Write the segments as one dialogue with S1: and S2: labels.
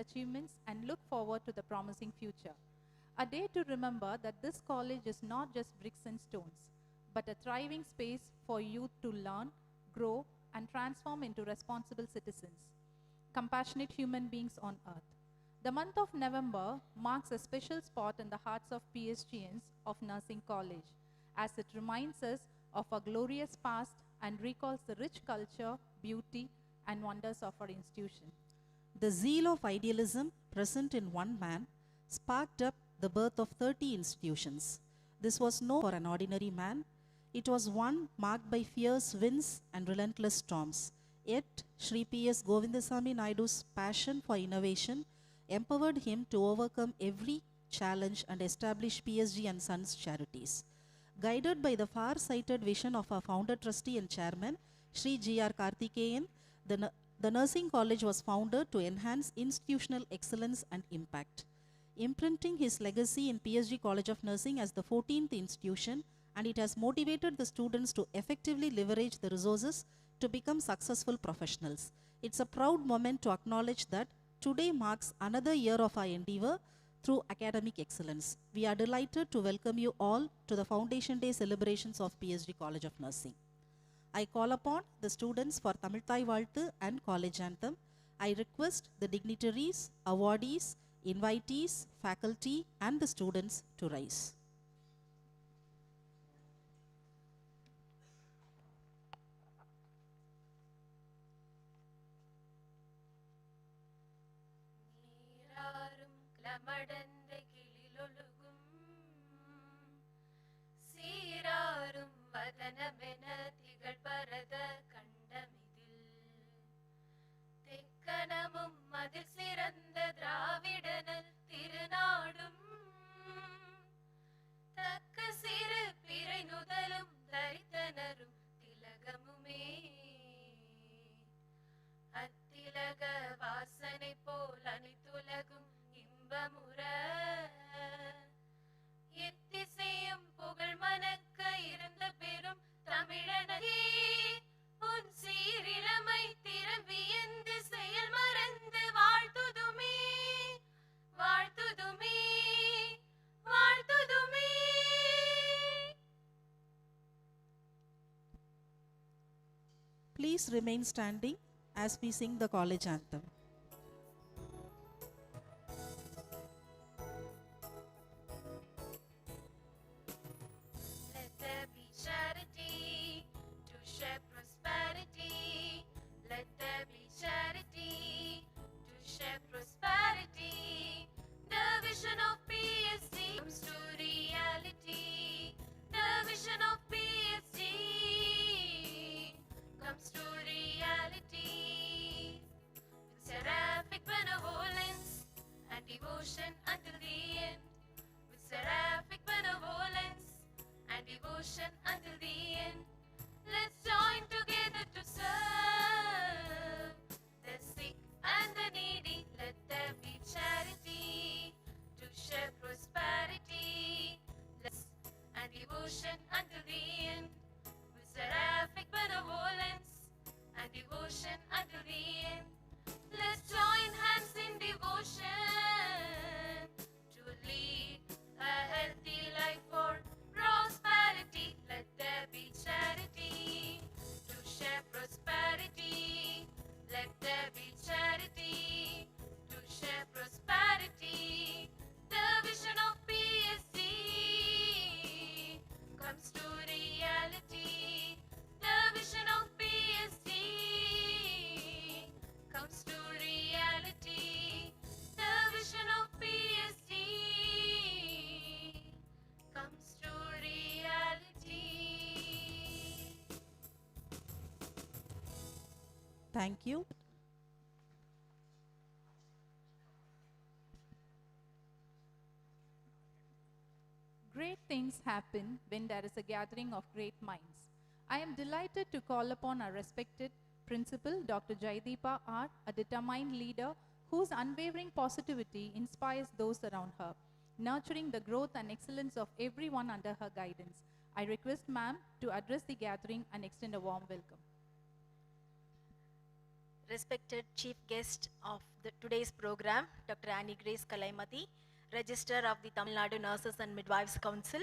S1: achievements and look forward to the promising future. A day to remember that this college is not just bricks and stones, but a thriving space for youth to learn, grow, and transform into responsible citizens, compassionate human beings on earth. The month of November marks a special spot in the hearts of PSGNs of Nursing College, as it reminds us of our glorious past and recalls the rich culture, beauty, and wonders of our institution.
S2: The zeal of idealism present in one man sparked up the birth of 30 institutions. This was no for an ordinary man. It was one marked by fierce winds and relentless storms. Yet, Sri P.S. Govindasamy Naidu's passion for innovation empowered him to overcome every challenge and establish PSG and Sons Charities. Guided by the far-sighted vision of our founder trustee and chairman, Sri G.R. Karthikeyan, the nursing college was founded to enhance institutional excellence and impact. Imprinting his legacy in PSG College of Nursing as the 14th institution, and it has motivated the students to effectively leverage the resources to become successful professionals. It's a proud moment to acknowledge that today marks another year of our endeavor through academic excellence. We are delighted to welcome you all to the Foundation Day celebrations of PSG College of Nursing. I call upon the students for Tamil Thai Valthu and College Anthem. I request the dignitaries, awardees, invitees, faculty, and the students to rise. Please remain standing as we sing the college anthem.
S3: Let there be charity to share prosperity. Let there be charity to share prosperity. The vision of PSG comes to reality. The vision of PSG comes to reality. With seraphic benevolence and devotion until the end. With seraphic benevolence and devotion until the end. Let's join together to serve the sick and the needy. Let there be charity to share prosperity. And devotion until the end. With seraphic benevolence and devotion until the end. Let's join hands in devotion to lead a healthy life for prosperity. Let there be charity to share prosperity. Let there be charity to share prosperity. The vision of PSG comes to reality. The vision of PSG comes to reality. The vision of PSG comes to reality.
S2: Thank you.
S1: Great things happen when there is a gathering of great minds. I am delighted to call upon our respected principal, Dr. Jaideepa R., a determined leader whose unwavering positivity inspires those around her, nurturing the growth and excellence of everyone under her guidance. I request ma'am to address the gathering and extend a warm welcome.
S4: respected chief guest of today's program, Dr. Annie Grace Kalaimati, Registrar of the Tamil Nadu Nurses and Midwives Council,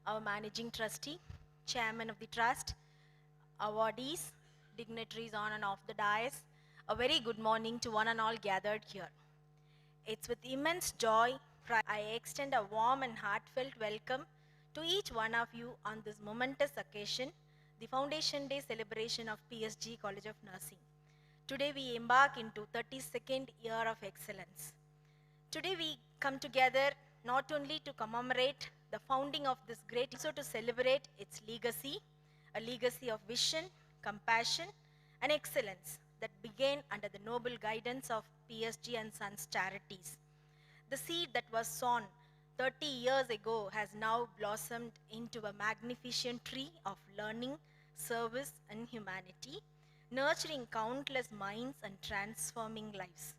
S4: our Managing Trustee, Chairman of the Trust, awardees, dignitaries on and off the dais, a very good morning to one and all gathered here. It's with immense joy I extend a warm and heartfelt welcome to each one of you on this momentous occasion, the Foundation Day celebration of PSG College of Nursing. Today we embark into 32nd year of excellence. Today we come together not only to commemorate the founding of this great, also to celebrate its legacy, a legacy of vision, compassion, and excellence that began under the noble guidance of PSG and Sons Charities. The seed that was sown 30 years ago has now blossomed into a magnificent tree of learning, service, and humanity, nurturing countless minds and transforming lives.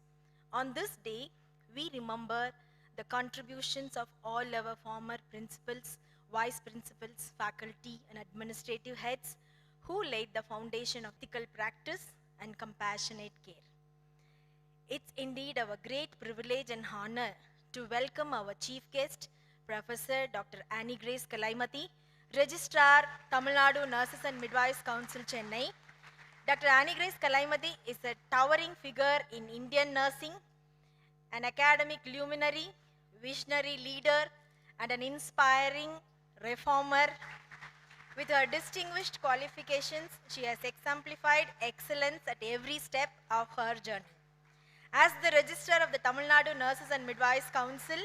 S4: On this day, we remember the contributions of all our former principals, vice principals, faculty, and administrative heads who laid the foundation of ethical practice and compassionate care. It's indeed our great privilege and honor to welcome our chief guest, Professor Dr. Annie Grace Kalaimati, Registrar, Tamil Nadu Nurses and Midwives Council, Chennai. Dr. Annie Grace Kalaimati is a towering figure in Indian nursing, an academic luminary, visionary leader, and an inspiring reformer. With her distinguished qualifications, she has exemplified excellence at every step of her journey. As the Registrar of the Tamil Nadu Nurses and Midwives Council,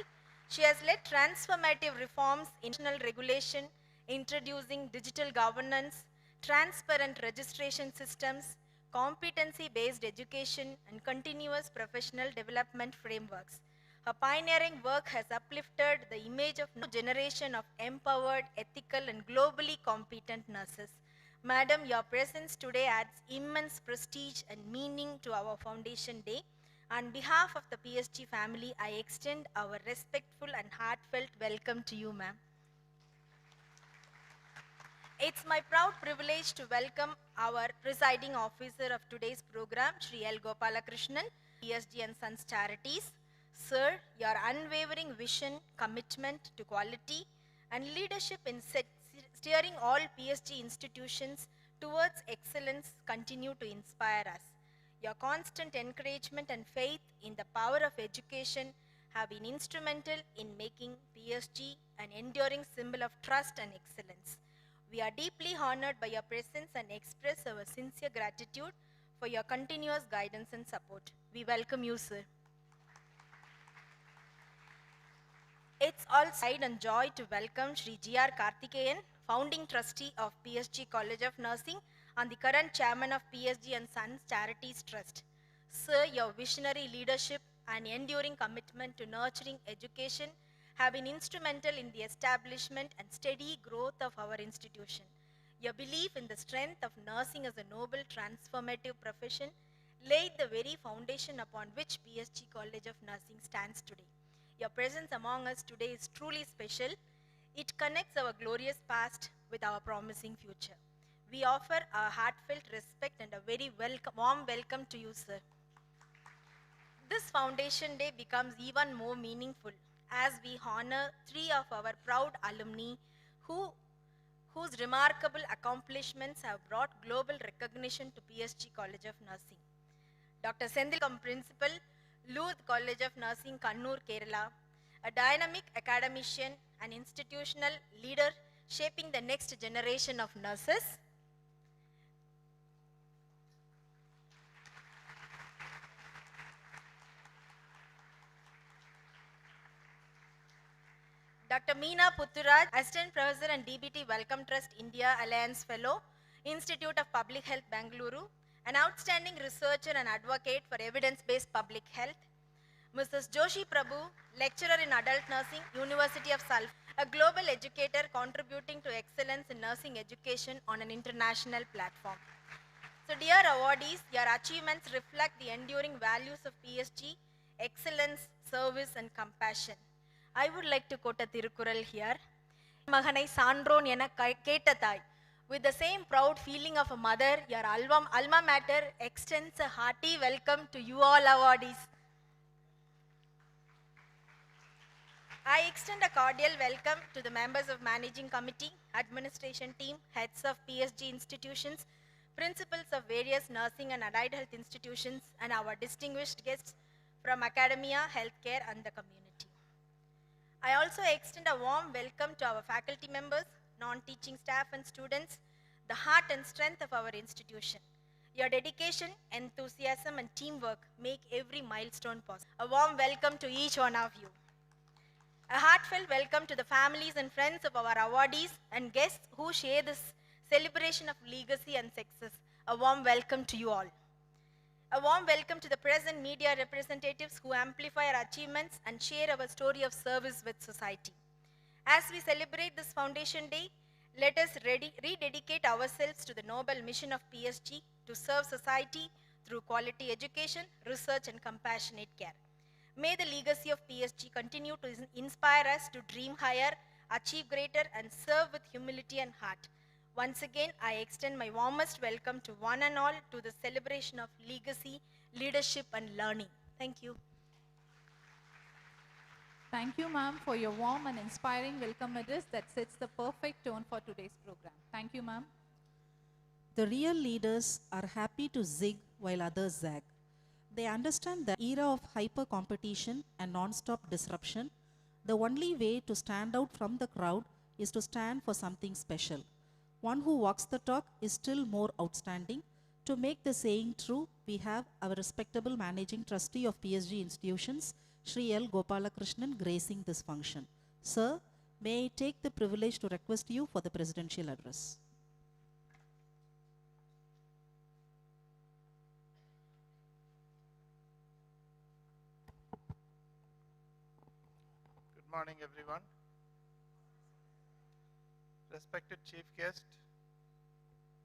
S4: she has led transformative reforms in national regulation, introducing digital governance, transparent registration systems, competency-based education, and continuous professional development frameworks. Her pioneering work has uplifted the image of a new generation of empowered, ethical, and globally competent nurses. Madam, your presence today adds immense prestige and meaning to our Foundation Day. On behalf of the PSG family, I extend our respectful and heartfelt welcome to you, ma'am. It's my proud privilege to welcome our presiding officer of today's program, Shri L. Gopalakrishnan, PSG and Sons Charities. Sir, your unwavering vision, commitment to quality, and leadership in steering all PSG institutions towards excellence continue to inspire us. Your constant encouragement and faith in the power of education have been instrumental in making PSG an enduring symbol of trust and excellence. We are deeply honored by your presence and express our sincere gratitude for your continuous guidance and support. We welcome you, sir. It's all pride and joy to welcome Shri G.R. Karthikeyan, founding trustee of PSG College of Nursing and the current chairman of PSG and Sons Charities Trust. Sir, your visionary leadership and enduring commitment to nurturing education have been instrumental in the establishment and steady growth of our institution. Your belief in the strength of nursing as a noble, transformative profession laid the very foundation upon which PSG College of Nursing stands today. Your presence among us today is truly special. It connects our glorious past with our promising future. We offer our heartfelt respect and a very warm welcome to you, sir. This Foundation Day becomes even more meaningful as we honor 3 of our proud alumni whose remarkable accomplishments have brought global recognition to PSG College of Nursing. Dr. Sendilkam Principal, Luth College of Nursing, Kannur, Kerala, a dynamic academician and institutional leader shaping the next generation of nurses. Dr. Meena Putturaj, Assistant Professor and DBT Wellcome Trust India Alliance Fellow, Institute of Public Health, Bangalore, an outstanding researcher and advocate for evidence-based public health. Mrs. Joshi Prabhu, lecturer in adult nursing, University of Salford, a global educator contributing to excellence in nursing education on an international platform. So dear awardees, your achievements reflect the enduring values of PSG, excellence, service, and compassion. I would like to quote a Tirukural here. Maganai Sandron ena keta thai, With the same proud feeling of a mother, your alma mater extends a hearty welcome to you all awardees. I extend a cordial welcome to the members of Managing Committee, Administration Team, heads of PSG institutions, principals of various nursing and allied health institutions, and our distinguished guests from academia, healthcare, and the community. I also extend a warm welcome to our faculty members, non-teaching staff, and students, the heart and strength of our institution. Your dedication, enthusiasm, and teamwork make every milestone possible. A warm welcome to each one of you. A heartfelt welcome to the families and friends of our awardees and guests who share this celebration of legacy and success. A warm welcome to you all. A warm welcome to the present media representatives who amplify our achievements and share our story of service with society. As we celebrate this Foundation Day, let us rededicate ourselves to the noble mission of PSG to serve society through quality education, research, and compassionate care. May the legacy of PSG continue to inspire us to dream higher, achieve greater, and serve with humility and heart. Once again, I extend my warmest welcome to one and all to the celebration of legacy, leadership, and learning. Thank you.
S1: Thank you, ma'am, for your warm and inspiring welcome address that sets the perfect tone for today's program. Thank you, ma'am.
S2: The real leaders are happy to zig while others zag. They understand the era of hyper competition and non-stop disruption. The only way to stand out from the crowd is to stand for something special. One who walks the talk is still more outstanding. To make the saying true, we have our respectable managing trustee of PSG institutions, Shri L. Gopalakrishnan, gracing this function. Sir, may I take the privilege to request you for the presidential address.
S5: Good morning, everyone. Respected Chief Guest,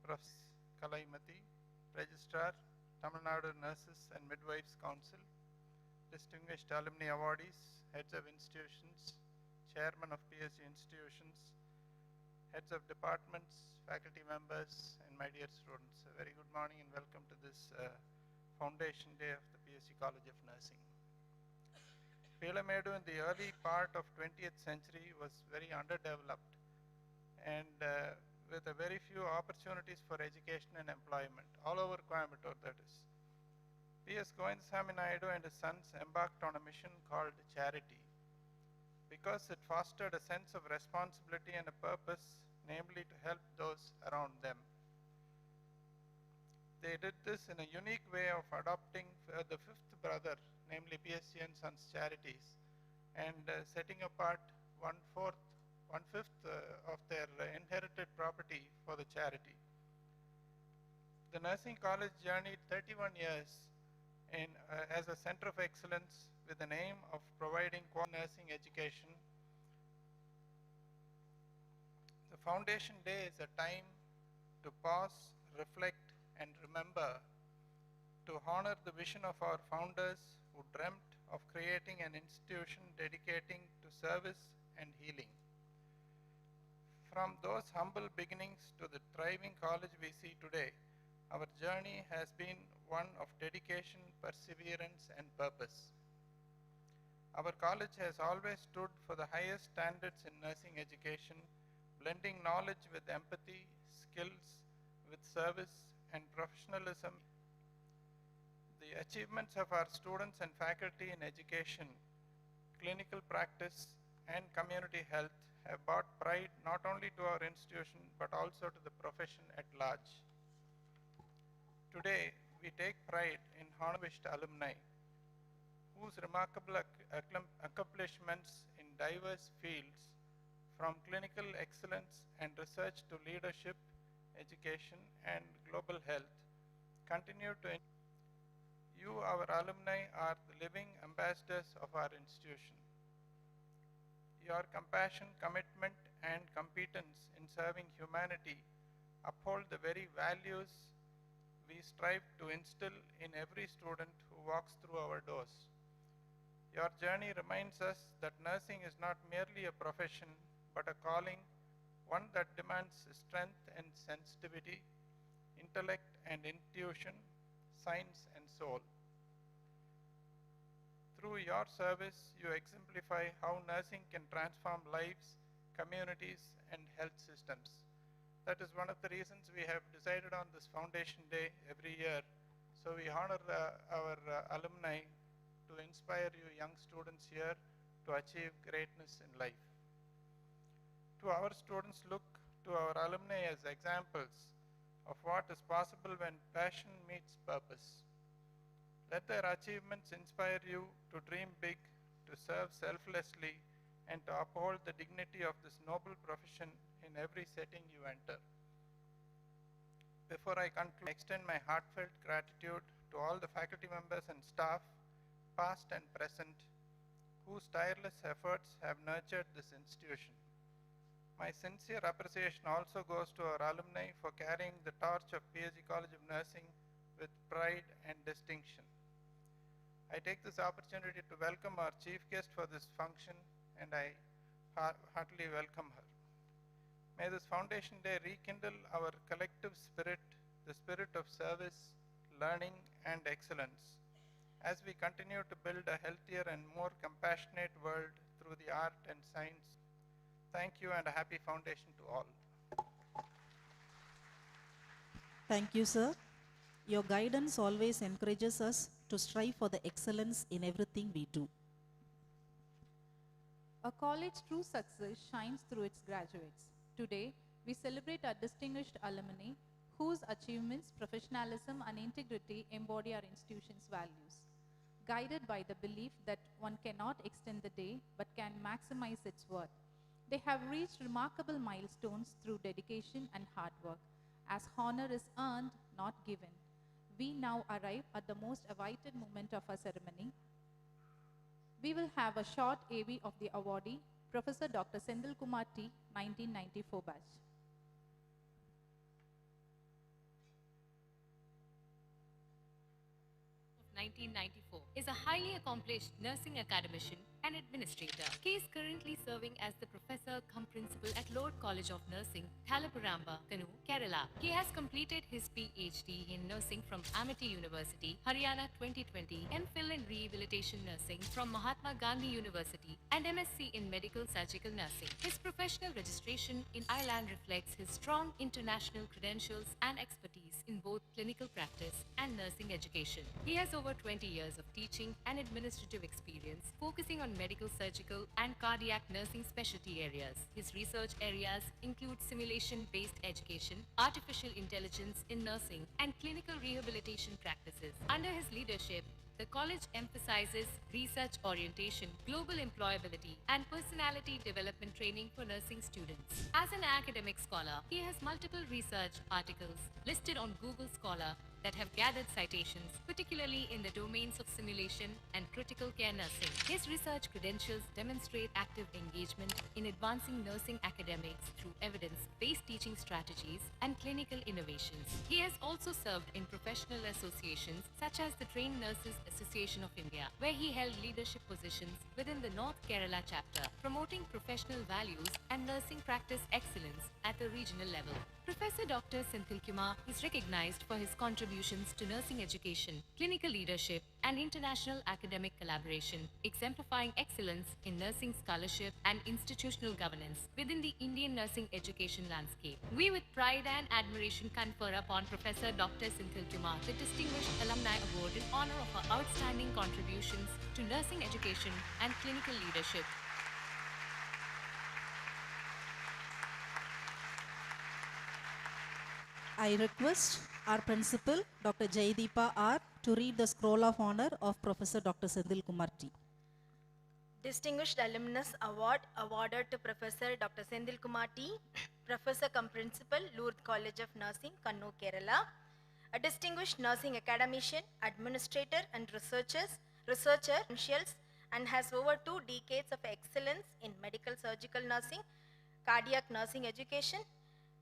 S5: Prof. Kalaimati, Registrar, Tamil Nadu Nurses and Midwives Council, distinguished alumni awardees, heads of institutions, chairman of PSG institutions, heads of departments, faculty members, and my dear students. A very good morning and welcome to this Foundation Day of the PSG College of Nursing. Pilamedu in the early part of 20th century was very underdeveloped and with a very few opportunities for education and employment, all over Coimbatore that is. P.S. Govindasamy Naidu and his sons embarked on a mission called charity because it fostered a sense of responsibility and a purpose, namely to help those around them. They did this in a unique way of adopting the fifth brother, namely PSG and Sons Charities, and setting apart one-fifth of their inherited property for the charity. The nursing college journeyed 31 years as a center of excellence with the aim of providing quality nursing education. The Foundation Day is a time to pause, reflect, and remember, to honor the vision of our founders who dreamt of creating an institution dedicating to service and healing. From those humble beginnings to the thriving college we see today, our journey has been one of dedication, perseverance, and purpose. Our college has always stood for the highest standards in nursing education, blending knowledge with empathy, skills with service, and professionalism. The achievements of our students and faculty in education, clinical practice, and community health have brought pride not only to our institution but also to the profession at large. Today, we take pride in distinguished alumni whose remarkable accomplishments in diverse fields, from clinical excellence and research to leadership, education, and global health, continue to. You, our alumni, are the living ambassadors of our institution. Your compassion, commitment, and competence in serving humanity uphold the very values we strive to instill in every student who walks through our doors. Your journey reminds us that nursing is not merely a profession, but a calling one that demands strength and sensitivity, intellect and intuition, science and soul. Through your service, you exemplify how nursing can transform lives, communities, and health systems. That is one of the reasons we have decided on this Foundation Day every year. So we honor our alumni to inspire you young students here to achieve greatness in life. To our students, look to our alumni as examples of what is possible when passion meets purpose. Let their achievements inspire you to dream big, to serve selflessly, and to uphold the dignity of this noble profession in every setting you enter. Before I conclude, I extend my heartfelt gratitude to all the faculty members and staff, past and present, whose tireless efforts have nurtured this institution. My sincere appreciation also goes to our alumni for carrying the torch of PSG College of Nursing with pride and distinction. I take this opportunity to welcome our chief guest for this function, and I heartily welcome her. May this Foundation Day rekindle our collective spirit, the spirit of service, learning, and excellence, as we continue to build a healthier and more compassionate world through the art and science. Thank you, and a happy Foundation to all.
S2: Thank you, sir. Your guidance always encourages us to strive for the excellence in everything we do.
S1: A college true success shines through its graduates. Today, we celebrate our distinguished alumni whose achievements, professionalism, and integrity embody our institution's values. Guided by the belief that one cannot extend the day but can maximize its worth, they have reached remarkable milestones through dedication and hard work. As honor is earned, not given, we now arrive at the most awaited moment of our ceremony. We will have a short AV of the awardee, Professor Dr. Senthil Kumar T, 1994 batch.
S6: 1994, is a highly accomplished nursing academician and administrator. He is currently serving as the professor cum principal at Lord College of Nursing, Thalaparamba, Kannur, Kerala. He has completed his PhD in nursing from Amity University, Haryana 2020, MPhil in rehabilitation nursing from Mahatma Gandhi University, and MSc in medical surgical nursing. His professional registration in Ireland reflects his strong international credentials and expertise in both clinical practice and nursing education. He has over 20 years of teaching and administrative experience, focusing on medical, surgical, and cardiac nursing specialty areas. His research areas include simulation-based education, artificial intelligence in nursing, and clinical rehabilitation practices. Under his leadership, the college emphasizes research orientation, global employability, and personality development training for nursing students. As an academic scholar, he has multiple research articles listed on Google Scholar that have gathered citations, particularly in the domains of simulation and critical care nursing. His research credentials demonstrate active engagement in advancing nursing academics through evidence-based teaching strategies and clinical innovations. He has also served in professional associations such as the Trained Nurses Association of India, where he held leadership positions within the North Kerala chapter, promoting professional values and nursing practice excellence at the regional level. Professor Dr. Senthil Kumar is recognized for his contributions to nursing education, clinical leadership, and international academic collaboration, exemplifying excellence in nursing scholarship and institutional governance within the Indian nursing education landscape. We with pride and admiration confer upon Professor Dr. Senthil Kumar the Distinguished Alumni Award in honor of her outstanding contributions to nursing education and clinical leadership.
S2: I request our principal, Dr. Jaideepa R., to read the scroll of honor of Professor Dr. Senthil Kumar T.
S4: Distinguished Alumnus Award awarded to Professor Dr. Senthil Kumar T, Professor cum Principal, Lourdes College of Nursing, Kannur, Kerala. A distinguished nursing academician, administrator, and researcher, and has over 2 decades of excellence in medical surgical nursing, cardiac nursing education,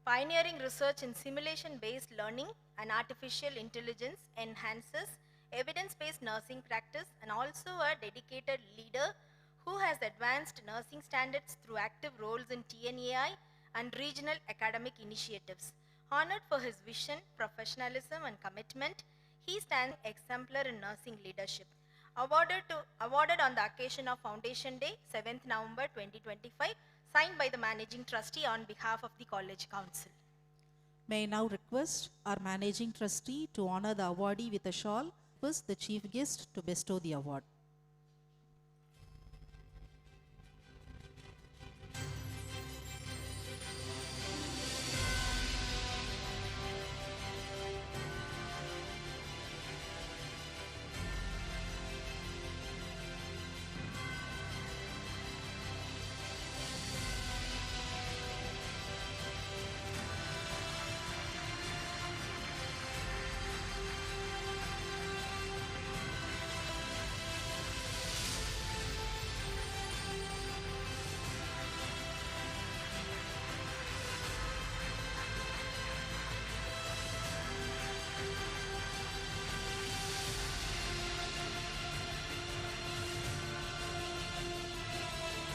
S4: pioneering research in simulation-based learning and artificial intelligence enhances evidence-based nursing practice, and also a dedicated leader who has advanced nursing standards through active roles in TNAI and regional academic initiatives. Honored for his vision, professionalism, and commitment, he stands exemplar in nursing leadership. Awarded on the occasion of Foundation Day, 7th November 2025, signed by the Managing Trustee on behalf of the College Council.
S2: May I now request our Managing Trustee to honor the awardee with a shawl. Request the Chief Guest to bestow the award.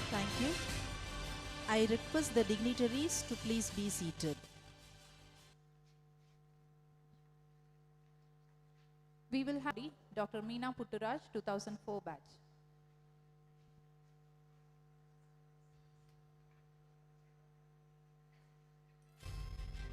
S2: Thank you. I request the dignitaries to please be seated.
S1: We will have Dr. Meena Putturaj, 2004 batch.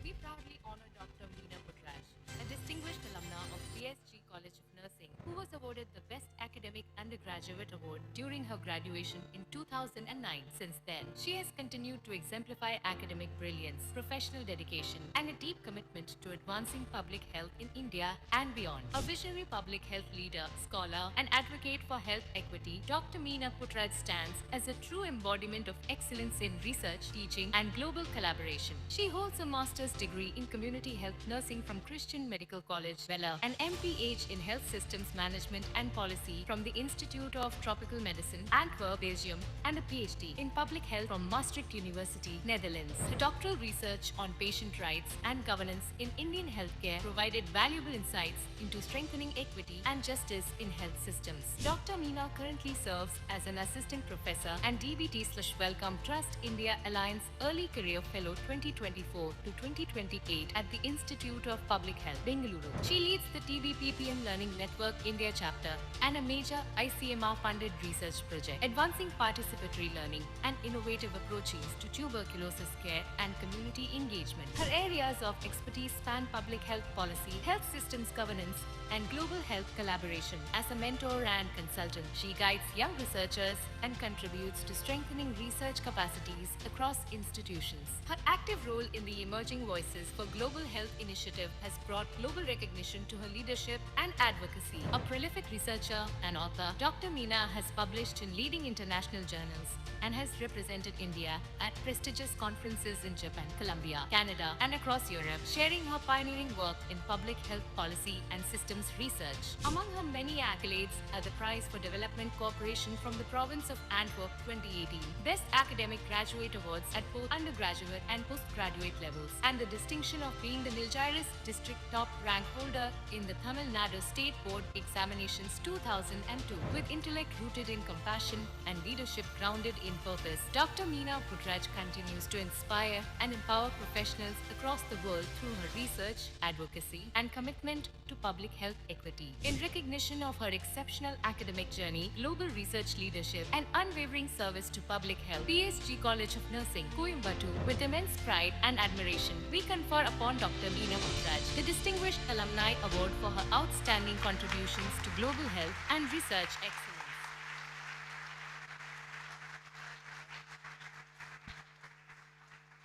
S6: We proudly honor Dr. Meena Putturaj, a distinguished alumna of PSG College of Nursing, who was awarded the Best Academic Undergraduate Award during her graduation in 2009. Since then, she has continued to exemplify academic brilliance, professional dedication, and a deep commitment to advancing public health in India and beyond. A visionary public health leader, scholar, and advocate for health equity, Dr. Meena Putturaj stands as a true embodiment of excellence in research, teaching, and global collaboration. She holds a master's degree in community health nursing from Christian Medical College, Vella, an MPH in health systems management and policy from the Institute of Tropical Medicine, Antwerp, Belgium, and a PhD in public health from Maastricht University, Netherlands. Her doctoral research on patient rights and governance in Indian healthcare provided valuable insights into strengthening equity and justice in health systems. Dr. Meena currently serves as an assistant professor and DBT/Wellcome Trust India Alliance Early Career Fellow 2024 to 2028 at the Institute of Public Health, Bengaluru. She leads the TB-PPM Learning Network India chapter and a major ICMR-funded research project, advancing participatory learning and innovative approaches to tuberculosis care and community engagement. Her areas of expertise span public health policy, health systems governance, and global health collaboration. As a mentor and consultant, she guides young researchers and contributes to strengthening research capacities across institutions. Her active role in the Emerging Voices for Global Health initiative has brought global recognition to her leadership and advocacy. A prolific researcher and author, Dr. Meena has published in leading international journals and has represented India at prestigious conferences in Japan, Colombia, Canada, and across Europe, sharing her pioneering work in public health policy and systems research. Among her many accolades are the Prize for Development Cooperation from the province of Antwerp 2018, Best Academic Graduate Awards at both undergraduate and postgraduate levels, and the distinction of being the Nilgiris District Top Rank Holder in the Tamil Nadu State Board Examinations 2002. With intellect rooted in compassion and leadership grounded in purpose, Dr. Meena Putturaj continues to inspire and empower professionals across the world through her research, advocacy, and commitment to public health equity. In recognition of her exceptional academic journey, global research leadership, and unwavering service to public health, PSG College of Nursing, Coimbatore, with immense pride and admiration, we confer upon Dr. Meena Putturaj the Distinguished Alumni Award for her outstanding contributions to global health and research excellence.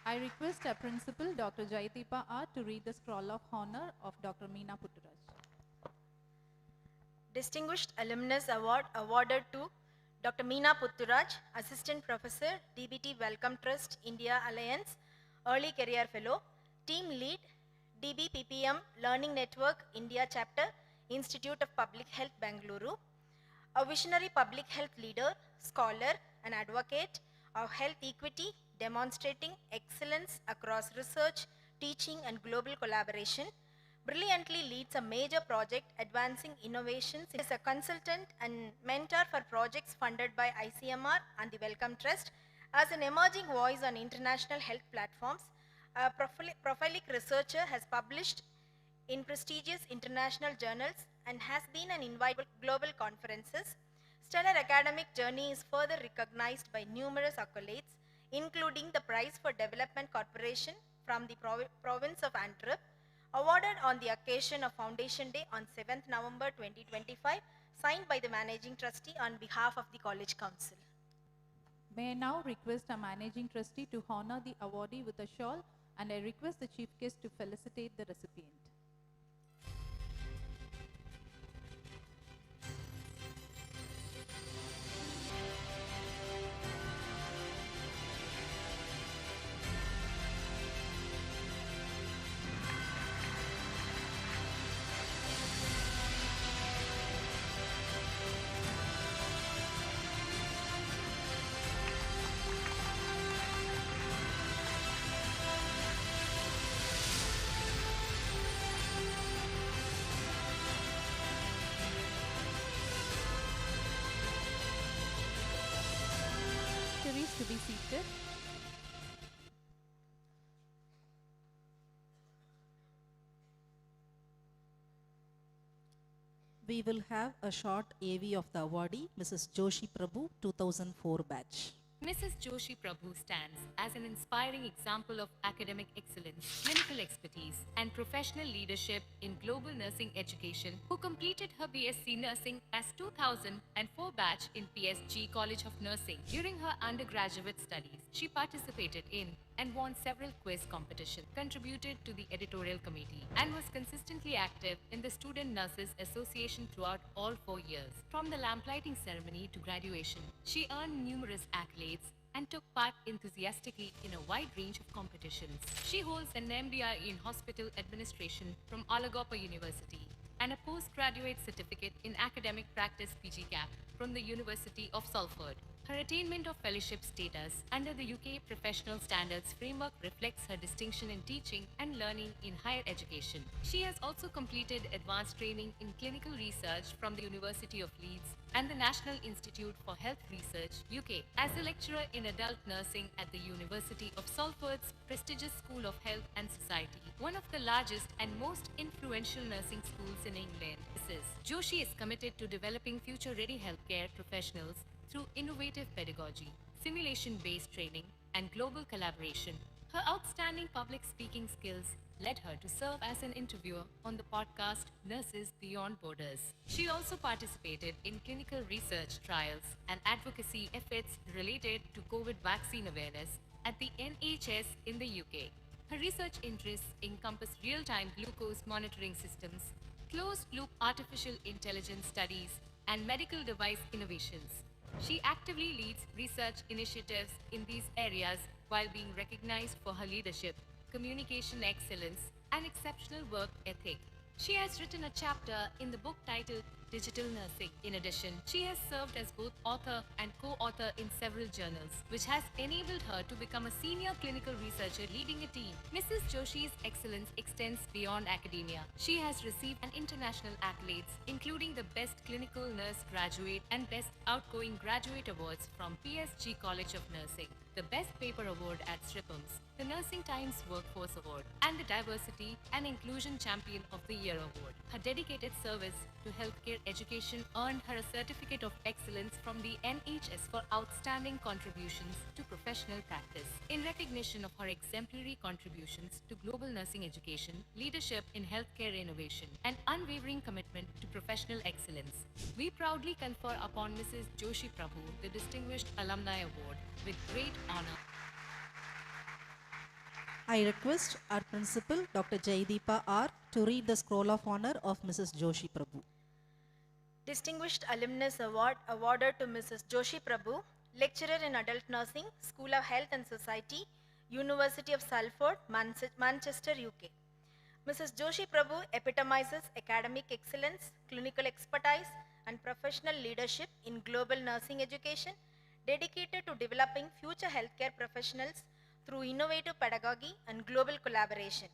S1: I request our principal, Dr. Jayatipa R, to read the scroll of honor of Dr. Meena Putturaj.
S4: Distinguished Alumnus Award awarded to Dr. Meena Putturaj, Assistant Professor, DBT Wellcome Trust India Alliance, Early Career Fellow, Team Lead, DB-PPM Learning Network India Chapter, Institute of Public Health, Bengaluru. A visionary public health leader, scholar, and advocate of health equity, demonstrating excellence across research, teaching, and global collaboration. Brilliantly leads a major project advancing innovations. Is a consultant and mentor for projects funded by ICMR and the Wellcome Trust, As an emerging voice on international health platforms, a prolific researcher has published in prestigious international journals and has been an invited global conferences. Stellar academic journey is further recognized by numerous accolades, including the Prize for Development Corporation from the province of Antwerp, awarded on the occasion of Foundation Day on 7th November 2025, signed by the Managing Trustee on behalf of the College Council.
S1: May I now request our Managing Trustee to honor the awardee with a shawl, and I request the Chief Guest to felicitate the recipient. To be seated.
S2: We will have a short AV of the awardee, Mrs. Joshi Prabhu, 2004 batch.
S6: Mrs. Joshi Prabhu stands as an inspiring example of academic excellence, clinical expertise, and professional leadership in global nursing education, who completed her BSc Nursing as 2004 batch in PSG College of Nursing. During her undergraduate studies, she participated in and won several quiz competitions, contributed to the editorial committee, and was consistently active in the Student Nurses Association throughout all 4 years. From the lamplighting ceremony to graduation, she earned numerous accolades and took part enthusiastically in a wide range of competitions. She holds an MBA in Hospital Administration from Alumni University and a postgraduate certificate in Academic Practice PGCAP from the University of Salford. Her attainment of fellowship status under the UK Professional Standards Framework reflects her distinction in teaching and learning in higher education. She has also completed advanced training in clinical research from the University of Leeds and the National Institute for Health Research, UK, as a lecturer in adult nursing at the University of Salford's prestigious School of Health and Society, one of the largest and most influential nursing schools in England. Mrs. Joshi is committed to developing future-ready healthcare professionals through innovative pedagogy, simulation-based training, and global collaboration. Her outstanding public speaking skills led her to serve as an interviewer on the podcast Nurses Beyond Borders. She also participated in clinical research trials and advocacy efforts related to COVID vaccine awareness at the NHS in the UK. Her research interests encompass real-time glucose monitoring systems, closed-loop artificial intelligence studies, and medical device innovations. She actively leads research initiatives in these areas while being recognized for her leadership, communication excellence, and exceptional work ethic. She has written a chapter in the book titled Digital Nursing. In addition, she has served as both author and co-author in several journals, which has enabled her to become a senior clinical researcher leading a team. Mrs. Joshi's excellence extends beyond academia. She has received an international accolades, including the Best Clinical Nurse Graduate and Best Outgoing Graduate Awards from PSG College of Nursing, the Best Paper Award at SRIPMS, the Nursing Times Workforce Award, and the Diversity and Inclusion Champion of the Year Award. Her dedicated service to healthcare education earned her a Certificate of Excellence from the NHS for outstanding contributions to professional practice. In recognition of her exemplary contributions to global nursing education, leadership in healthcare innovation, and unwavering commitment to professional excellence, we proudly confer upon Mrs. Joshi Prabhu the Distinguished Alumni Award with great honor.
S2: I request our principal, Dr. Jaideepa R., to read the scroll of honor of Mrs. Joshi Prabhu.
S4: Distinguished Alumnus Award awarded to Mrs. Joshi Prabhu, lecturer in adult nursing, School of Health and Society, University of Salford, Manchester, UK. Mrs. Joshi Prabhu epitomizes academic excellence, clinical expertise, and professional leadership in global nursing education, dedicated to developing future healthcare professionals through innovative pedagogy and global collaboration.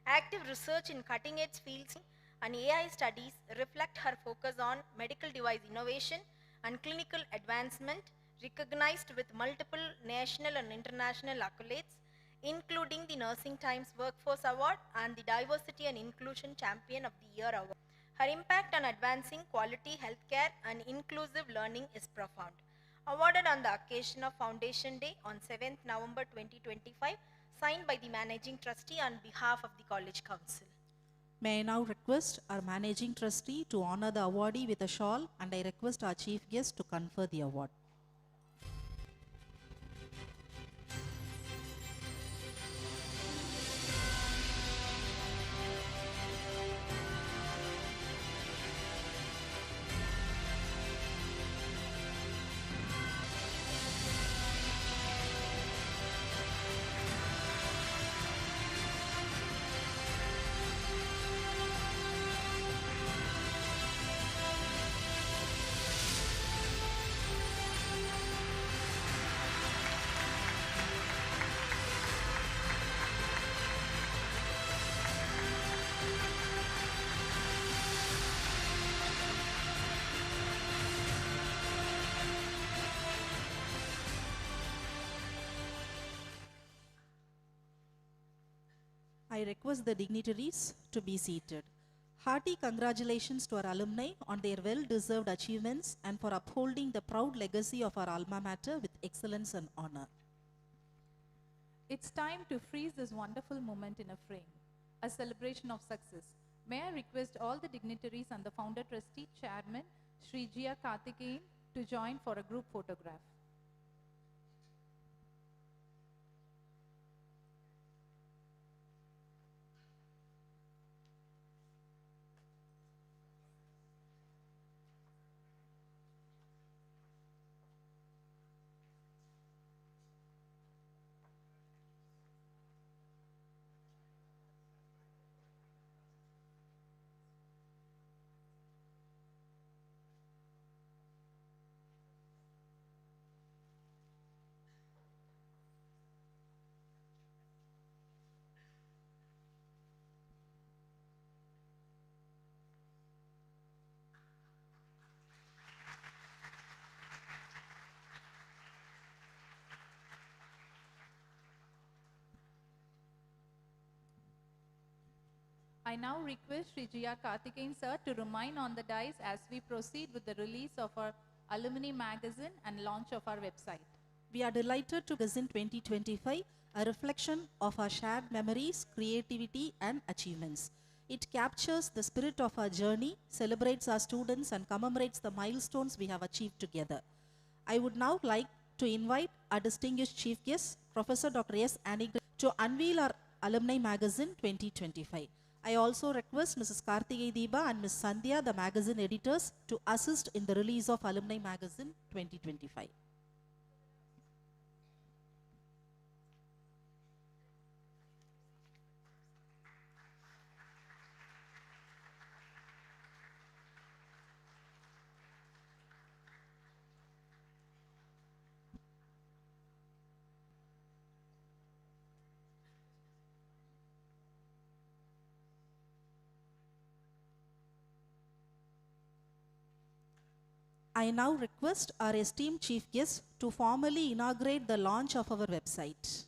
S4: Active research in cutting-edge fields and AI studies reflect her focus on medical device innovation and clinical advancement, recognized with multiple national and international accolades, including the Nursing Times Workforce Award and the Diversity and Inclusion Champion of the Year Award. Her impact on advancing quality healthcare and inclusive learning is profound. Awarded on the occasion of Foundation Day on 7th November 2025, signed by the Managing Trustee on behalf of the College Council.
S2: May I now request our Managing Trustee to honor the awardee with a shawl, and I request our Chief Guest to confer the award. I request the dignitaries to be seated. Hearty congratulations to our alumni on their well-deserved achievements and for upholding the proud legacy of our alma mater with excellence and honor.
S1: It's time to freeze this wonderful moment in a frame, a celebration of success. May I request all the dignitaries and the founder trustee chairman, Sri Jia Karthikeyan, to join for a group photograph. I now request Sri Jia Karthikeyan sir to remain on the dais as we proceed with the release of our Alumni magazine and launch of our website.
S2: We are delighted to present 2025, a reflection of our shared memories, creativity, and achievements. It captures the spirit of our journey, celebrates our students, and commemorates the milestones we have achieved together. I would now like to invite our distinguished chief guest, Professor Dr. S. Annie, to unveil our Alumni magazine 2025. I also request Mrs. Karthikeya Deepa and Ms. Sandhya, the magazine editors, to assist in the release of Alumni magazine 2025. I now request our esteemed chief guest to formally inaugurate the launch of our website.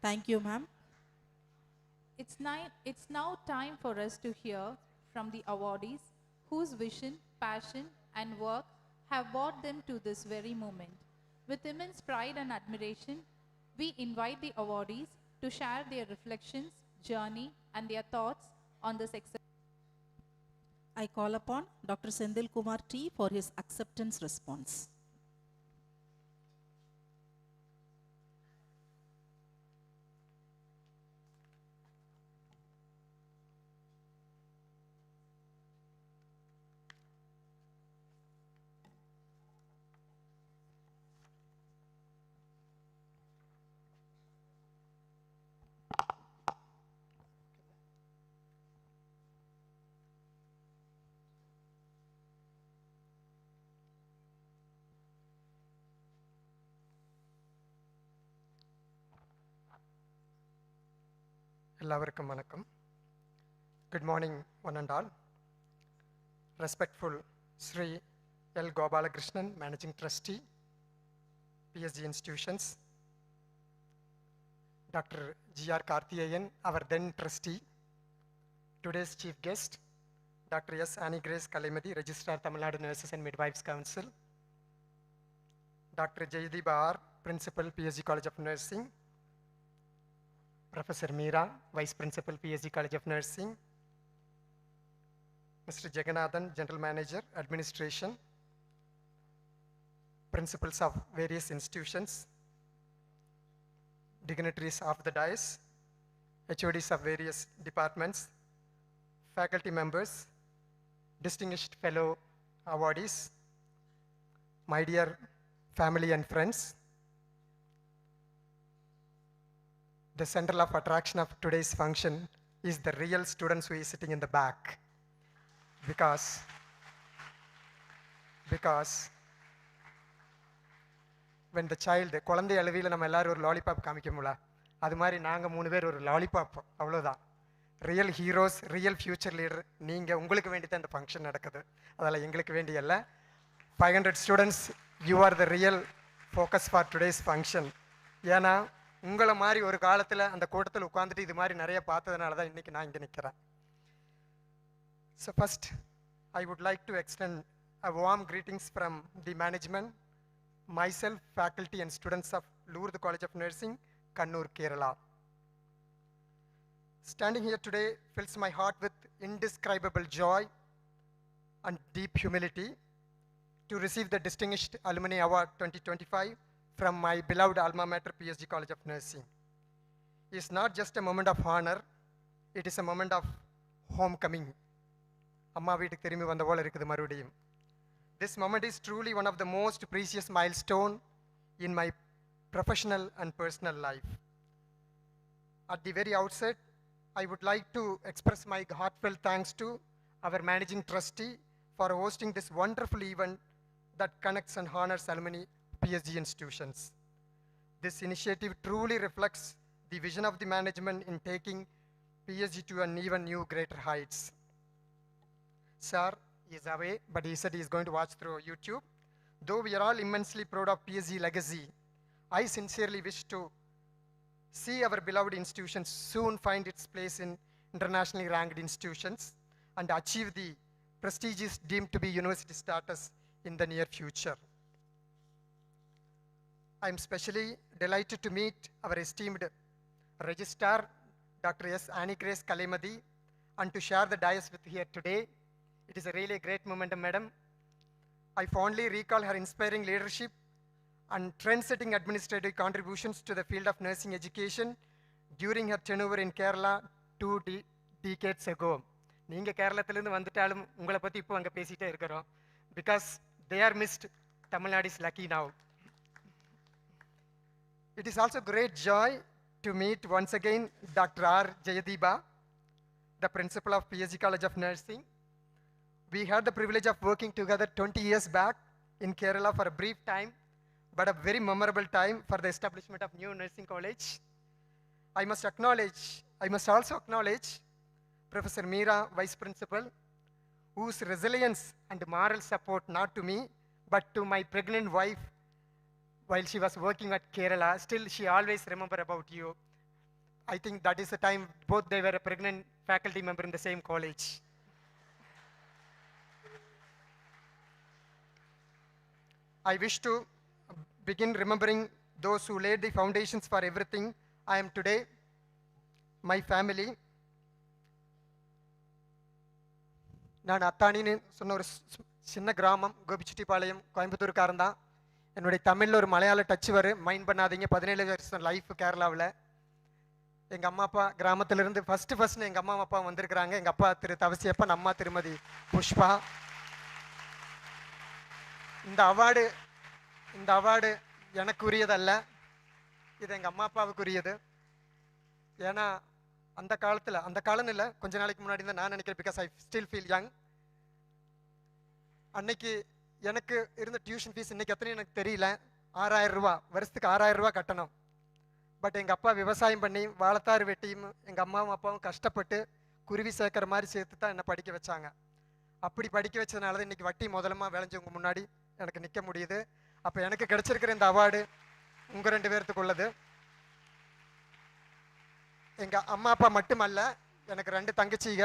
S2: Thank you, ma'am.
S1: It's now time for us to hear from the awardees whose vision, passion, and work have brought them to this very moment. With immense pride and admiration, we invite the awardees to share their reflections, journey, and their thoughts on this
S2: I call upon Dr. Sendil Kumar T for his acceptance response.
S7: எல்லாவருக்கும் வணக்கம். Good morning, one and all. Respectful Sri L. Gopalakrishnan, Managing Trustee, PSG Institutions, Dr. G.R. Karthiayan, our then Trustee, today's Chief Guest, Dr. S. Annie Grace Kalaimati, Registrar, Tamil Nadu Nurses and Midwives Council, Dr. Jaydeep R., Principal, PSG College of Nursing, Professor Meera, Vice Principal, PSG College of Nursing, Mr. Jagannathan, General Manager, Administration, Principals of various institutions, dignitaries of the dais, HODs of various departments, faculty members, distinguished fellow awardees, my dear family and friends. The center of attraction of today's function is the real students who is sitting in the back. Because when the child, குழந்தை அளவில நம்ம எல்லாரும் ஒரு lollipop காமிக்கமுல, அது மாதிரி நாங்கள் 3 பேர் ஒரு லாலிபாப், அவ்வளோதான். Real heroes, real future leader நீங்கள், உங்களுக்கு வேண்டி தான் இந்த ஃபங்க்ஷன் நடக்குது, அதெல்லாம் எங்களுக்கு வேண்டிய இல்லை. 500 students, you are the real focus for today's function. ஏன்னா உங்களை மாதிரி ஒரு காலத்தில் அந்த கூட்டத்தில் உட்காந்துட்டு இது மாதிரி நிறைய பார்த்ததுனால தான் இன்றைக்கி நான் இங்கே நிற்கிறேன். So first, I would like to extend a warm greetings from the management, myself, faculty and students of Lourdes College of Nursing, Kannur, Kerala. Standing here today fills my heart with indescribable joy and deep humility to receive the Distinguished Alumni Award 2025 from my beloved alma mater, PSG College of Nursing. It's not just a moment of honor, it is a moment of homecoming. Amma veetukku thirumbi vanda pole irukudhu marudiyum. This moment is truly one of the most precious milestone in my professional and personal life. At the very outset, I would like to express my heartfelt thanks to our managing trustee for hosting this wonderful event that connects and honors alumni PSG institutions. This initiative truly reflects the vision of the management in taking PSG to an even new greater heights. Sir is away, but he said he is going to watch through YouTube. Though we are all immensely proud of PSG legacy, I sincerely wish to see our beloved institutions soon find its place in internationally ranked institutions and achieve the prestigious deemed to be university status in the near future. I am especially delighted to meet our esteemed Registrar, Dr. S. Annie Grace Kalaimati, and to share the dais with here today. It is a really great moment, Madam. I fondly recall her inspiring leadership and trend-setting administrative contributions to the field of nursing education during her tenure in Kerala 2 decades ago. நீங்க கேரளத்திலிருந்து வந்துட்டாலும் உங்களை பத்தி இப்போ அங்க பேசிட்டே இருக்கிறோம். Because they are missed, Tamil Nadu is lucky now. It is also great joy to meet once again Dr. R. Jaydeep, the principal of PSG College of Nursing. We had the privilege of working together 20 years back in Kerala for a brief time, but a very memorable time for the establishment of new nursing college. I must also acknowledge Professor Meera, Vice Principal, whose resilience and moral support, not to me, but to my pregnant wife while she was working at Kerala, still she always remember about you. I think that is the time both they were a pregnant faculty member in the same college. I wish to begin remembering those who laid the foundations for everything I am today, my family. நான் அத்தானின்னு சொன்ன ஒரு சின்ன கிராமம், கோபிச்செட்டிப்பாளையம், கோயம்புத்தூர்காரன் தான். என்னுடைய தமிழில் ஒரு மலையாள டச் வரும், மைண்ட் பண்ணாதீங்க. 17 வருஷம் லைஃப் கேரளாவில். எங்கள் அம்மா அப்பா கிராமத்திலிருந்து ஃபஸ்ட்டு எங்கள் அம்மா அப்பா வந்திருக்கிறாங்க. எங்கள் அப்பா திரு தவசியப்பன், அம்மா திருமதி புஷ்பா. இந்த அவார்டு எனக்குரியதல்ல, இது எங்கள் அம்மா அப்பாவுக்குரியது. ஏன்னா அந்த காலம் இல்லை, கொஞ்ச நாளைக்கு முன்னாடி தான் நான் நினைக்கிறேன். Because I still feel young. அன்னைக்கு எனக்கு இருந்த டியூஷன் ஃபீஸ் இன்னைக்கு எத்தனை எனக்கு தெரியல. 6000 ரூபா, வருஷத்துக்கு 6000 ரூபா கட்டணும். பட் எங்கள் அப்பா விவசாயம் பண்ணி வாழைத்தாறு வெட்டியும் எங்கள் அம்மாவும் அப்பாவும் கஷ்டப்பட்டு குருவி சேர்க்குற மாதிரி சேர்த்து தான் என்னை படிக்க வச்சாங்க. அப்படி படிக்க வச்சதுனால தான் இன்றைக்கி வட்டி முதலமாக விளைஞ்சவங்க முன்னாடி எனக்கு நிற்க முடியுது. அப்போ எனக்கு கிடச்சிருக்கிற இந்த அவார்டு உங்கள் 2 பேர்த்துக்கு உள்ளது. எங்கள் அம்மா அப்பா மட்டுமல்ல, எனக்கு 2 தங்கச்சிங்க.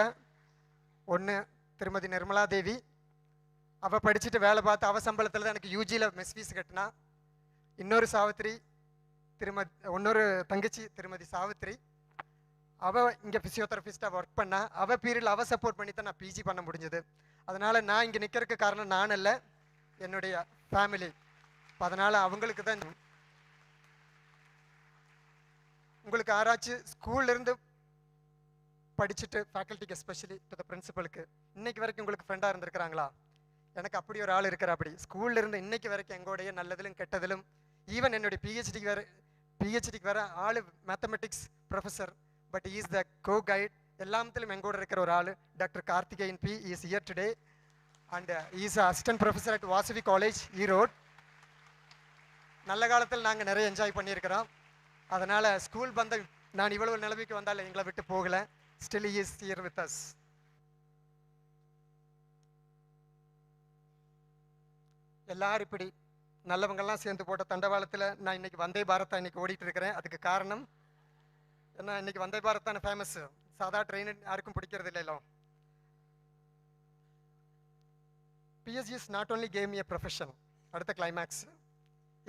S7: ஒன்று திருமதி நிர்மலா தேவி, அவள் படிச்சுட்டு வேலை பார்த்து அவள் சம்பளத்தில் தான் எனக்கு யூஜியில் மெஸ் ஃபீஸ் கட்டினா. இன்னொரு தங்கச்சி திருமதி சாவித்ரி, அவள் இங்கே ஃபிசியோதெரபிஸ்டாக ஒர்க் பண்ணா. அவள் பீரியடில் அவள் சப்போர்ட் பண்ணி தான் நான் பிஜி பண்ண முடிஞ்சது. அதனால் நான் இங்கே நிற்கிறதுக்கு காரணம் நான் அல்ல, என்னுடைய ஃபேமிலி. அதனால் அவங்களுக்கு தான். உங்களுக்கு யாராச்சும் ஸ்கூல்லேருந்து படிச்சுட்டு ஃபேக்கல்ட்டிக்கு, எஸ்பெஷலி டு த பிரின்சிபலுக்கு, இன்னைக்கு வரைக்கும் உங்களுக்கு ஃப்ரெண்டாக இருந்திருக்கிறாங்களா? எனக்கு அப்படி ஒரு ஆள் இருக்கிற. அப்படி ஸ்கூல்லேருந்து இன்னைக்கு வரைக்கும் எங்களுடைய நல்லதிலும் கெட்டதிலும், ஈவன் என்னுடைய பிஹெச்டிக்கு வர ஆள் mathematics professor, but is the co guide. எல்லாத்திலும் எங்கூட இருக்கிற ஒரு ஆள் doctor Karthikeyan B. Is here today and is assistant professor at Vasavi college, Erode. நல்ல காலத்தில் நாங்கள் நிறைய என்ஜாய் பண்ணியிருக்கிறோம். அதனால் ஸ்கூல் பந்தம் நான் இவ்வளவு நிலைமைக்கு வந்தால் எங்களை விட்டு போகலை. Still he is here with us. எல்லாரும் இப்படி நல்லவங்கள்லாம் சேர்ந்து போட்ட தண்டவாளத்தில் நான் இன்னைக்கு வந்தே பாரத் இன்னைக்கு ஓடிட்டு இருக்கிறேன். அதுக்கு காரணம் ஏன்னா இன்னைக்கு வந்தே பாரத் தானே ஃபேமஸ். சாதா ட்ரெயின் யாருக்கும் பிடிக்கிறது இல்லைല്ലോ. PSG not only gave me a profession, அடுத்த climax,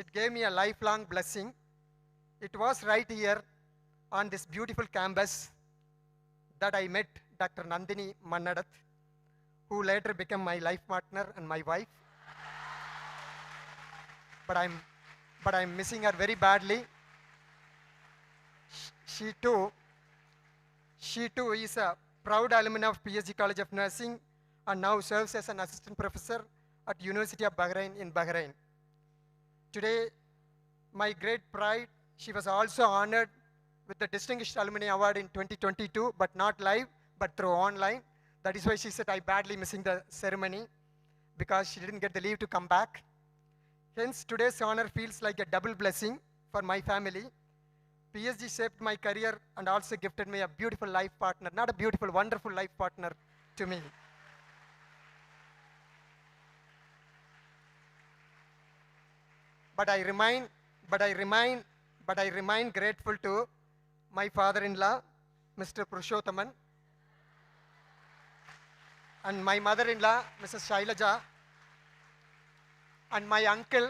S7: it gave me a lifelong blessing. It was right here on this beautiful campus that I met Dr. Nandini Mannadath, who later became my life partner and my wife. But I'm missing her very badly. She too is a proud alumni of PSG College of Nursing and now serves as an assistant professor at University of Bahrain in Bahrain. Today, my great pride, she was also honored with the Distinguished Alumni Award in 2022, but not live, but through online. That is why she said I badly missing the ceremony because she didn't get the leave to come back. Hence, today's honor feels like a double blessing for my family. PSG shaped my career and also gifted me a beautiful life partner, not a beautiful, wonderful life partner to me. But I remain grateful to my father-in-law, Mr. Purushothaman, and my mother-in-law, Mrs. Shailaja, and my uncle,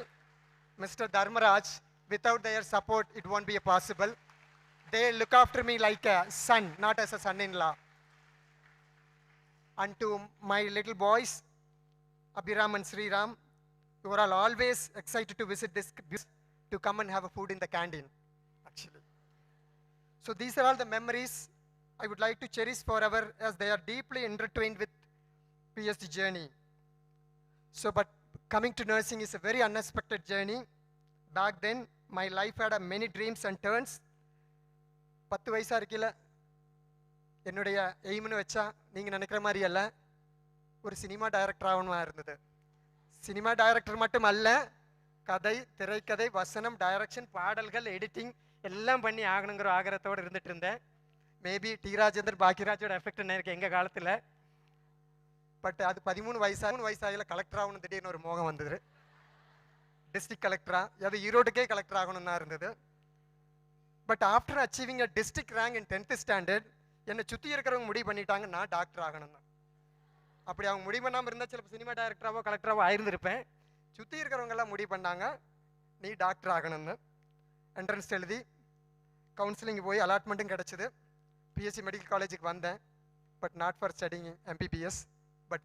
S7: Mr. Dharmaraj. Without their support, it won't be possible. They look after me like a son, not as a son-in-law. And to my little boys, Abhiram and Sriram, who are all always excited to visit this, to come and have a food in the canteen, actually. So these are all the memories I would like to cherish forever, as they are deeply intertwined with PSG journey. So, but coming to nursing is a very unexpected journey. Back then, my life had many dreams and turns. 10 வயசா இருக்கல என்னுடைய எய்ம்னு வச்சா நீங்கள் நினைக்கிற மாதிரி அல்ல, ஒரு cinema director ஆகணுமா இருந்தது. சினிமா டைரக்டர் மட்டும் அல்ல, கதை, திரைக்கதை, வசனம், டைரக்ஷன், பாடல்கள், எடிட்டிங் எல்லாம் பண்ணி ஆகணுங்கிற ஆகிரத்தோடு இருந்துட்டு இருந்தேன். மேபி டி ராஜேந்தர், பாக்கியராஜோட எஃபெக்ட் என்ன இருக்கு எங்கள் காலத்தில். பட் அது 13 வயசாகல கலெக்டர் ஆகணும் திடீர்னு ஒரு மோகம் வந்தது. டிஸ்ட்ரிக்ட் கலெக்டரா, அது ஈரோட்டுக்கே கலெக்டர் ஆகணும்னா இருந்தது. But after achieving a district rank in 10th standard என்னை சுற்றி இருக்கிறவங்க முடிவு பண்ணிட்டாங்க நான் டாக்டர் ஆகணும்னு. அப்படி அவங்க முடிவு பண்ணாமல் இருந்தால் சிலപ്പോൾ சினிமா டைரக்டராவோ கலெக்டராவோ ஆயிருந்திருப்பேன். சுற்றி இருக்கிறவங்க எல்லாம் முடிவு பண்ணாங்க நீ டாக்டர் ஆகணும்னு. என்ட்ரன்ஸ் எழுதி கவுன்சிலிங் போய் அலாட்மெண்ட்டும் கிடச்சிது. பிஎஸ்சி மெடிக்கல் காலேஜுக்கு வந்தேன். But not for studying MBBS. But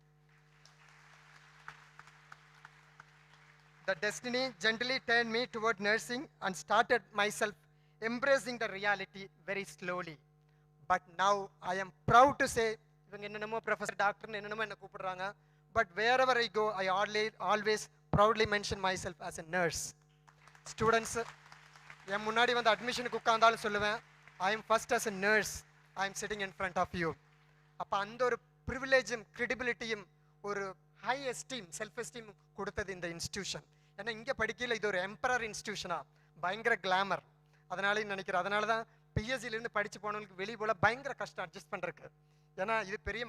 S7: the destiny gently turned me toward nursing and started myself embracing the reality very slowly. But now I am proud to say இவங்க என்னென்னமோ professor டாக்டர்னு என்னென்னமோ என்ன கூப்பிடுறாங்க. But wherever I go I always proudly mention myself as a nurse. Students என் முன்னாடி வந்து அட்மிஷனுக்கு உட்காந்தாலும் சொல்லுவேன் I am first as a nurse I am sitting in front of you. அப்போ அந்த ஒரு ப்ரிவிலேஜும் கிரெடிபிலிட்டியும் ஒரு ஹை எஸ்டீம் செல்ஃப் எஸ்டீம் கொடுத்தது இந்த இன்ஸ்டியூஷன். ஏன்னா இங்கே படிக்கல இது ஒரு எம்பரர் இன்ஸ்டியூஷனா, பயங்கர கிளாமர். அதனால நினைக்கிறேன் அதனால தான் பிஎஸ்சிலேருந்து படித்து போனவங்களுக்கு வெளியே போல பயங்கர கஷ்டம் அட்ஜஸ்ட் பண்ணுறதுக்கு. ஏன்னா இது பெரிய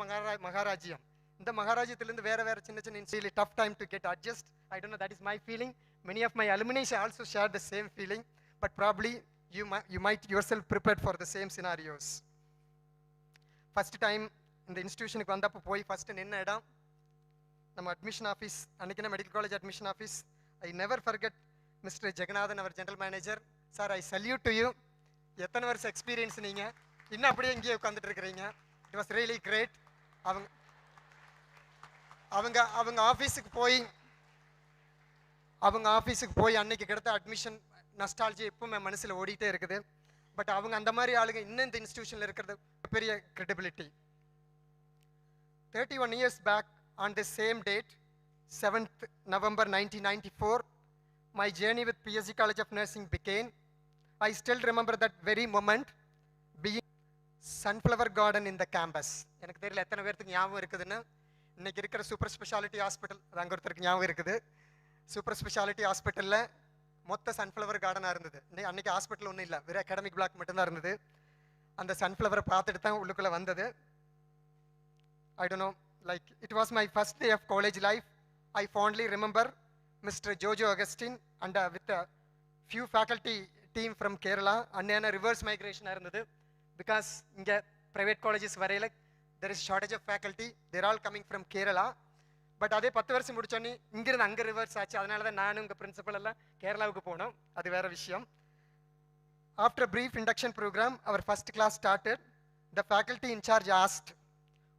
S7: மகாராஜ்யம். இந்த மகாராஜ்யத்திலேருந்து வேறு சின்ன சின்ன really tough time to get adjust. I don't know, that is my feeling. Many of my alumni also share the same feeling, but probably you might yourself prepared for the same scenarios. First time இந்த இன்ஸ்டியூஷனுக்கு வந்தப்போ போய் first நின்ன இடம் நம்ம admission office. அன்றைக்கின medical college admission office. I never forget mister Jeganathan அவர் general manager. Sir I salute to you. எத்தனை வருஷம் எக்ஸ்பீரியன்ஸ் நீங்கள், இன்னும் அப்படியே இங்கேயே உட்காந்துட்டு இருக்கிறீங்க. It was really great. அவங்க ஆஃபீஸுக்கு போய் அன்னைக்கு கிடைத்த அட்மிஷன் நஸ்டாலஜி எப்பவுமே மனசில் ஓடிட்டே இருக்குது. பட் அவங்க அந்த மாதிரி ஆளுங்க இன்னும் இந்த இன்ஸ்டியூஷனில் இருக்கிறது பெரிய credibility. 31 years back on the same date, 7th November 1994, my journey with PSG College of Nursing began. I still remember that very moment, being sunflower garden in the campus. எனக்கு தெரியல எத்தனை பேருக்கு ஞாபகம் இருக்குதுன்னு. இன்னைக்கு இருக்கிற சூப்பர் ஸ்பெஷாலிட்டி ஹாஸ்பிட்டல் அங்கே ஒருத்தருக்கு ஞாபகம் இருக்குது. சூப்பர் ஸ்பெஷாலிட்டி ஹாஸ்பிட்டலில் மொத்த சன்ஃப்ளவர் கார்டனாக இருந்தது. அன்றைக்கி ஹாஸ்பிட்டல் ஒன்றும் இல்லை, வெறும் அகாடமிக் பிளாக் மட்டும்தான் இருந்தது. அந்த சன்ஃப்ளவரை பார்த்துட்டு தான் உள்ளுக்குள்ளே வந்தது. I don't know, like it was my first day of college life. I fondly remember Mr. Jojo Augustine and with a few faculty team from Kerala. And reverse migration இருந்தது. Because இங்கே private colleges வரையில் there is shortage of faculty. They're all coming from Kerala. But அதே 10 வருஷம் முடிச்சோன்னே இங்கிருந்து அங்கே reverse ஆச்சு. அதனால தான் நானும் உங்கள் பிரின்சிபல் எல்லாம் கேரளாவுக்கு போனோம். அது வேறு விஷயம். After a brief induction program, our first class started. The faculty in charge asked,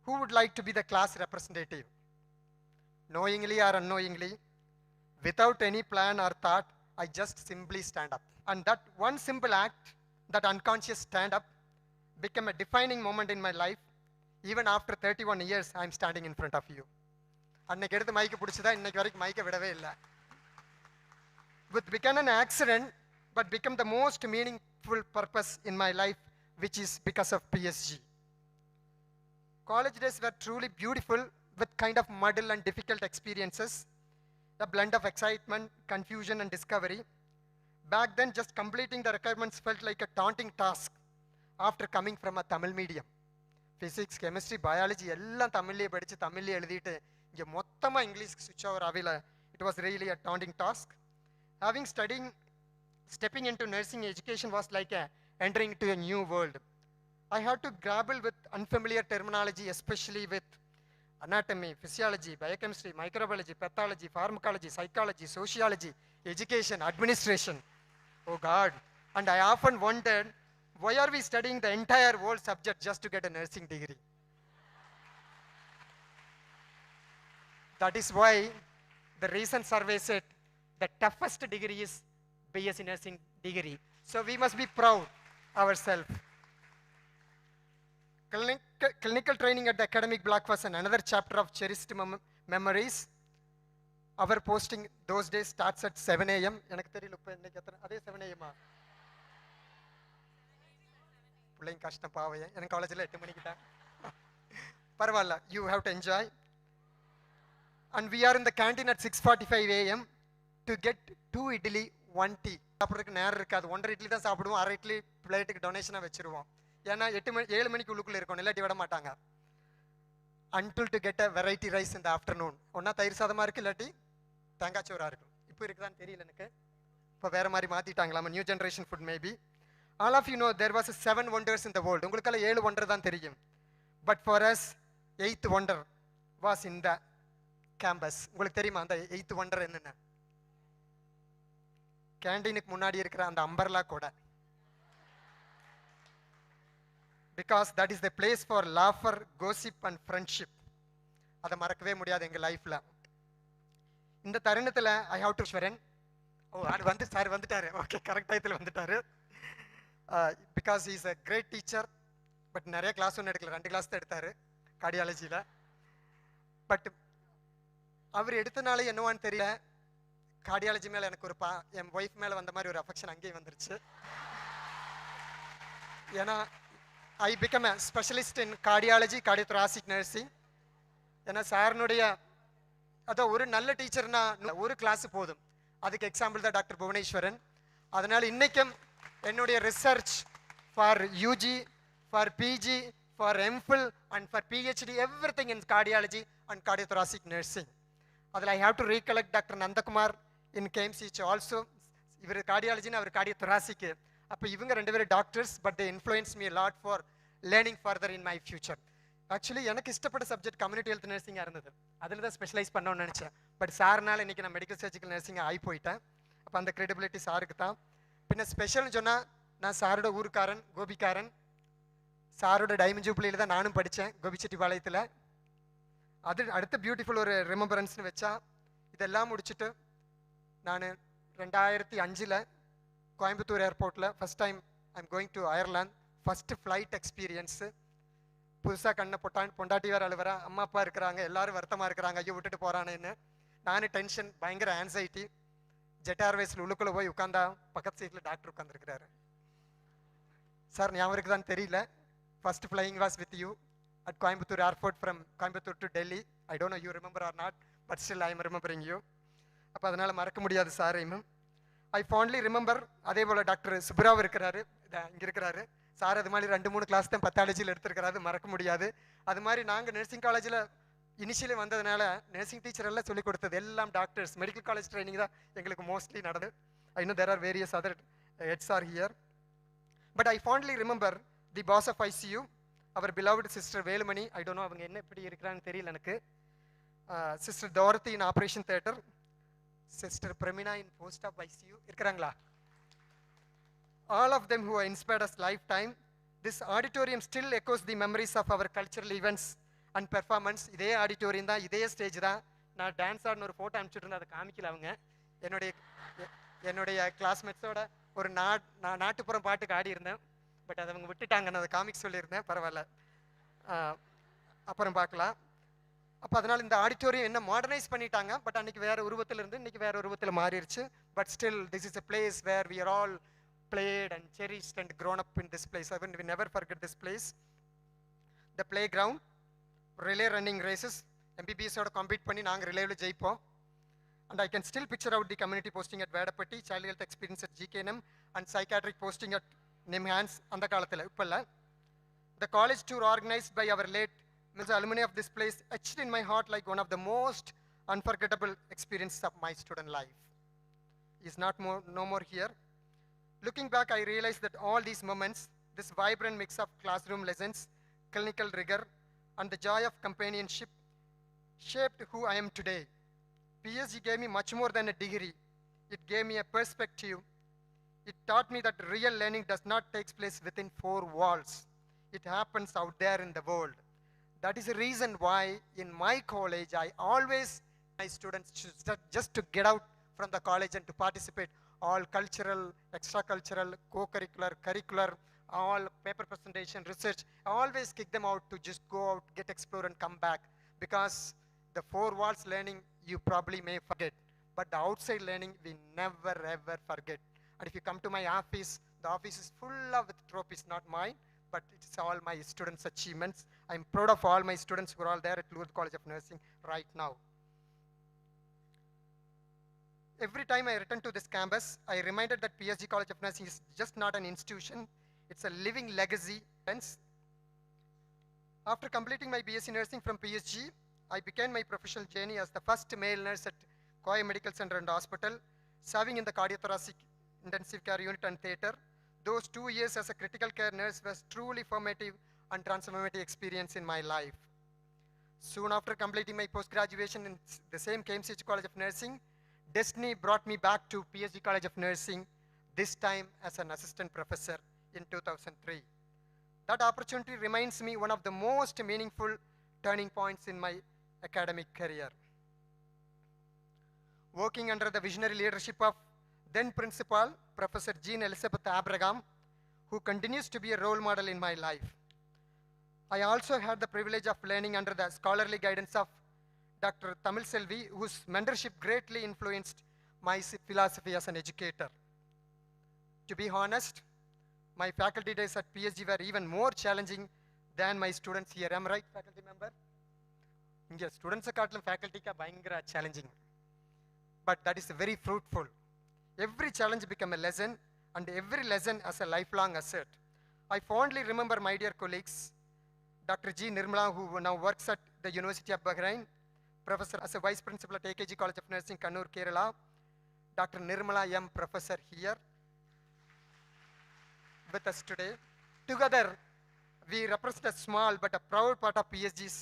S7: who would like to be the class representative? Knowingly or unknowingly, without any plan or thought, I just simply stand up. And that one simple act, that unconscious stand up, became a defining moment in my life. Even after 31 years, I am standing in front of you. அன்னைக்கு எடுத்து மைக்கு பிடிச்சதா இன்னைக்கு வரைக்கும் மைக்கை விடவே இல்லை. With become an accident, but become the most meaningful purpose in my life, which is because of PSG. College days were truly beautiful with kind of muddle and difficult experiences, a blend of excitement, confusion and discovery. Back then, just completing the requirements felt like a daunting task after coming from a Tamil medium. Physics, chemistry, biology, எல்லாம் தமிழ்லேயே படித்து தமிழ்லேயே எழுதிட்டு இங்கே மொத்தமாக இங்கிலீஷ்க்கு சுவிட்ச் over ஆகல. It was really a daunting task. Stepping into nursing education was like entering into a new world. I had to grapple with unfamiliar terminology, especially with anatomy, physiology, biochemistry, microbiology, pathology, pharmacology, psychology, sociology, education, administration. Oh God. And I often wondered, why are we studying the entire whole subject just to get a nursing degree? That is why the recent survey said the toughest degree is BSc nursing degree. So we must be proud ourselves. Clinical training at the academic block was another chapter of cherished memories. Our posting those days starts at 7 a.m. எனக்கு தெரியல இப்போ இன்னைக்கு எத்தனை அதே 7 a.m. பிள்ளைங்க கஷ்டம் பாவையே. எனக்கு காலேஜில் 8 மணிக்கு தான். பரவாயில்ல, you have to enjoy. And we are in the canteen at 6:45 a.m. to get 2 idli, 1 tea. சாப்பிட்றதுக்கு நேரம் இருக்காது. 1.5 இட்லி தான் சாப்பிடுவோம். 1/2 இட்லி பிளேட்டுக்கு டொனேஷனாக வச்சுருவோம். ஏன்னா 7 மணிக்கு உள்ளுக்குள்ளே இருக்கும், இல்லாட்டி விட மாட்டாங்க. Until to get a variety rice in the afternoon. ஒன்றா தயிர் சாதமாக இருக்குது, இல்லாட்டி தேங்காய் சோறாக இருக்கும். இப்போ இருக்குதான்னு தெரியல எனக்கு. இப்போ வேறு மாதிரி மாற்றிட்டாங்களாம். New generation food maybe. All of you know there was 7 wonders in the world. உங்களுக்கெல்லாம் 7 wonder தான் தெரியும். But for us, 8th wonder was in the campus. உங்களுக்கு தெரியுமா அந்த 8th wonder என்னன்னு? கேண்டீனுக்கு முன்னாடி இருக்கிற அந்த அம்பர்லா கூட. Because that is the place for laughter, gossip and friendship. அதை மறக்கவே முடியாது எங்க லைஃப்ல. இந்த தருணத்துல ஐ ஹவ் டு ஷவரன். அது வந்து சார் வந்துட்டாரு. ஓகே, கரெக்ட் டைத்துல வந்துட்டாரு. Because is a great teacher. But நிறைய கிளாஸ் ஒன்று எடுக்கல, 2 கிளாஸ் தான் எடுத்தாரு கார்டியாலஜியில். பட் அவர் எடுத்தனாலே என்னவான்னு தெரியல, கார்டியாலஜி மேலே எனக்கு ஒரு என் ஒய்ஃப் மேலே வந்த மாதிரி ஒரு அஃபெக்ஷன் அங்கேயும் வந்துருச்சு. ஏன்னா I become a specialist in cardiology, cardiothoracic nursing. ஏன்னா சார்னுடைய அதான் ஒரு நல்ல டீச்சர்னா ஒரு கிளாஸ் போதும். அதுக்கு எக்ஸாம்பிள் தான் டாக்டர் புவனேஸ்வரன். அதனால் இன்றைக்கும் என்னுடைய research for UG, for PG, for MPhil and for PhD, everything in cardiology and cardiothoracic nursing. அதில் I have to recollect doctor Nandakumar in KMCH also. இவர் கார்டியாலஜின்னு அவர் கார்டியோதொராசிக்கு. அப்போ இவங்க 2 பேரும் doctors, but they influence me lot for learning further in my future. Actually எனக்கு இஷ்டப்பட்ட சப்ஜெக்ட் கம்யூனிட்டி ஹெல்த் நர்சிங்காக இருந்தது. அதில் தான் ஸ்பெஷலைஸ் பண்ணணும்னு நினச்சேன். பட் சார்னால இன்றைக்கி நான் மெடிக்கல் சர்ஜிக்கல் நர்சிங் ஆகி போயிட்டேன். அப்போ அந்த கிரெடிபிலிட்டி சாருக்கு தான். பின்ன ஸ்பெஷல்னு சொன்னால் நான் சாரோட ஊருக்காரன், கோபிக்காரன். சாரோட டைமண்ட் ஜூப்ளியில் தான் நானும் படித்தேன், கோபிச்செட்டிப்பாளையத்தில். அது அடுத்த பியூட்டிஃபுல் ஒரு ரிமெம்பரன்ஸ்னு வச்சா, இதெல்லாம் முடிச்சுட்டு நான் 2005 கோயம்புத்தூர் ஏர்போர்ட்டில் first time I am going to Ireland. First flight experience. புதுசாக கண்ணை பொண்டாட்டி வேறு அழுவரா, அம்மா அப்பா இருக்கிறாங்க, எல்லோரும் வருத்தமாக இருக்கிறாங்க, ஐயோ விட்டுட்டு போகிறானேன்னு. நானும் டென்ஷன், பயங்கர ஆன்சைட்டி. ஜெட் ஏர்வேஸில் உள்ளுக்குள்ளே போய் உட்காந்தா பக்கத்து சீட்டில் டாக்டர் உட்காந்துருக்கிறாரு. சார் ஞாபகம் இருக்குதான்னு தெரியல. First flying was with you at Coimbatore airport from Coimbatore to Delhi. I don't no you remember or not, but still I am remembering you. அப்போ அதனால் மறக்க முடியாது சாரையும். ஐ ஃபாண்ட்லி ரிமெம்பர். அதே போல் டாக்டர் சுப்ராவ் இருக்கிறாரு, இங்கே இருக்கிறாரு. சார் அது மாதிரி 2-3 கிளாஸ் தான் பத்தாலஜியில் எடுத்துருக்கிறாரு, மறக்க முடியாது. அது மாதிரி நாங்கள் நர்சிங் காலேஜில் இனிஷியலி வந்ததுனால நர்சிங் டீச்சர் எல்லாம் சொல்லிக் கொடுத்தது எல்லாம் டாக்டர்ஸ். மெடிக்கல் காலேஜ் ட்ரைனிங் தான் எங்களுக்கு மோஸ்ட்லி நடந்தது. I know there are various other heads are here. But I fondly remember the boss of ICU, our beloved sister Velumani. I don't know அவங்க என்ன எப்படி இருக்கிறான்னு தெரியல எனக்கு. Sister Dorothy in operation theatre, sister Pramina in post of ICU இருக்கிறாங்களா? All of them who have inspired us lifetime. This auditorium still echoes the memories of our cultural events and performance. இதே auditorium தான், இதே ஸ்டேஜ் தான். நான் dance ஆடின ஒரு photo அனுப்பிச்சுட்டு இருந்தேன், அதை காமிக்கல அவங்க. என்னுடைய கிளாஸ்மேட்ஸோட ஒரு நாட்டுப்புறம் பாட்டுக்கு ஆடி இருந்தேன். பட் அதை அவங்க விட்டுட்டாங்க, நான் அதை காமிக்க சொல்லியிருந்தேன். பரவாயில்ல, அப்புறம் பார்க்கலாம். அப்போ அதனால் இந்த ஆடிட்டோரியம் என்ன மாடர்னைஸ் பண்ணிட்டாங்க. பட் அன்றைக்கி வேறு உருவத்தில் இருந்து இன்றைக்கி வேறு உருவத்தில் மாறிடுச்சு. But still this is a place where we are all played and cherished and grown up in this place. I will never forget this place. The playground, relay running races, MBBS oda compete panni naanga relay la jeipom. And I can still picture out the community posting at Vedapatti, child health experience at GKNM and psychiatric posting at Nimhans andha kaalathila ippalla. The college tour organized by our late Mr. Alumni of this place etched in my heart like one of the most unforgettable experiences of my student life. He is no more here. Looking back, I realized that all these moments, this vibrant mix of classroom lessons, clinical rigor, and the joy of companionship shaped who I am today. PSG gave me much more than a degree. It gave me a perspective. It taught me that real learning does not take place within 4 walls. It happens out there in the world. That is the reason why in my college, I always my students just to get out from the college and to participate all cultural, extracurricular, co-curricular, curricular, all paper presentation, research. I always kick them out to just go out, get explore and come back. Because the 4 walls learning you probably may forget, but the outside learning we never ever forget. And if you come to my office, the office is full of trophies, not mine, but it's all my students' achievements. I'm proud of all my students who are all there at Lourdes College of Nursing right now. Every time I return to this campus, I reminded that PSG College of Nursing is just not an institution, it's a living legacy. Hence, after completing my BSc Nursing from PSG, I began my professional journey as the first male nurse at Coimbatore Medical Center and Hospital, serving in the cardiothoracic intensive care unit and theatre. those 2 years as a critical care nurse was truly formative and transformative experience in my life. Soon after completing my post-graduation in the same PSG College of Nursing, destiny brought me back to PSG College of Nursing, this time as an assistant professor in 2003. That opportunity reminds me one of the most meaningful turning points in my academic career. Working under the visionary leadership of then Principal, Professor Jean Elizabeth Abraham, who continues to be a role model in my life. I also had the privilege of learning under the scholarly guidance of Dr. Tamil Selvi, whose mentorship greatly influenced my philosophy as an educator. To be honest, my faculty days at PSG were even more challenging than my students here. Am I right, faculty member? Yes, students are faculty are challenging. But that is very fruitful. Every challenge became a lesson, and every lesson as a lifelong asset. I fondly remember my dear colleagues, Dr. G. Nirmala, who now works at the University of Bahrain, Professor as a Vice Principal at AKG College of Nursing, Kannur, Kerala, Dr. Nirmala M. Professor here with us today. Together, we represent a small but a proud part of PSG's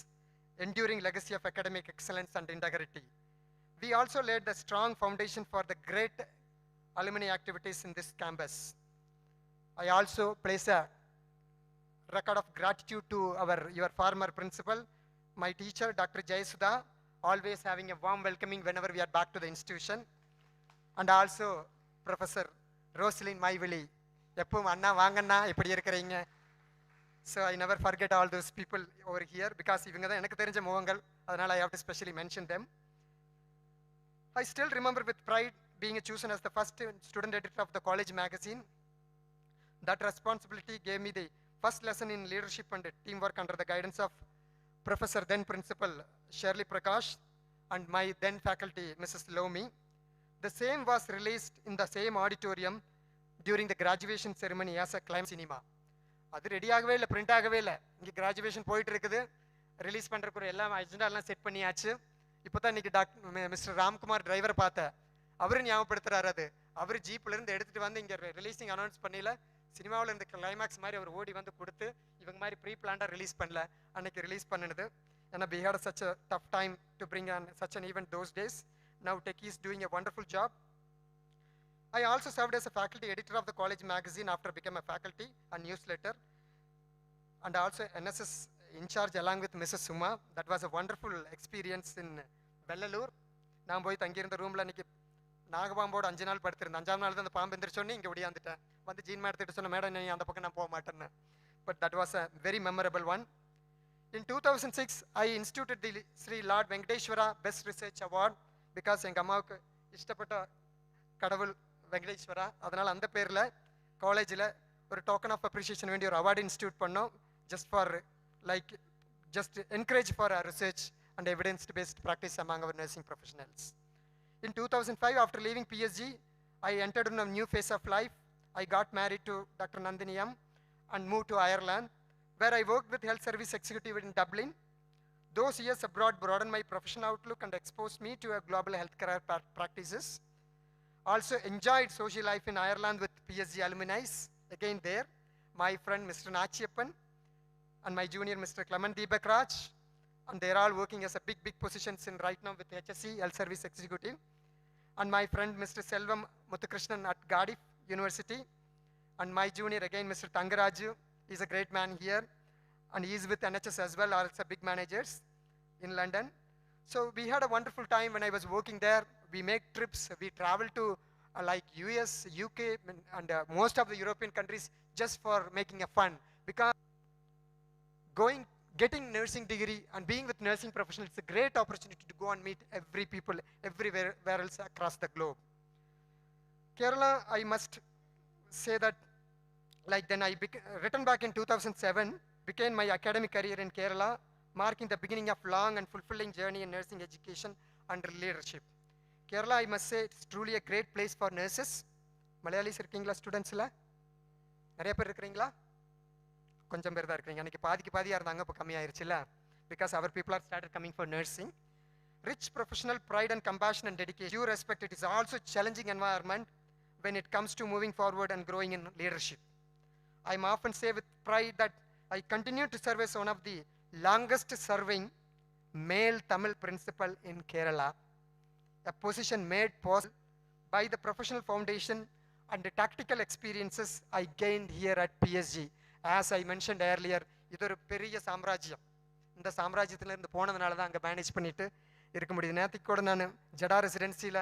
S7: enduring legacy of academic excellence and integrity. We also laid the strong foundation for the great alumni activities in this campus. I also place a record of gratitude to your former principal, my teacher, Dr. Jayasudha, always having a warm welcoming whenever we are back to the institution, and also Professor Rosaline Maivili. So I never forget all those people over here because I have to specially mention them. I still remember with pride being chosen as the first student editor of the college magazine. That responsibility gave me the first lesson in leadership and teamwork under the guidance of Professor then Principal Shirley Prakash and my then faculty Mrs. Lomi. The same was released in the same auditorium during the graduation ceremony as a climax cinema. அது ready ஆகவே இல்லை, print ஆகவே இல்லை. இங்கே graduation போயிட்டு இருக்குது, release பண்ணுறக்கு எல்லாம் அஜெண்டாலாம் செட் பண்ணியாச்சு. இப்போ தான் இன்றைக்கி மிஸ்டர் ராம்குமார் டிரைவர் பார்த்தேன், அவரு ஞாபகப்படுத்துறாரு. அது அவர் ஜீப்லேருந்து எடுத்துகிட்டு வந்து இங்கே ரிலீஸிங் அனௌன்ஸ் பண்ணல, சினிமாவில் இருந்த கிளைமேக்ஸ் மாதிரி அவர் ஓடி வந்து கொடுத்து இவங்க மாதிரி ப்ரீ பிளான்டாக ரிலீஸ் பண்ணல, அன்றைக்கி ரிலீஸ் பண்ணினது. ஏன்னா we had such a tough time to bring on such an event those days. Now Techie is doing a wonderful job. I also served as a faculty editor of the college magazine after becoming a faculty, a newsletter, and also NSS in charge along with Mrs. Suma. That was a wonderful experience in Bellalur. நான் போய் தங்கியிருந்த ரூமில் அன்றைக்கி நாகபாம்போடு 5 நாள் படுத்திருந்தேன். 5ஆம் நாள் தான் அந்த பாம்பு எந்திரிச்சோன்னே இங்கே ஒடியாந்துட்டேன். வந்து ஜீன் மேடத்திட்டு சொன்ன, மேடம் நீ அந்த பக்கம் நான் போக மாட்டேன்னு. But that was a very memorable one. In 2006, I instituted the Sri Lord Venkateshwara Best Research Award because எங்கள் அம்மாவுக்கு இஷ்டப்பட்ட கடவுள் வெங்கடேஸ்வரா. அதனால் அந்த பேரில் காலேஜில் ஒரு டோக்கன் ஆஃப் அப்ரிஷியேஷன் வேண்டி ஒரு அவார்டு இன்ஸ்டியூட் பண்ணோம், just encourage for our research and evidence-based practice among our nursing professionals. In 2005, after leaving PSG, I entered in a new phase of life. I got married to Dr. Nandini M and moved to Ireland, where I worked with health service executive in Dublin. Those years abroad broadened my professional outlook and exposed me to a global healthcare practices. Also enjoyed social life in Ireland with PSG alumni. Again there, my friend Mr. Nachiyappan and my junior Mr. Clement Deebakraj, and they're all working as a big positions in right now with HSC, Health Service Executive. And my friend Mr. Selvam Muthukrishnan at Cardiff University, and my junior again Mr. Tangaraju, he's a great man here, and he's with NHS as well, also big managers in London. So we had a wonderful time when I was working there. We make trips, we travel to like US, UK, and most of the European countries just for making a fun. Because getting nursing degree and being with nursing professionals is a great opportunity to go and meet every people, everywhere else across the globe. Kerala, I must say that like then I returned back in 2007, began my academic career in Kerala, marking the beginning of long and fulfilling journey in nursing education under leadership. Kerala, I must say, it's truly a great place for nurses. Malayalis irukingla students la? Nariya per irukringla? Konjam per da irukringa. Aniki paadikku paadiya irundanga ipo kammi aayiruchilla because our people are started coming for nursing. Rich professional pride and compassion and dedication. Due respect, it is also challenging environment when it comes to moving forward and growing in leadership. I'm often say with pride that I continue to serve as one of the longest serving male Tamil principal in Kerala, a position made possible by the professional foundation and the tactical experiences I gained here at PSG. As I mentioned earlier, இது ஒரு பெரிய சாம்ராஜ்யம். இந்த சாம்ராஜ்யத்தில் இருந்து போனதுனால தான் அங்கே manage பண்ணிட்டு இருக்க முடியுது. நேற்றுக்கு கூட நான் ஜடா ரெசிடென்சியில்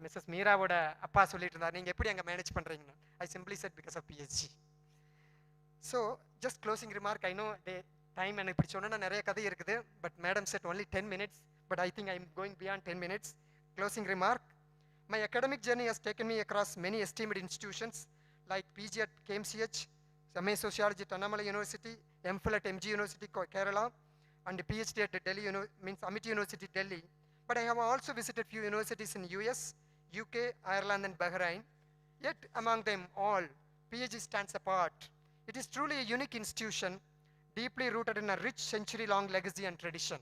S7: மிஸ்ஸஸ் மீராவோட அப்பா சொல்லிட்டு இருந்தார், நீங்கள் எப்படி அங்கே மேனேஜ் பண்ணுறீங்கன்னு. I simply said because of பிஹெச்சி. So just closing remark. I no time எனக்கு இப்படி சொன்னால் நிறைய கதை இருக்குது, but madam said only 10 minutes, but I think I'm going beyond 10 minutes. Closing remark. My academic journey has taken me across many esteemed institutions like PG at KMCH, MA Sociology at Annamalai University, MPhil at MG University, Kerala, and PhD at Delhi, Amity University, Delhi. But I have also visited few universities in US, UK, Ireland, and Bahrain. Yet among them all, PSG stands apart. It is truly a unique institution, deeply rooted in a rich century-long legacy and tradition.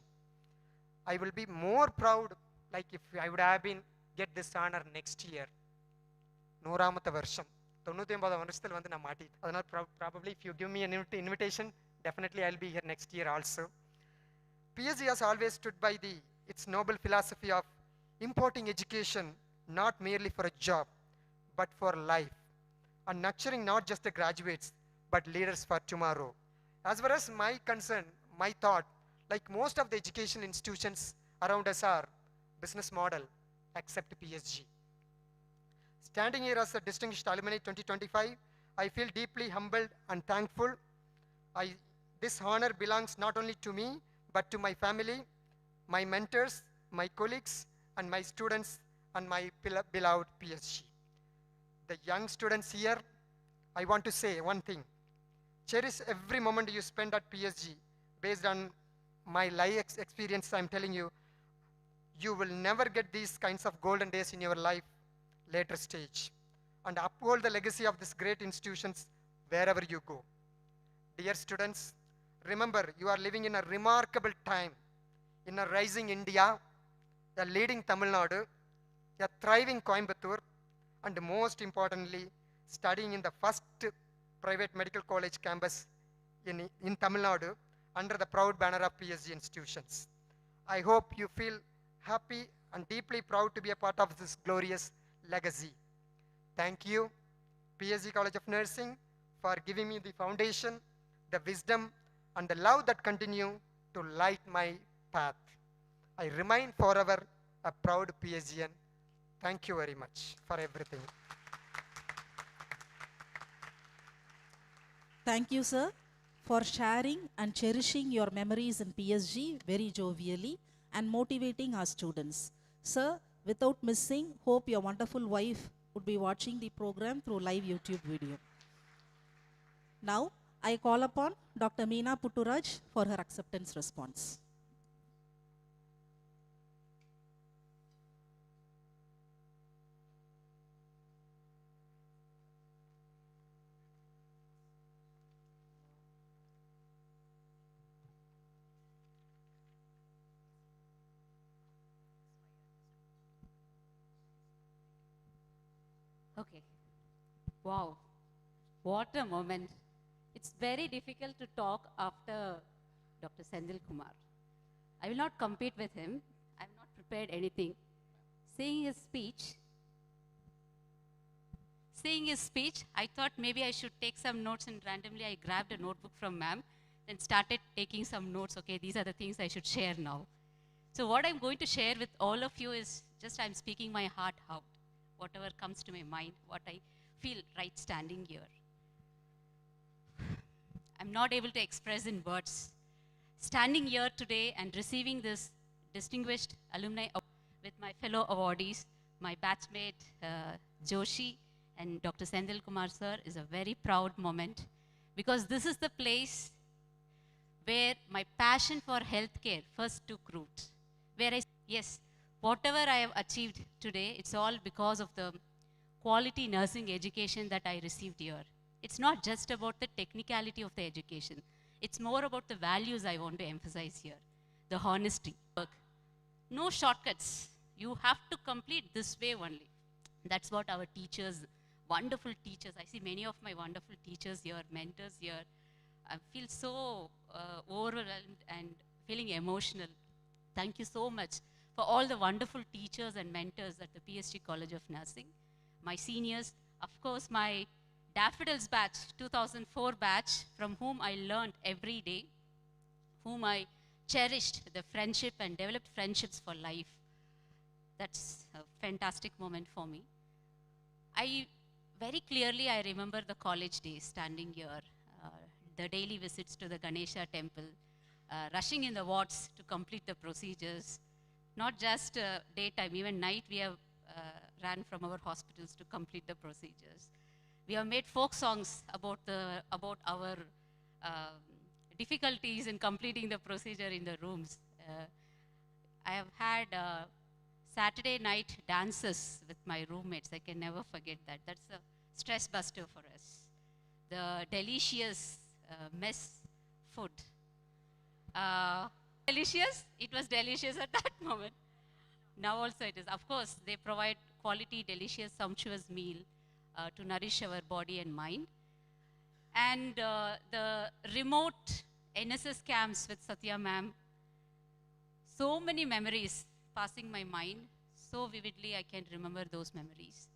S7: I will be more proud, like if I would have been get this honor next year. 100th வருஷம் 99வது வருஷத்தில் வந்து நான் மாட்டி. அதனால் probably if you give me an invitation, definitely I'll be here next year also. PSG has always stood by its noble philosophy of importing education not merely for a job, but for life, and nurturing not just the graduates, but leaders for tomorrow. As far as my concern, my thought, like most of the education institutions around us are business model, except PSG. Standing here as a distinguished alumni 2025, I feel deeply humbled and thankful. This honor belongs not only to me, but to my family, my mentors, my colleagues, and my students, and my beloved PSG. The young students here, I want to say one thing. Cherish every moment you spend at PSG. Based on my life experience, I'm telling you, you will never get these kinds of golden days in your life later stage. And uphold the legacy of these great institutions wherever you go. Dear students, remember you are living in a remarkable time, in a rising India, a leading Tamil Nadu, a thriving Coimbatore, and most importantly, studying in the first private medical college campus in Tamil Nadu under the proud banner of PSG institutions. I hope you feel happy and deeply proud to be a part of this glorious legacy. Thank you, PSG College of Nursing, for giving me the foundation, the wisdom, and the love that continue to light my path. I remain forever a proud PSGN. Thank you very much for everything.
S2: Thank you, sir, for sharing and cherishing your memories in PSG very jovially and motivating our students. Sir, without missing, hope your wonderful wife would be watching the program through live YouTube video. Now, I call upon Dr. Meena Putturaj for her acceptance response.
S8: Okay. Wow. What a moment. It's very difficult to talk after Dr. Sendil Kumar. I will not compete with him. I've not prepared anything. Seeing his speech, I thought maybe I should take some notes, and randomly I grabbed a notebook from ma'am and started taking some notes. Okay, these are the things I should share now. So what I'm going to share with all of you is just I'm speaking my heart out. Whatever comes to my mind, what I feel right standing here. I'm not able to express in words. Standing here today and receiving this distinguished alumni with my fellow awardees, my batchmate Joshi and Dr. Sendil Kumar sir is a very proud moment, because this is the place where my passion for healthcare first took root. Where yes, whatever I have achieved today, it's all because of the quality nursing education that I received here. It's not just about the technicality of the education. It's more about the values I want to emphasize here. The honesty. No shortcuts. You have to complete this way only. That's what our teachers wonderful teachers. I see many of my wonderful teachers here, mentors here. I feel so overwhelmed and feeling emotional. Thank you so much for all the wonderful teachers and mentors at the PSG College of Nursing. My seniors, of course, my Daffodils batch, 2004 batch, from whom I learned every day, whom I cherished the friendship and developed friendships for life. That's a fantastic moment for me. Very clearly, I remember the college days standing here, the daily visits to the Ganesha temple, rushing in the wards to complete the procedures. Not just daytime, even night we have ran from our hospitals to complete the procedures. We have made folk songs about our difficulties in completing the procedure in the rooms. I have had Saturday night dances with my roommates. I can never forget that. That's a stress buster for us. The delicious mess food. Delicious? It was delicious at that moment. Now also it is. Of course, they provide quality, delicious, sumptuous meal to nourish our body and mind. And the remote NSS camps with Satya ma'am, so many memories passing my mind. So vividly I can remember those memories.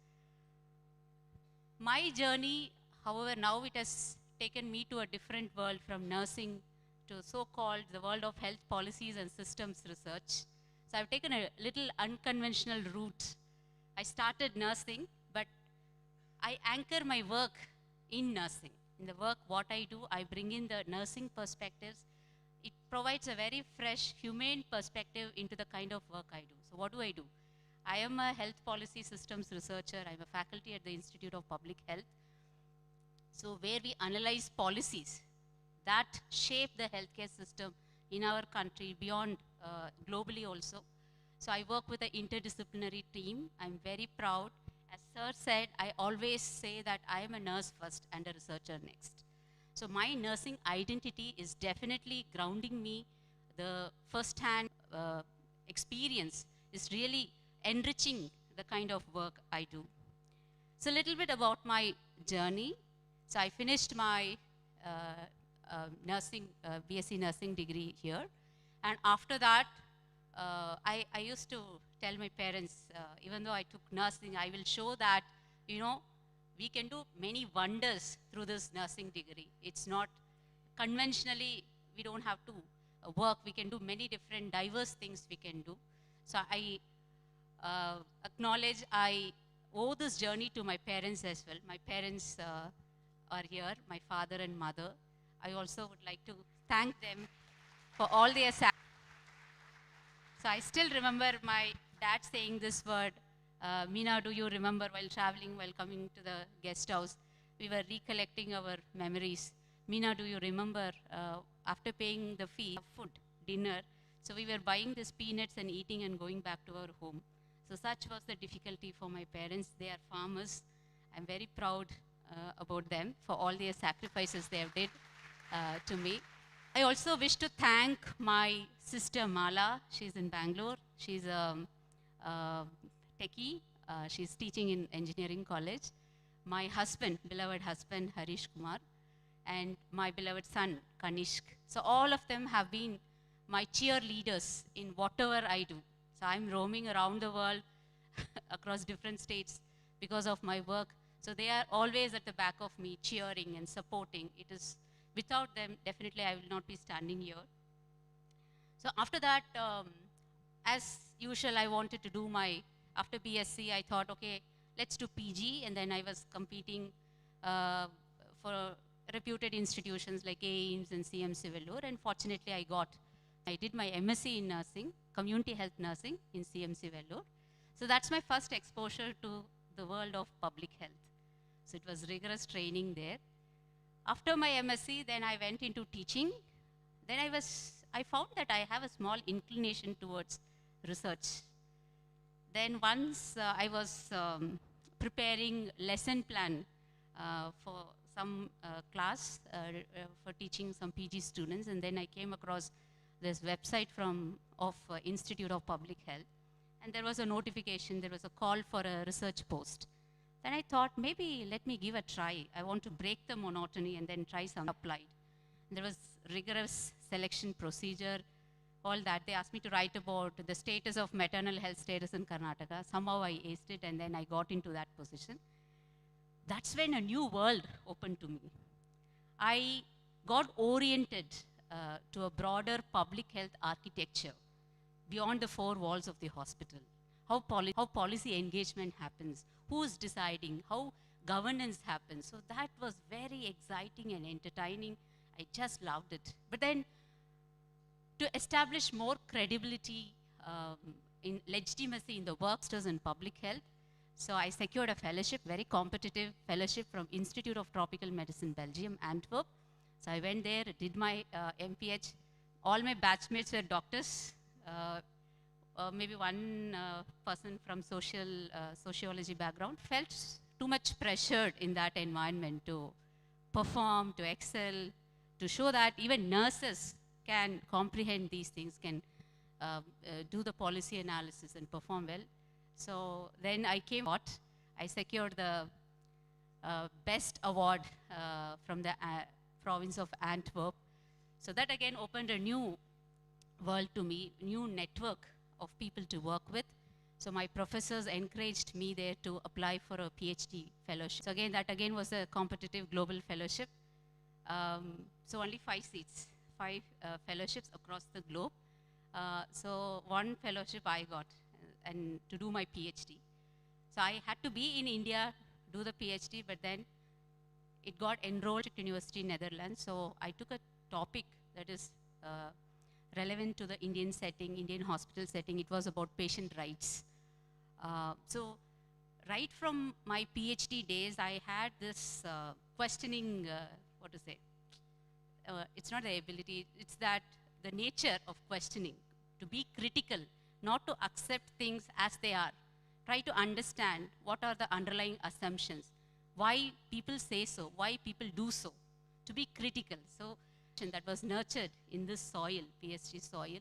S8: My journey, however, now it has taken me to a different world, from nursing to so-called the world of health policies and systems research. So I've taken a little unconventional route. I started nursing, but I anchor my work in nursing. In the work, what I do, I bring in the nursing perspectives. It provides a very fresh, humane perspective into the kind of work I do. So what do? I am a health policy systems researcher. I'm a faculty at the Institute of Public Health. So where we analyze policies that shape the healthcare system in our country, beyond globally also. So I work with an interdisciplinary team. I'm very proud. As Sir said, I always say that I am a nurse first and a researcher next. So my nursing identity is definitely grounding me. The first-hand experience is really enriching the kind of work I do. So a little bit about my journey. So I finished my BSc nursing degree here. And after that, I used to tell my parents, even though I took nursing, I will show that, you know, we can do many wonders through this nursing degree. It's not conventionally, we don't have to work. We can do many different diverse things we can do. So I acknowledge I owe this journey to my parents as well. My parents are here, my father and mother. I also would like to thank them for all their sacrifices. So I still remember my dad saying this word, Meena, do you remember while traveling, while coming to the guest house, we were recollecting our memories. Meena, do you remember after paying the fee, food, dinner, so we were buying these peanuts and eating and going back to our home. So such was the difficulty for my parents. They are farmers. I'm very proud about them for all their sacrifices they have did to me. I also wish to thank my sister Mala. She's in Bangalore. She's a techie. She's teaching in engineering college. My husband, beloved husband, Harish Kumar, and my beloved son, Kanishk. So all of them have been my cheerleaders in whatever I do. So I'm roaming around the world across different states because of my work. So they are always at the back of me, cheering and supporting. It is, without them, definitely I will not be standing here. So after that, as usual, I wanted to do my, after BSc, I thought, okay, let's do PG. And then I was competing for reputed institutions like AIMS and CMC Vellore. And fortunately, I did my MSc in nursing, community health nursing in CMC Vellore. So that's my first exposure to the world of public health. So it was rigorous training there. After my MSc, then I went into teaching. Then I found that I have a small inclination towards research. Then once I was preparing lesson plan for some class for teaching some PG students, and then I came across this website of Institute of Public Health, and there was a notification, there was a call for a research post Then I thought, maybe let me give a try. I want to break the monotony and then try some applied. And there was rigorous selection procedure, all that. They asked me to write about the status of maternal health status in Karnataka. Somehow I aced it, and then I got into that position. That's when a new world opened to me. I got oriented to a broader public health architecture beyond the four walls of the hospital. How policy engagement happens, who's deciding, how governance happens. So that was very exciting and entertaining. I just loved it. But then to establish more credibility in legitimacy in the worksters in public health, so I secured a fellowship, very competitive fellowship from Institute of Tropical Medicine, Belgium, Antwerp. So I went there, did my MPH. All my batchmates were doctors. Maybe one person from sociology background felt too much pressured in that environment to perform, to excel, to show that even nurses can comprehend these things, can do the policy analysis and perform well. So then I secured the best award from the province of Antwerp. So that again opened a new world to me, new network of people to work with. So my professors encouraged me there to apply for a PhD fellowship. So again, that again was a competitive global fellowship. So only 5 seats, 5 fellowships across the globe. So one fellowship I got and to do my PhD. So I had to be in India, do the PhD, but then it got enrolled at University Netherlands. So I took a topic that is relevant to the Indian setting, Indian hospital setting. It was about patient rights. So right from my PhD days, I had this questioning, what to say, it's not the ability, it's that the nature of questioning, to be critical, not to accept things as they are. Try to understand what are the underlying assumptions, why people say so, why people do so, to be critical. So that was nurtured in this soil, PSG soil.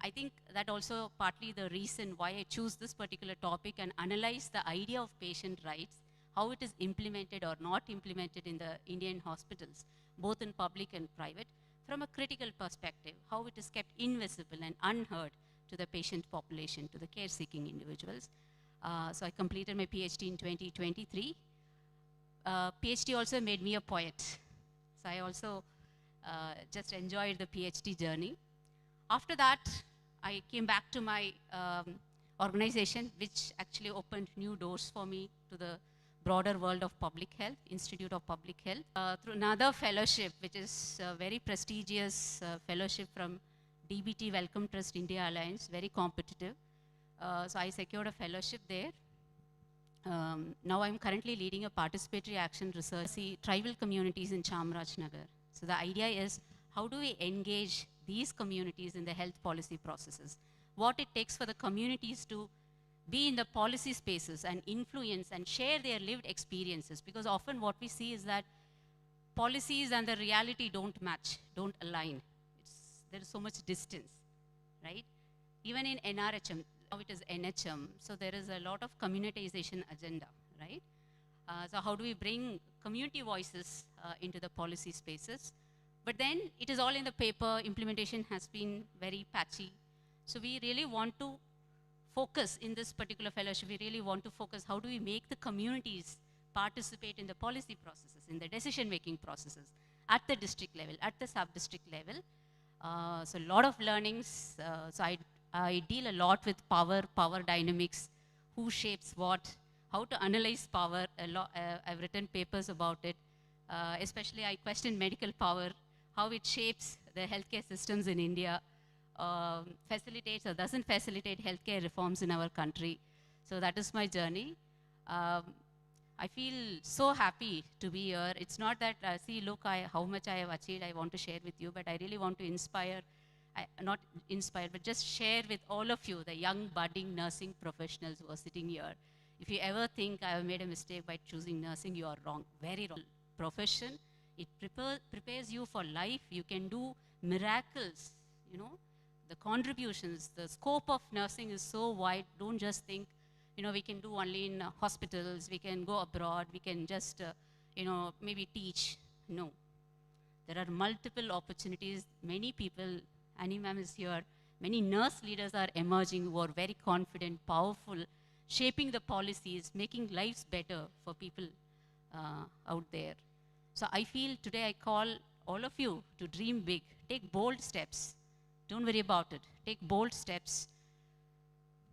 S8: I think that also partly the reason why I choose this particular topic and analyze the idea of patient rights, how it is implemented or not implemented in the Indian hospitals, both in public and private, from a critical perspective, how it is kept invisible and unheard to the patient population, to the care-seeking individuals. So I completed my PhD in 2023. PhD also made me a poet. So I also just enjoyed the PhD journey. After that, I came back to my organization, which actually opened new doors for me to the broader world of public health, Institute of Public Health, through another fellowship, which is a very prestigious fellowship from DBT Wellcome Trust India Alliance, very competitive. So I secured a fellowship there. Now I'm currently leading a participatory action research, see tribal communities in Chamarajnagar. So the idea is, how do we engage these communities in the health policy processes? What it takes for the communities to be in the policy spaces and influence and share their lived experiences, because often what we see is that policies and the reality don't match, don't align. There is so much distance, right? Even in NRHM, now it is NHM, so there is a lot of communitization agenda, right? So how do we bring community voices into the policy spaces? But then it is all in the paper, implementation has been very patchy. So we really want to focus in this particular fellowship, we really want to focus, how do we make the communities participate in the policy processes, in the decision-making processes, at the district level, at the sub-district level. So a lot of learnings. So I deal a lot with power dynamics, who shapes what, how to analyze power. I've written papers about it. Especially I question medical power, how it shapes the healthcare systems in India, facilitates or doesn't facilitate healthcare reforms in our country. So that is my journey. I feel so happy to be here. It's not that, see, look, how much I have achieved, I want to share with you, but I really want to inspire, not inspire, but just share with all of you, the young budding nursing professionals who are sitting here. If you ever think I have made a mistake by choosing nursing, you are wrong, very wrong. Profession, it prepares you for life. You can do miracles, you know. The contributions, the scope of nursing is so wide. Don't just think we can do only in hospitals, we can go abroad, we can just, maybe teach. No. There are multiple opportunities. Many people, Annie ma'am is here, many nurse leaders are emerging who are very confident, powerful, shaping the policies, making lives better for people out there. So I feel today I call all of you to dream big, take bold steps. Don't worry about it. Take bold steps,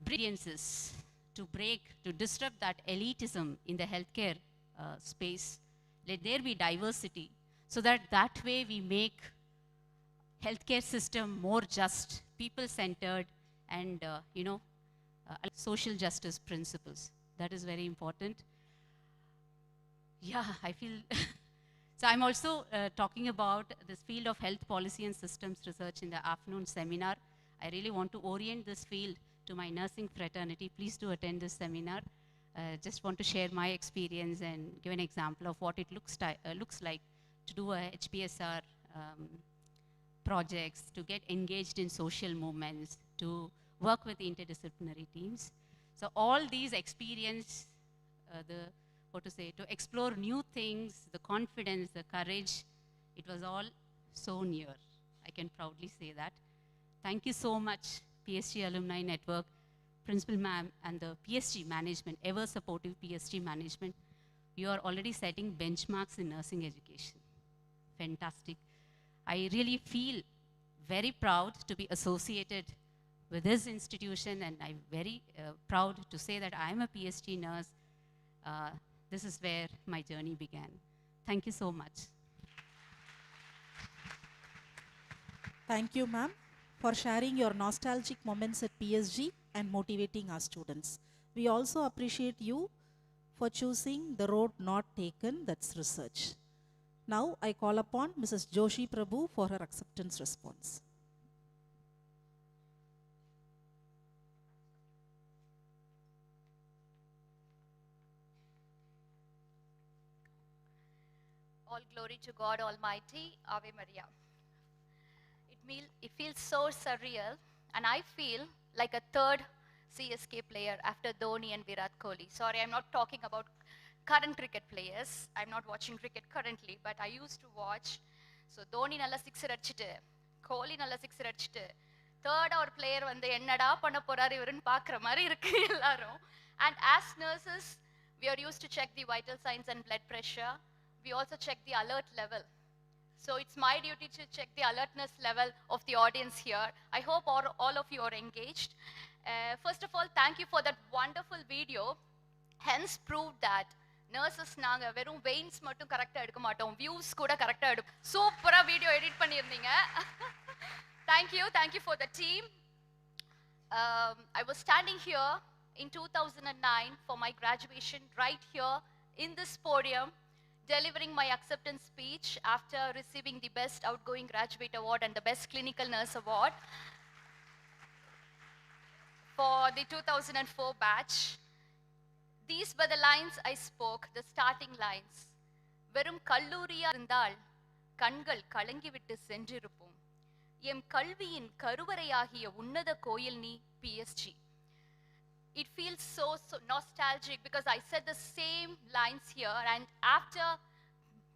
S8: brilliances to break, to disrupt that elitism in the healthcare space. Let there be diversity, so that way we make healthcare system more just, people-centered, and social justice principles. That is very important. Yeah, I feel. So I'm also talking about this field of health policy and systems research in the afternoon seminar. I really want to orient this field to my nursing fraternity. Please do attend this seminar. Just want to share my experience and give an example of what it looks like to do a HPSR projects, to get engaged in social movements, to work with interdisciplinary teams. So all these experience, to explore new things, the confidence, the courage, it was all so near. I can proudly say that. Thank you so much, PSG Alumni Network, Principal Ma'am, and the PSG management, ever supportive PSG management. You are already setting benchmarks in nursing education. Fantastic. I really feel very proud to be associated with this institution, and I'm very proud to say that I'm a PSG nurse. This is where my journey began. Thank you so much.
S2: Thank you, ma'am, for sharing your nostalgic moments at PSG and motivating our students. We also appreciate you for choosing the road not taken, that's research. Now I call upon Mrs. Joshi Prabhu for her acceptance response.
S9: All glory to God Almighty, Ave Maria. It feels so surreal, and I feel like a third CSK player after Dhoni and Virat Kohli. Sorry, I'm not talking about current cricket players. I'm not watching cricket currently, but I used to watch. So Dhoni nalla sixer adichittu, Kohli nalla sixer adichittu, third our player வந்து என்னடா பண்ண போறாரு இவருன்னு பார்க்குற மாதிரி இருக்கு எல்லாரும். And as nurses, we are used to check the vital signs and blood pressure. We also check the alert level. So it's my duty to check the alertness level of the audience here. I hope all of you are engaged. First of all, thank you for that wonderful video. Hence proved that nurses நாங்க வெறும் veins மட்டும் கரெக்ட்டா எடுக்க மாட்டோம், views கூட கரெக்ட்டா எடுப்போம். சூப்பரா வீடியோ எடிட் பண்ணிருந்தீங்க. Thank you for the team. I was standing here in 2009 for my graduation, right here in this podium, delivering my acceptance speech after receiving the Best Outgoing Graduate Award and the Best Clinical Nurse Award for the 2004 batch. These were the lines I spoke, the starting lines. வெறும் கல்லூரியா இருந்தால் கண்கள் கலங்கிவிட்டு சென்றிருப்போம். M கல்வியின் கருவறையாகிய உன்னத கோயில் நீ PSG. It feels so nostalgic because I said the same lines here, and after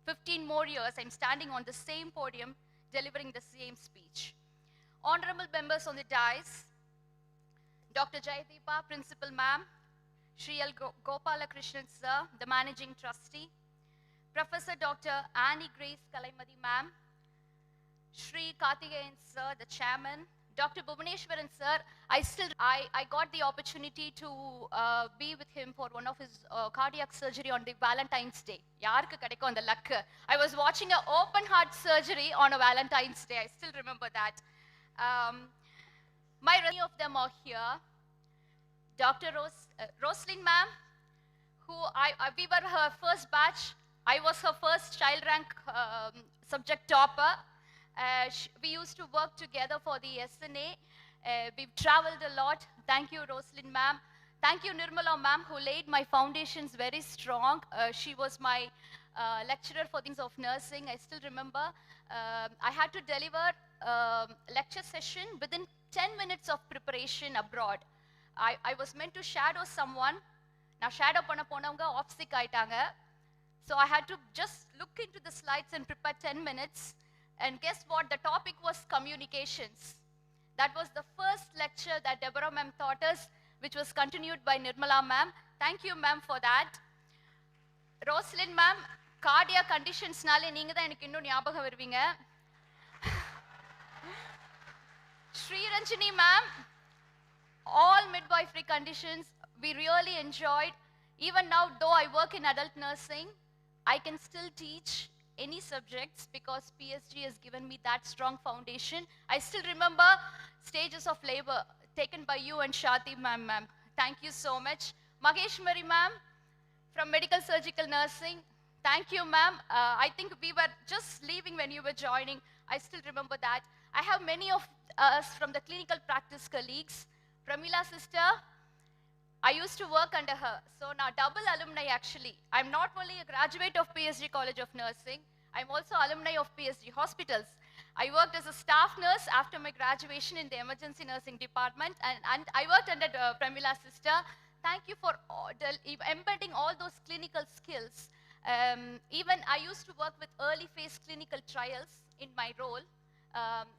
S9: 15 more years, I'm standing on the same podium delivering the same speech. Honorable members on the dais, Dr. Jayadeepa, Principal Ma'am, Shri L. Gopalakrishnan Sir, the Managing Trustee, Professor Dr. Annie Grace Kalaimati Ma'am, Shri Karthikeyan Sir, the Chairman, Dr. Bhuvaneshwaran Sir, I got the opportunity to be with him for one of his cardiac surgery on the Valentine's Day. Yaarukku kedaikum and luck. I was watching an open heart surgery on a Valentine's Day. I still remember that. Many of them are here. Dr. Roslyn Ma'am, who we were her first batch. I was her first child rank subject topper. We used to work together for the SNA. We've traveled a lot. Thank you, Roslyn Ma'am. Thank you, Nirmala Ma'am, who laid my foundations very strong. She was my lecturer for things of nursing. I still remember. I had to deliver a lecture session within 10 minutes of preparation abroad. I was meant to shadow someone. Now shadow பண்ண போனவங்க off sick ஆயிட்டாங்க. So I had to just look into the slides and prepare 10 minutes. And guess what? The topic was communications. That was the first lecture that Deborah ma'am taught us, which was continued by Nirmala ma'am. Thank you ma'am for that. Roslyn ma'am, cardiac conditionsனாலே நீங்க தான் எனக்கு இன்னும் ஞாபகம் வருவீங்க. Sri Ranjini ma'am, all midwifery conditions we really enjoyed. Even now, though I work in adult nursing, I can still teach any subjects because PSG has given me that strong foundation. I still remember stages of labor taken by you and Shati ma'am. Thank you so much. Mageshwari ma'am from medical surgical nursing. Thank you ma'am. I think we were just leaving when you were joining. I still remember that. I have many of us from the clinical practice colleagues. Pramila sister, I used to work under her. So now double alumni actually. I'm not only a graduate of PSG College of Nursing, I'm also alumni of PSG hospitals. I worked as a staff nurse after my graduation in the emergency nursing department, and I worked under Pramila's sister. Thank you for embedding all those clinical skills. Even I used to work with early phase clinical trials in my role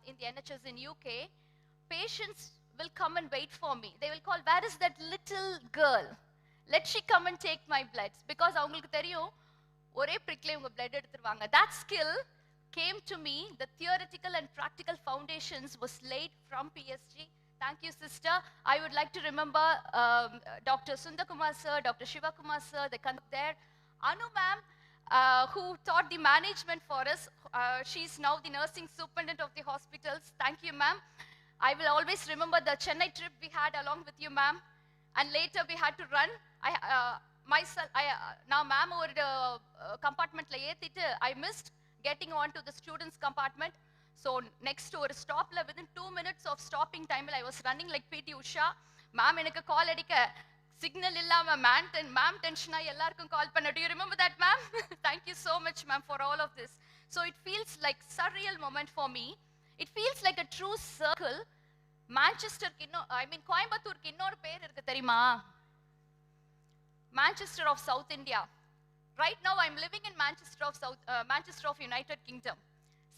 S9: in the NHS in UK. Patients will come and wait for me. They will call, where is that little girl? Let she come and take my bloods. Because avungalukku theriyum ore prickle unga blood eduthuruvaanga. That skill came to me. The theoretical and practical foundations was laid from PSG. Thank you, sister. I would like to remember Dr. Sundakumar sir, Dr. Shivakumar sir, they come there. Anu ma'am, who taught the management for us. She's now the nursing superintendent of the hospitals. Thank you, ma'am. I will always remember the Chennai trip we had along with you, ma'am. And later we had to run. Now, ma'am, over the compartment, I missed getting onto the students' compartment. So next to a stop, within 2 minutes of stopping time, I was running like PT Usha. Ma'am, enakku call adika signal illama ma'am tension ah ellarkum call panna. Do you remember that, ma'am? Thank you so much, ma'am, for all of this. So it feels like surreal moment for me. It feels like a true circle. Manchester Coimbatore ku innoru per irukku theriyuma? Manchester of South India. Right now I'm living in Manchester of United Kingdom.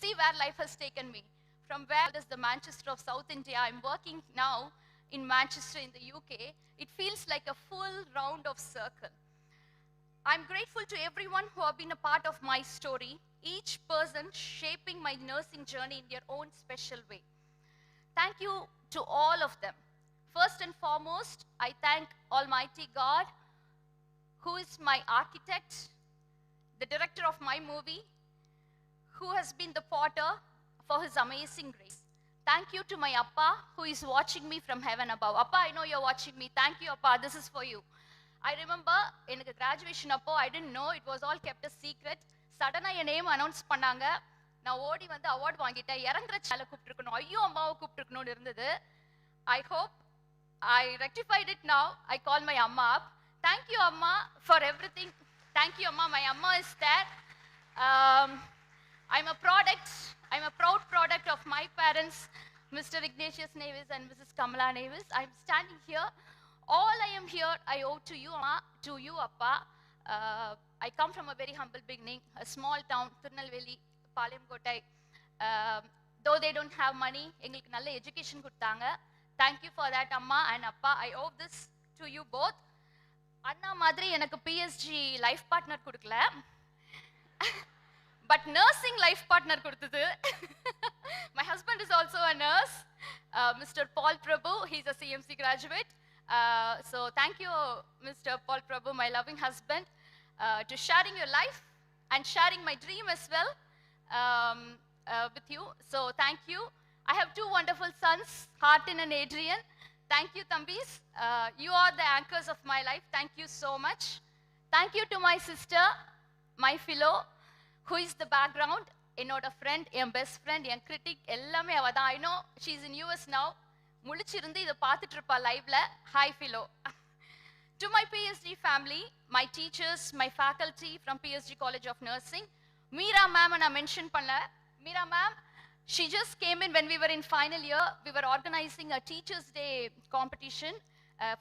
S9: See where life has taken me. From where is the Manchester of South India? I'm working now in Manchester in the UK. It feels like a full round of circle. I'm grateful to everyone who have been a part of my story, each person shaping my nursing journey in their own special way. Thank you to all of them. First and foremost, I thank Almighty God, who is my architect, the director of my movie, who has been the potter for his amazing grace. Thank you to my Appa, who is watching me from heaven above. Appa, I know you're watching me. Thank you, Appa. This is for you. I remember in the graduation appo, I didn't know, it was all kept a secret. Suddenly your name announced பண்ணாங்க. நான் ஓடி வந்து award வாங்கிட்டேன். இறங்குற சால கூப்பிட்டுருக்கணும். ஐயோ அம்மாவை கூப்பிட்டுருக்கணும்னு இருந்தது. I hope I rectified it now. I call my Amma up. Thank you, Amma, for everything. Thank you, Amma. My Amma is there. I'm a proud product of my parents, Mr. Ignatius Nevis and Mrs. Kamala Nevis. I'm standing here. All I am here, I owe to you, Amma, to you, Appa. I come from a very humble beginning, a small town, Tirunelveli, Palayamkottai. Though they don't have money, எங்களுக்கு நல்ல education கொடுத்தாங்க. Thank you for that, Amma and Appa. I owe this to you both. அண்ணா மாதிரி எனக்கு PSG life partner கொடுக்கல. But nursing life partner கொடுத்தது. My husband is also a nurse, Mr. Paul Prabhu. He's a CMC graduate. So thank you, Mr. Paul Prabhu, my loving husband, to sharing your life and sharing my dream as well with you. So thank you. I have two wonderful sons, Hartin and Adrian. Thank you, Thambis. You are the anchors of my life. Thank you so much. Thank you to my sister, my fellow, who is the background, என்னோட friend, என் best friend, என் critic, எல்லாமே அவ தான். I know she's in US now. முழிச்சிருந்து இதை பார்த்துட்டு இருப்பா லைவ்ல. Hi, fellow. To my PSG family, my teachers, my faculty from PSG College of Nursing, Meera ma'am நான் mention பண்ணல. Meera ma'am, she just came in when we were in final year. We were organizing a Teachers' Day competition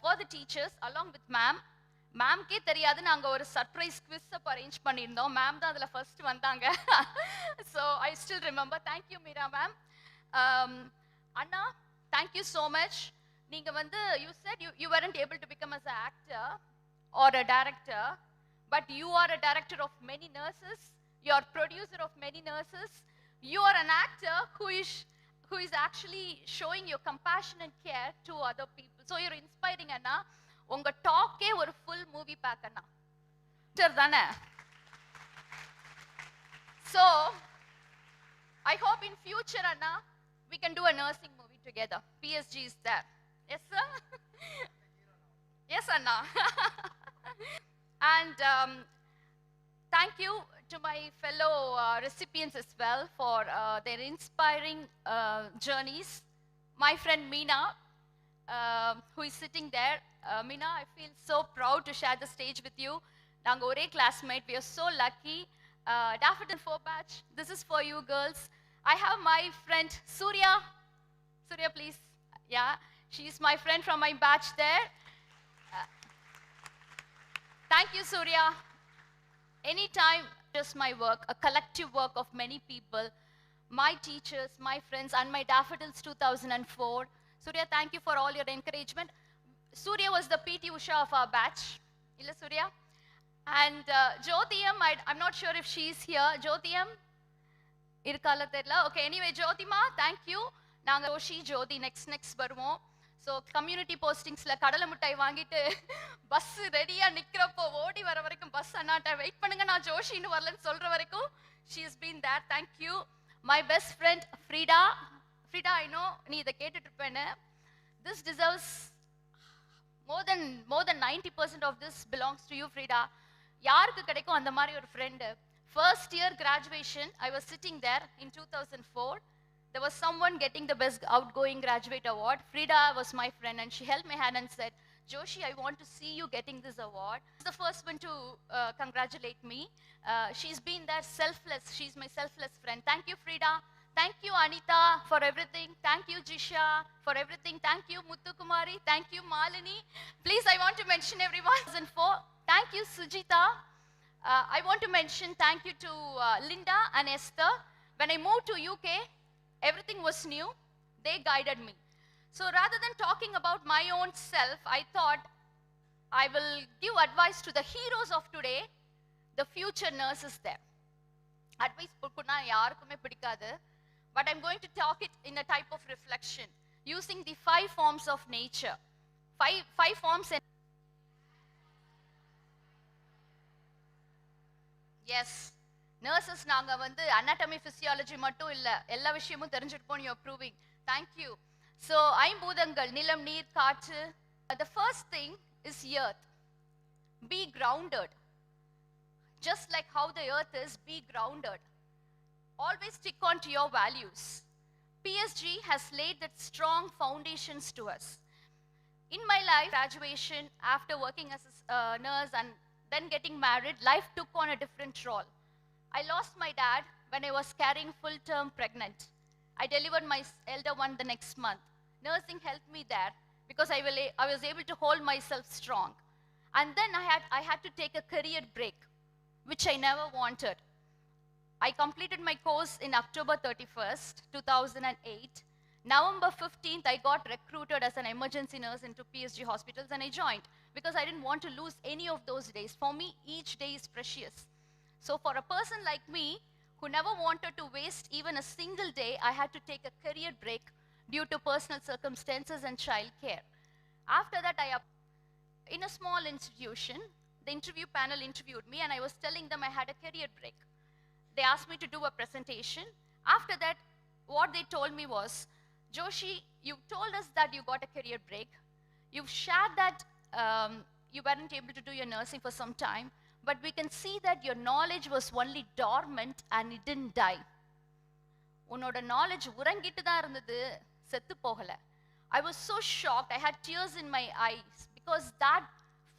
S9: for the teachers along with ma'am. மேம்க்கே தெரியாது நாங்கள் ஒரு surprise quiz அப்போ arrange பண்ணியிருந்தோம். Ma'am தான் அதில் first வந்தாங்க. So I still remember. Thank you Meera ma'am. Anna, thank you so much. நீங்கள் வந்து you said you weren't able to become as an actor or a director, but you are a director of many nurses. You are producer of many nurses. You are an actor who is actually showing your compassion and care to other people. So you're inspiring, Anna. உங்க டாக்கே ஒரு full movie back அண்ணா. தானே? So I hope in future, Anna, we can do a nursing movie together. PSG is there. Yes, sir? Yes, Anna. And thank you to my fellow recipients as well for their inspiring journeys. My friend Meena, who is sitting there. Meena, I feel so proud to share the stage with you. Nanga ore classmate, we are so lucky. Daffodil 4 batch, this is for you girls. I have my friend Surya. Surya, please. Yeah, she's my friend from my batch there. Thank you, Surya. Anytime, just my work, a collective work of many people, my teachers, my friends, and my Daffodils 2004. Surya, thank you for all your encouragement. Surya was the PT Usha of our batch. Illa Surya? And Jyotiyam, I'm not sure if she's here. Jyotiyam? Irkala therla. Okay, anyway, Jyotima, thank you. Nanga Joshi, Jyoti, next வருவோம். So community postingsல கடலை மிட்டாய் வாங்கிட்டு bus ரெடியா நிக்கிறப்போ ஓடி வர வரைக்கும் bus அண்ணாட்ட wait பண்ணுங்க நான் ஜோஷின்னு வரலன்னு சொல்ற வரைக்கும் she has been there. Thank you. My best friend Frida. Frida, I know நீ இதை கேட்டுட்டு இருப்பேன்னு. This deserves more than 90% of this belongs to you, Frida. யாருக்கு கிடைக்கும் அந்த மாதிரி ஒரு friend? First year graduation, I was sitting there in 2004. There was someone getting the best outgoing graduate award. Frida was my friend and she held my hand and said, Joshi, I want to see you getting this award. She's the first one to congratulate me. She's been there selfless. She's my selfless friend. Thank you, Frida. Thank you, Anita, for everything. Thank you, Jisha, for everything. Thank you, Muthu Kumari. Thank you, Malini. Please, I want to mention everyone. 2004. Thank you, Sujita. I want to mention thank you to Linda and Esther. When I moved to UK, everything was new. They guided me. So rather than talking about my own self, I thought I will give advice to the heroes of today, the future nurses there. Advice pukuna yarukume pidikadu. But I'm going to talk it in a type of reflection, using the 5 forms of nature. Five forms. Yes, nurses நாங்க வந்து anatomy physiology மட்டும் இல்ல எல்லா விஷயமும் தெரிஞ்சிருப்போம். You're proving. Thank you. So ஐம்பூதங்கள் நிலம் நீர் காற்று. The first thing is earth. Be grounded. Just like how the earth is, be grounded. Always stick on to your values. PSG has laid that strong foundations to us. In my life, graduation, after working as a nurse and then getting married, life took on a different role. I lost my dad when I was carrying full-term pregnant. I delivered my elder one the next month. Nursing helped me there because I was able to hold myself strong. And then I had to take a career break, which I never wanted. I completed my course in October 31st, 2008. November 15th, I got recruited as an emergency nurse into PSG hospitals and I joined because I didn't want to lose any of those days. For me, each day is precious. So for a person like me, who never wanted to waste even a single day, I had to take a career break due to personal circumstances and child care. After that, in a small institution, the interview panel interviewed me and I was telling them I had a career break. They asked me to do a presentation. After that, what they told me was, Joshi, you told us that you got a career break. You've shared that you weren't able to do your nursing for some time, but we can see that your knowledge was only dormant and it didn't die. உன்னோட knowledge உறங்கிட்டு தான் இருந்தது, செத்து போகல. I was so shocked. I had tears in my eyes because that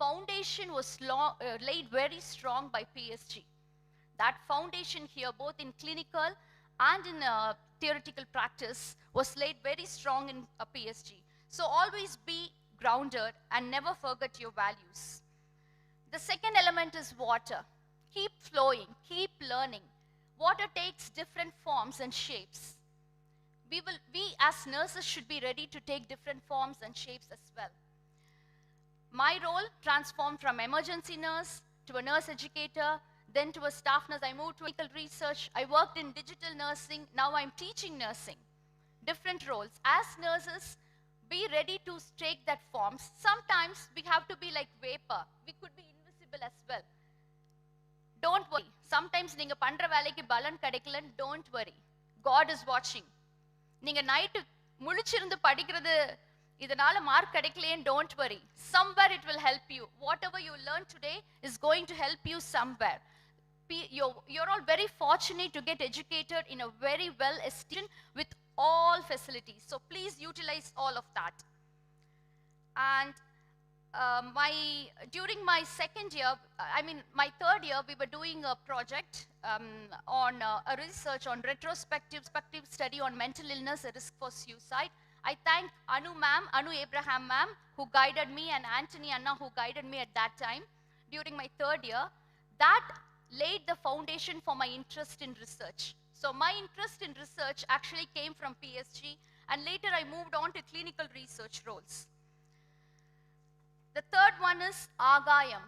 S9: foundation was laid very strong by PSG. That foundation here, both in clinical and in theoretical practice, was laid very strong in PSG. So always be grounded, and never forget your values. The second element is water. Keep flowing, keep learning. Water takes different forms and shapes. We as nurses should be ready to take different forms and shapes as well. My role transformed from emergency nurse to a nurse educator, then to a staff nurse. I moved to clinical research. I worked in digital nursing. Now I'm teaching nursing. Different roles. As nurses, be ready to take that forms. Sometimes we have to be like vapor. We could be invisible as well. Don't worry. Sometimes நீங்க பண்ற வேலைக்கு பலன் கிடைக்கலன்னு don't worry. God is watching. நீங்க night முழிச்சிருந்து படிக்கிறது இதனால mark கிடைக்கலையேன்னு don't worry. Somewhere it will help you. Whatever you learn today is going to help you somewhere. You're all very fortunate to get educated in a very well institution with all facilities. So please utilize all of that. And during my second year, my third year, we were doing a project on a research on retrospective study on mental illness, a risk for suicide. I thank Anu Abraham ma'am, who guided me, and Anthony Anna, who guided me at that time during my third year. That laid the foundation for my interest in research. So my interest in research actually came from PSG, and later I moved on to clinical research roles. The third one is Agayam,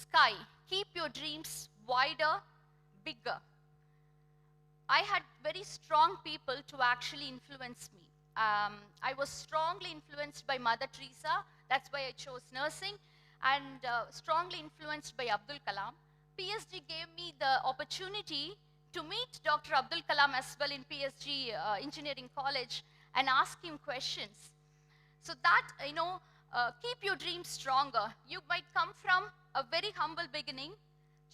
S9: sky. Keep your dreams wider, bigger. I had very strong people to actually influence me. I was strongly influenced by Mother Teresa. That's why I chose nursing, and strongly influenced by Abdul Kalam. PSG gave me the opportunity to meet Dr. Abdul Kalam as well in PSG Engineering College and ask him questions. So that, keep your dreams stronger. You might come from a very humble beginning,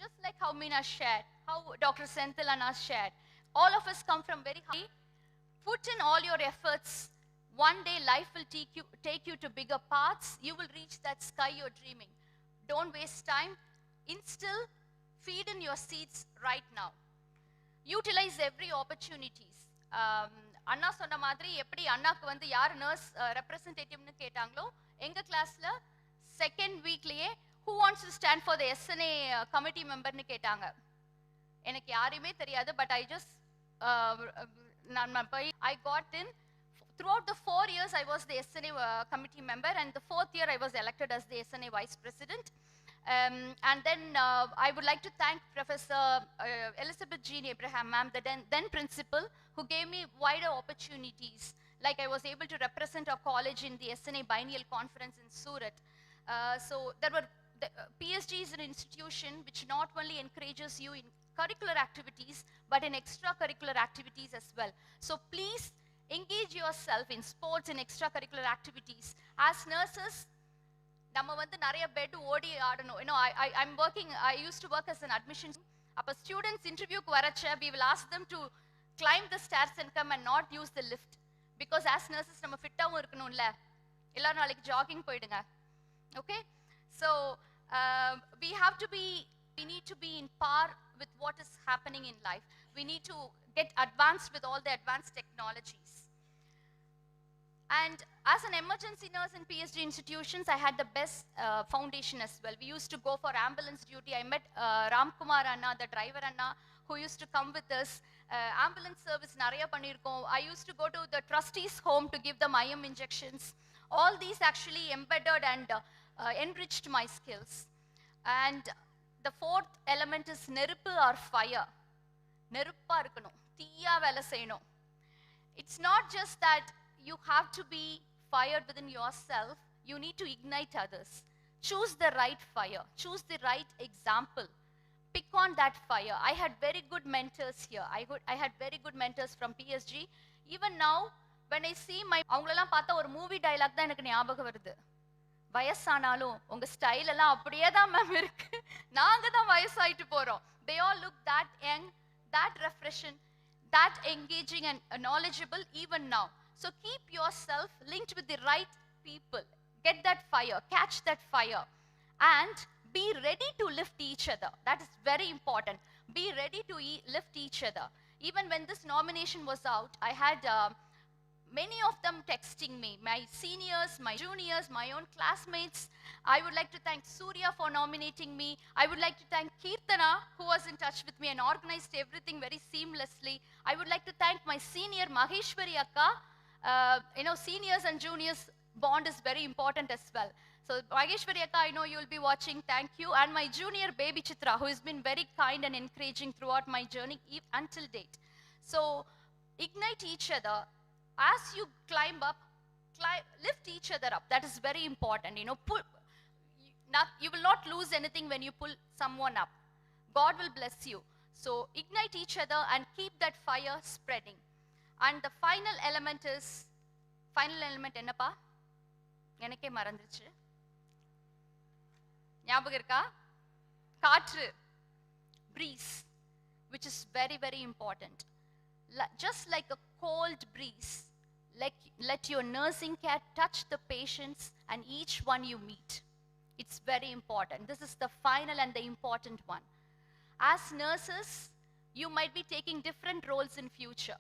S9: just like how Meena shared, how Dr. Senthil Anna shared. All of us come from very high. Put in all your efforts. One day life will take you to bigger paths. You will reach that sky you're dreaming. Don't waste time. Instill, feed in your seeds right now. Utilize every opportunities. அண்ணா சொன்ன மாதிரி எப்படி அண்ணாக்கு வந்து யார் nurse ரெப்ரசன்டேட்டிவ்னு கேட்டாங்களோ எங்க கிளாஸ்ல second வீக்லயே who wants to stand for the SNA committee memberனு கேட்டாங்க. எனக்கு யாரையுமே தெரியாது, but I just I got in. Throughout the 4 years I was the SNA committee member, and the 4th year I was elected as the SNA vice president. And then I would like to thank Professor Elizabeth Jean Abraham ma'am, the then principal, who gave me wider opportunities. Like I was able to represent our college in the SNA biennial conference in Surat. So there were PSG is an institution which not only encourages you in curricular activities, but in extracurricular activities as well. So please engage yourself in sports and extracurricular activities. As nurses, நம்ம வந்து நிறைய bed ஓடி ஆடணும். I used to work as an admission. அப்ப students interviewக்கு வரச்ச we will ask them to climb the stairs and come and not use the lift, because as nurses நம்ம ஃபிட்டாவும் இருக்கணும்ல. எல்லாரும் நாளைக்கு ஜாகிங் போயிடுங்க. Okay, so we need to be in par with what is happening in life. We need to get advanced with all the advanced technologies. And as an emergency nurse in PSG institutions, I had the best foundation as well. We used to go for ambulance duty. I met Ramkumar Anna, the driver Anna, who used to come with us. Ambulance service nariya pannirkom. I used to go to the trustees' home to give them IM injections. All these actually embedded and enriched my skills. And the fourth element is நெருப்பு or fire. நெருப்பா இருக்கணும், தீயா வேலை செய்யணும். It's not just that you have to be fired within yourself, you need to ignite others. Choose the right fire, choose the right example. Pick on that fire. I had very good mentors here. I had very good mentors from PSG. Even now, when I see அவங்களெல்லாம் பார்த்தா ஒரு movie dialogue தான் எனக்கு ஞாபகம் வருது. வயசானாலும் உங்க style எல்லாம் அப்படியே தான் மேம் இருக்கு, நாங்க தான் வயசாயிட்டு போறோம். They all look that young, that refreshing, that engaging and knowledgeable even now. So keep yourself linked with the right people. Get that fire, catch that fire, and be ready to lift each other. That is very important. Be ready to lift each other. Even when this nomination was out, I had many of them texting me, my seniors, my juniors, my own classmates. I would like to thank Surya for nominating me. I would like to thank Kirtana, who was in touch with me and organized everything very seamlessly. I would like to thank my senior Maheshwari Akka. Seniors and juniors bond is very important as well. So Maheshwari Akka, I know you will be watching, thank you. And my junior baby Chitra, who has been very kind and encouraging throughout my journey until date. So ignite each other. As you climb up, lift each other up. That is very important. You will not lose anything when you pull someone up. God will bless you. So ignite each other and keep that fire spreading. And the final element என்னப்பா எனக்கே மறந்துருச்சு ஞாபகம் இருக்கா காற்று breeze, which is very, very important. Just like a cold breeze, let your nursing care touch the patients and each one you meet. It's very important. This is the final and the important one. As nurses, you might be taking different roles in future.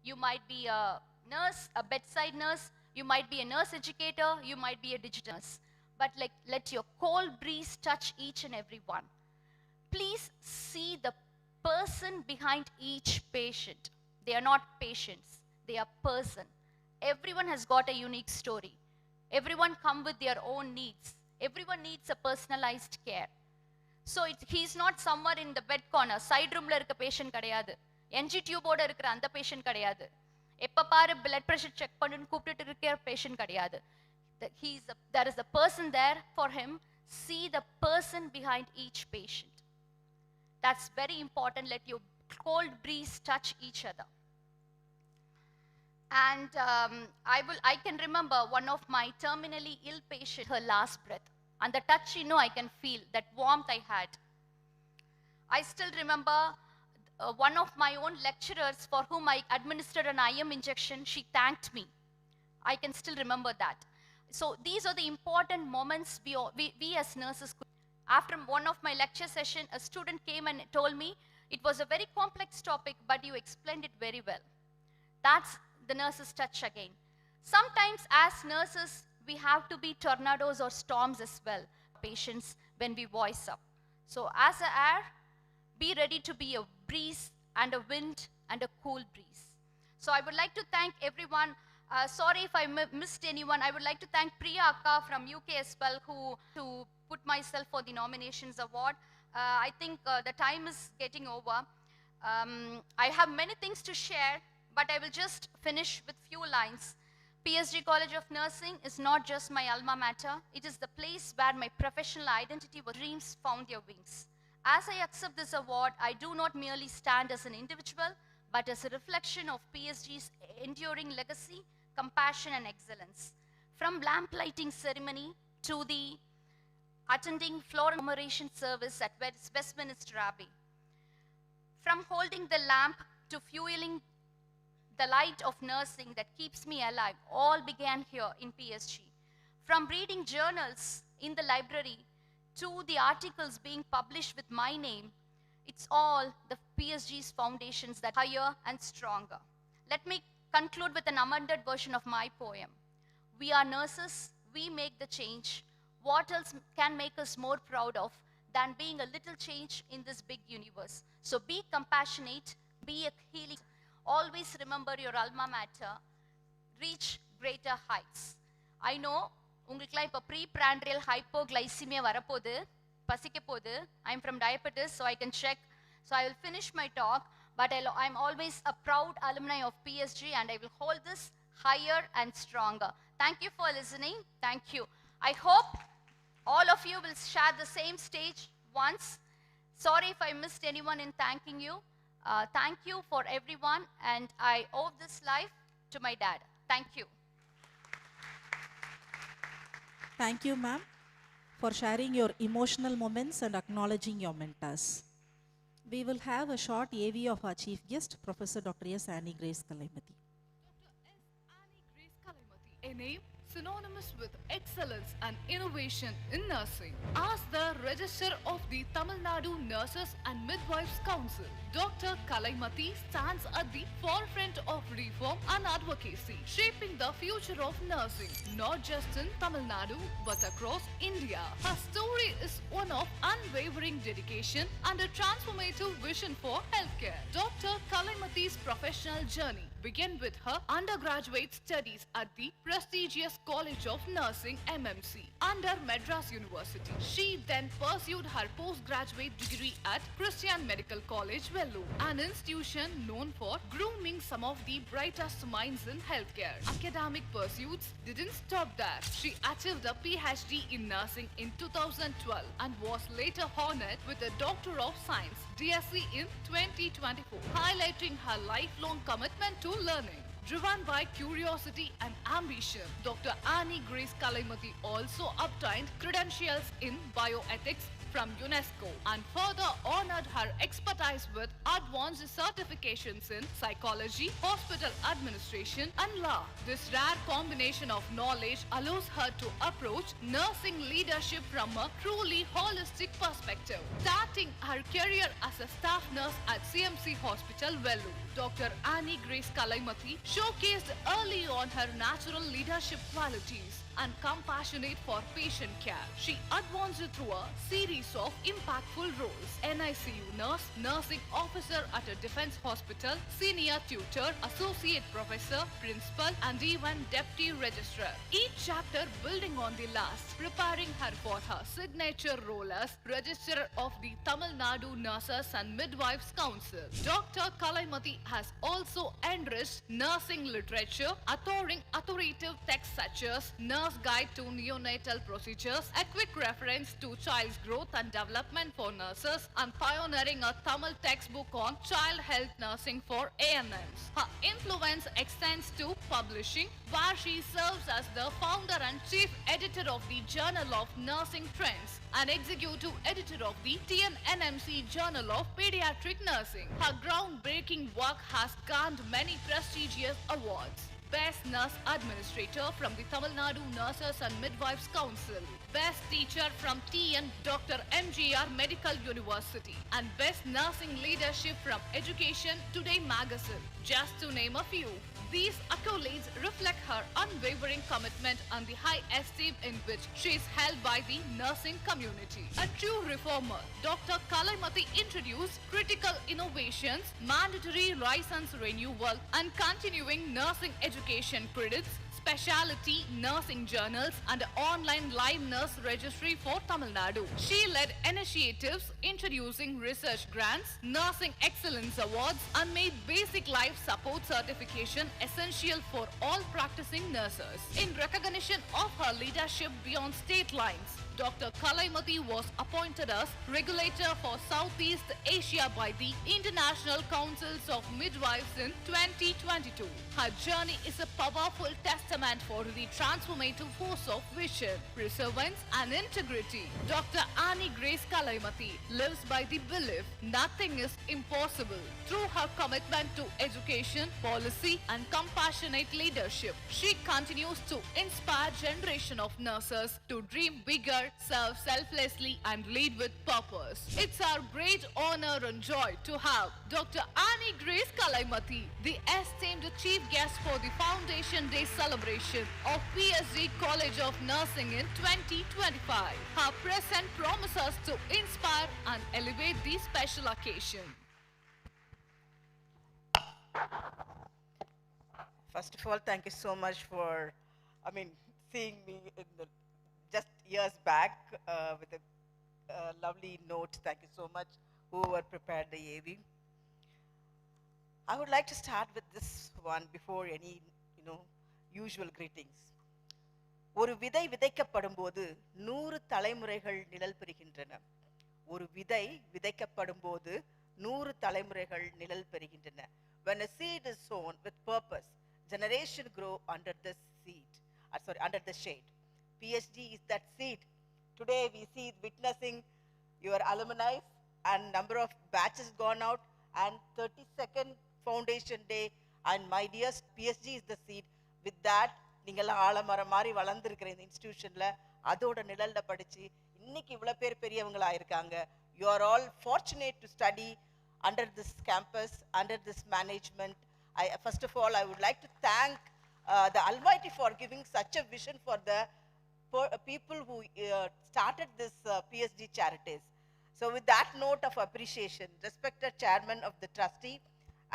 S9: You might be a nurse, a bedside nurse, you might be a nurse educator, you might be a digital nurse. But let your cold breeze touch each and every one. Please see the person behind each patient. They are not patients, they are person. Everyone has got a unique story. Everyone come with their own needs. Everyone needs a personalized care. So he's not somewhere in the bed corner, side room la irukka patient kadiyadu. NG tube oda irukra andha patient kadiyadu. எப்ப பாரு blood pressure check பண்ணுன்னு கூப்பிட்டு இருக்கிற patient kadiyadu. There is a person there for him. See the person behind each patient. That's very important. Let your cold breeze touch each other. And I can remember one of my terminally ill patient, her last breath. And the touch, I can feel that warmth I had. I still remember one of my own lecturers for whom I administered an IM injection, she thanked me. I can still remember that. So these are the important moments we as nurses could. After one of my lecture session, a student came and told me, it was a very complex topic, but you explained it very well. That's the nurse's touch again. Sometimes as nurses, we have to be tornadoes or storms as well, patients, when we voice up. So as an air, be ready to be a breeze and a wind and a cool breeze. So I would like to thank everyone. Sorry if I missed anyone. I would like to thank Priya Akka from UK as well, who put myself for the nominations award. I think the time is getting over. I have many things to share, but I will just finish with few lines. PSG College of Nursing is not just my alma mater. It is the place where my professional identity or dreams found their wings. As I accept this award, I do not merely stand as an individual, but as a reflection of PSG's enduring legacy, compassion, and excellence. From lamp lighting ceremony to the attending floral commemoration service at Westminster Abbey. From holding the lamp to fueling the light of nursing that keeps me alive, all began here in PSG. From reading journals in the library to the articles being published with my name, it's all the PSG's foundations that are higher and stronger. Let me conclude with an amended version of my poem. We are nurses, we make the change. What else can make us more proud of than being a little change in this big universe? So be compassionate, be a healing. Always remember your alma mater, reach greater heights. I know உங்களுக்குலாம் இப்போ ப்ரீப்ராண்ட்ரியல் hypoglycaemia வரப்போகுது, பசிக்க போகுது. I'm from diabetes, so I can check. So I will finish my talk, but I'm always a proud alumni of PSG, and I will hold this higher and stronger. Thank you for listening. Thank you. I hope all of you will share the same stage once. Sorry if I missed anyone in thanking you. Thank you for everyone, and I owe this life to my dad. Thank you.
S2: Thank you, ma'am, for sharing your emotional moments and acknowledging your mentors. We will have a short AV of our chief guest, Professor Dr. S. Annie Grace Kalaimati.
S10: Dr. S. Annie Grace Kalaimati, a name synonymous with excellence and innovation in nursing. As the Register of the Tamil Nadu Nurses and Midwives Council, Dr. Kalaimati stands at the forefront of reform and advocacy, shaping the future of nursing, not just in Tamil Nadu but across India. Her story is one of unwavering dedication and a transformative vision for healthcare. Dr. Kalaimati's professional journey began with her undergraduate studies at the prestigious College of Nursing (MMC) under Madras University. She then pursued her postgraduate degree at Christian Medical College, Vellore, an institution known for grooming some of the brightest minds in healthcare. Academic pursuits didn't stop there. She achieved a PhD in nursing in 2012 and was later honored with a Doctor of Science DSc in 2024, highlighting her lifelong commitment to learning. Driven by curiosity and ambition, Dr. Annie Grace Kalaimati also obtained credentials in bioethics from UNESCO and further honored her expertise with advanced certifications in psychology, hospital administration, and law. This rare combination of knowledge allows her to approach nursing leadership from a truly holistic perspective. Starting her career as a staff nurse at CMC Hospital, Vellore, Dr. Annie Grace Kalaimati showcased early on her natural leadership qualities and compassionate for patient care. She advanced through a series of impactful roles: NICU nurse, nursing officer at a defense hospital, senior tutor, associate professor, principal, and even deputy registrar. Each chapter building on the last, preparing her for her signature role as Registrar of the Tamil Nadu Nurses and Midwives Council. Dr. Kalaimati has also enriched nursing literature, authoring authoritative texts such as Nurse Guide to Neonatal Procedures, a quick reference to child's growth and development for nurses, and pioneering a Tamil textbook on child health nursing for ANMs. Her influence extends to publishing, where she serves as the founder and chief editor of the Journal of Nursing Trends and executive editor of the TNNMC Journal of Pediatric Nursing. Her groundbreaking work has garnered many prestigious awards: Best Nurse Administrator from the Tamil Nadu Nurses and Midwives Council, Best Teacher from TN Dr. MGR Medical University, and Best Nursing Leadership from Education Today magazine, just to name a few. These accolades reflect her unwavering commitment and the high esteem in which she is held by the nursing community. A true reformer, Dr. Kalaimati introduced critical innovations, mandatory license renewal, and continuing nursing education credits, specialty nursing journals, and online live nurse registry for Tamil Nadu. She led initiatives introducing research grants, nursing excellence awards, and made basic life support certification essential for all practicing nurses. In recognition of her leadership beyond state lines, Dr. Kalaimati was appointed as regulator for Southeast Asia by the International Councils of Midwives in 2022. Her journey is a powerful testament for the transformative force of vision, perseverance, and integrity. Dr. Annie Grace Kalaimati lives by the belief nothing is impossible. Through her commitment to education, policy, and compassionate leadership, she continues to inspire generation of nurses to dream bigger, serve selflessly, and lead with purpose. It's our great honor and joy to have Dr. Annie Grace Kalaimati, the esteemed chief guest for the Foundation Day celebration of PSG College of Nursing in 2025. Her present promises to inspire and elevate this special occasion.
S11: First of all, thank you so much for, seeing me in the just years back with a lovely note. Thank you so much, whoever prepared the AV. I would like to start with this one before any, usual greetings. ஒரு விதை விதைக்கப்படும் போது 100 தலைமுறைகள் நிழல் பெறுகின்றன. ஒரு விதை விதைக்கப்படும் போது 100 தலைமுறைகள் நிழல் பெறுகின்றன. When a seed is sown with purpose, generation grow under the under the shade. PSG is that seed. Today we see witnessing your alumni and number of batches gone out and 32nd Foundation Day, and my dear, PSG is the seed. With that, நீங்கெல்லாம் ஆலமரம் மாதிரி வளர்ந்துருக்கிற இந்த இன்ஸ்டிடியூஷன்ல அதோட நிழல்ல படிச்சு இன்னைக்கு இவ்வளவு பேர் பெரியவங்களா இருக்காங்க. You are all fortunate to study under this campus, under this management. First of all, I would like to thank the Almighty for giving such a vision for the people who started this PSG charities. So with that note of appreciation, respected chairman of the trustee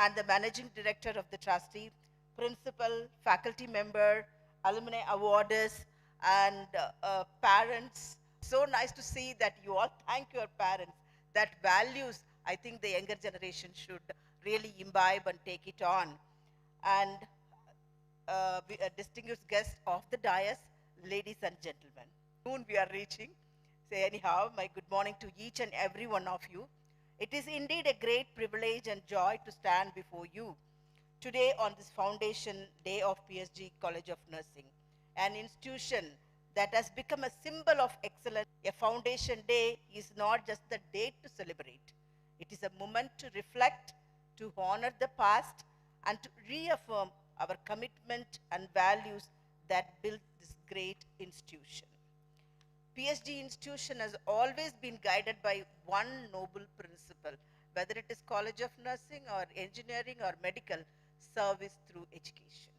S11: and the managing director of the trustee, principal, faculty member, alumni awardees, and parents. So nice to see that you all thank your parents. That values, I think the younger generation should really imbibe and take it on. And a distinguished guest of the dais, ladies and gentlemen. Soon we are reaching. So anyhow, my good morning to each and every one of you. It is indeed a great privilege and joy to stand before you today on this foundation day of PSG College of Nursing, an institution that has become a symbol of excellence. A foundation day is not just the date to celebrate. It is a moment to reflect, to honor the past, and to reaffirm our commitment and values that built this great institution. PSG institution has always been guided by one noble principle, whether it is College of Nursing or engineering or medical, service through education.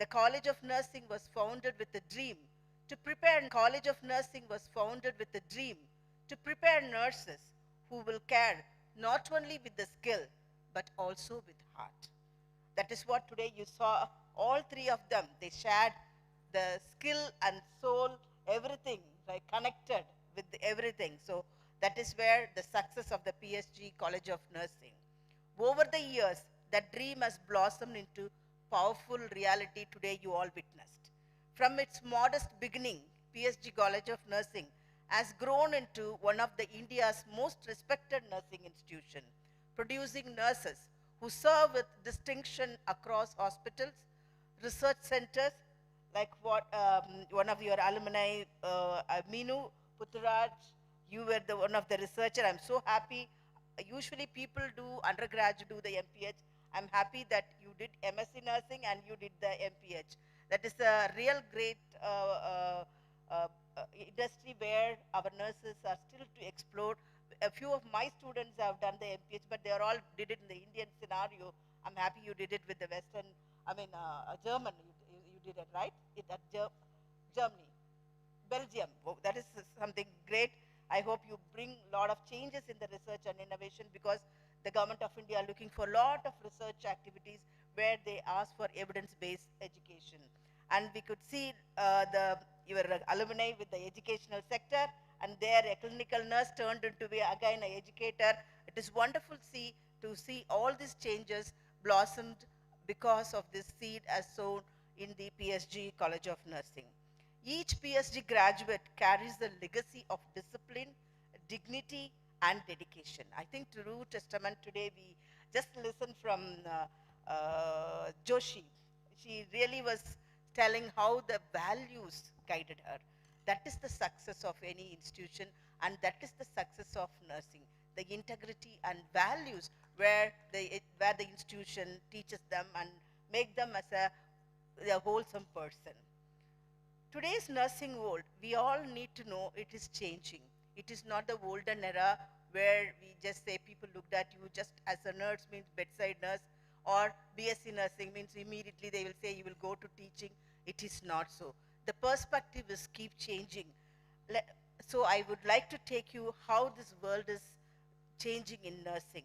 S11: The College of Nursing was founded with a dream to prepare. College of Nursing was founded with a dream to prepare nurses who will care not only with the skill, but also with heart. That is what today you saw, all three of them, they shared the skill and soul, everything, like connected with everything. So that is where the success of the PSG College of Nursing. Over the years, that dream has blossomed into powerful reality today you all witnessed. From its modest beginning, PSG College of Nursing has grown into one of the India's most respected nursing institution, producing nurses who serve with distinction across hospitals, research centers, like what one of your alumni, Meenu Putturaj, you were one of the researcher. I'm so happy. Usually people do undergraduate, do the MPH. I'm happy that you did MSc nursing and you did the MPH. That is a real great industry where our nurses are still to explore. A few of my students have done the MPH, but they are all did it in the Indian scenario. I'm happy you did it with the Western, German. You did it, right? At Germany, Belgium. Oh, that is something great. I hope you bring a lot of changes in the research and innovation, because the government of India are looking for a lot of research activities where they ask for evidence-based education. And we could see your alumni with the educational sector, and there a clinical nurse turned into be again an educator. It is wonderful to see all these changes blossomed because of this seed as sown in the PSG College of Nursing. Each PSG graduate carries the legacy of discipline, dignity, and dedication. I think true testament today, we just listened from Joshi. She really was telling how the values guided her. That is the success of any institution, and that is the success of nursing. The integrity and values where the institution teaches them and make them as a wholesome person. Today's nursing world, we all need to know it is changing. It is not the olden era where we just say people looked at you just as a nurse means bedside nurse, or BSc nursing means immediately they will say you will go to teaching. It is not so. The perspective is keep changing. So I would like to take you how this world is changing in nursing.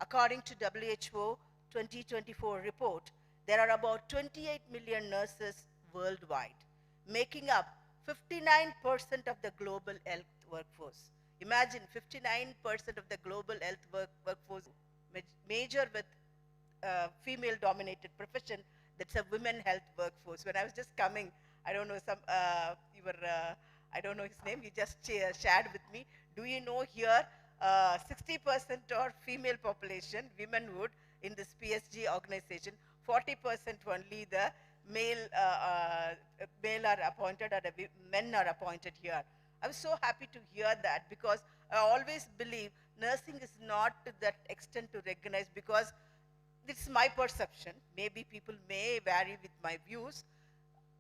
S11: According to WHO 2024 report, there are about 28 million nurses worldwide, making up 59% of the global health workforce. Imagine 59% of the global health workforce, major with female-dominated profession. That's a women health workforce. When I was just coming, I don't know I don't know his name. He just shared with me. Do you know here 60% are female population, womenhood in this PSG organization. 40% only the male are appointed or the men are appointed here. I was so happy to hear that, because I always believe nursing is not to that extent to recognize, because it's my perception. Maybe people may vary with my views.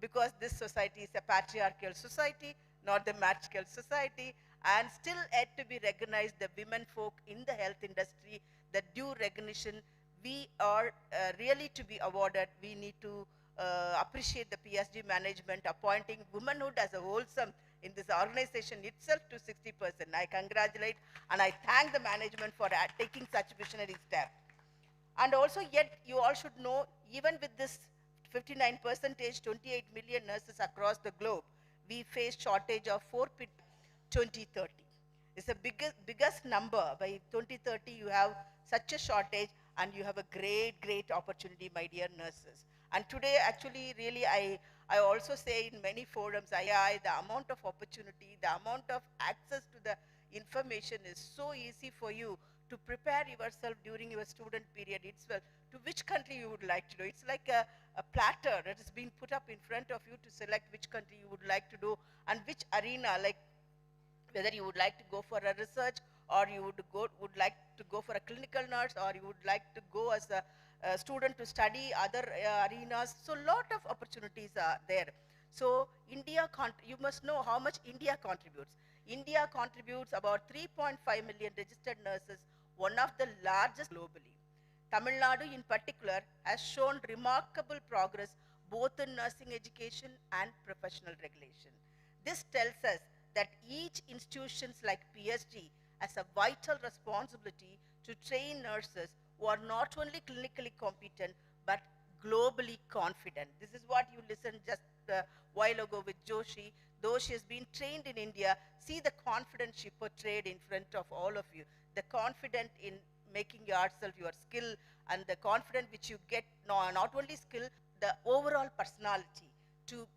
S11: because this society is a patriarchal society, not the matriarchal society, and still yet to be recognized the women folk in the health industry, the due recognition we are really to be awarded. We need to appreciate the PSG management appointing womanhood as a wholesome in this organization itself to 60%. I congratulate and I thank the management for taking such visionary step. And also yet you all should know, even with this 59%, 28 million nurses across the globe, we face shortage of 2030. It's the biggest number. By 2030 you have such a shortage and you have a great opportunity, my dear nurses. And today actually really I also say in many forums, the amount of opportunity, the amount of access to the information is so easy for you to prepare yourself during your student period itself to which country you would like to do. It's like a platter that has been put up in front of you to select which country you would like to do and which arena, like whether you would like to go for a research or you would like to go for a clinical nurse or you would like to go as a student to study other arenas. So a lot of opportunities are there. So India, you must know how much India contributes. India contributes about 3.5 million registered nurses, one of the largest globally. Tamil Nadu in particular has shown remarkable progress both in nursing education and professional regulation. This tells us that each institutions like PSG has a vital responsibility to train nurses who are not only clinically competent but globally confident. This is what you listened just a while ago with Joshi. Though she has been trained in India, see the confidence she portrayed in front of all of you. The confidence in making yourself your skill and the confidence which you get, not only skill, the overall personality to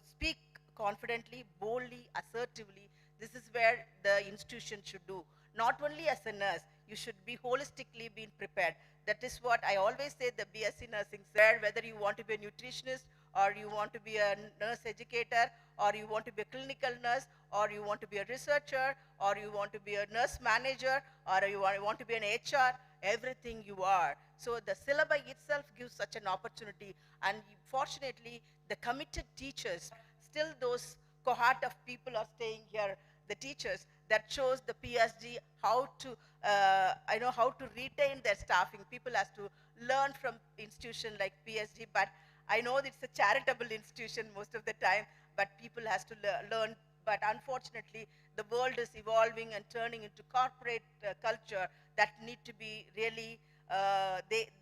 S11: speak confidently, boldly, assertively. This is where the institution should do. Not only as a nurse, you should be holistically being prepared. That is what I always say, the BSc nursing, whether you want to be a nutritionist or you want to be a nurse educator or you want to be a clinical nurse or you want to be a researcher or you want to be a nurse manager or you want to be an HR, everything you are. So the syllabi itself gives such an opportunity, and fortunately the committed teachers, still those cohort of people are staying here, the teachers, that shows the PSG how to how to retain their staffing. People has to learn from institution like PSG, but I know it's a charitable institution most of the time, but people has to learn. But unfortunately, the world is evolving and turning into corporate culture that need to be really,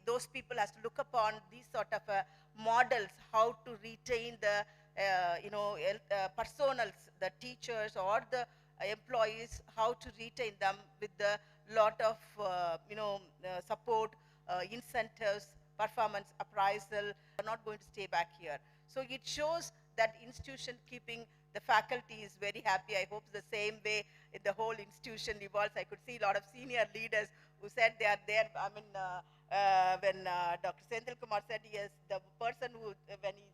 S11: those people has to look upon these sort of models, how to retain the personals, the teachers or the employees, how to retain them with the lot of support, incentives, performance appraisal. Are not going to stay back here. So it shows that institution keeping the faculty is very happy. I hope the same way in the whole institution evolves. I could see a lot of senior leaders who said they are there. I mean, when Dr. Senthil Kumar said, yes, the person who, when he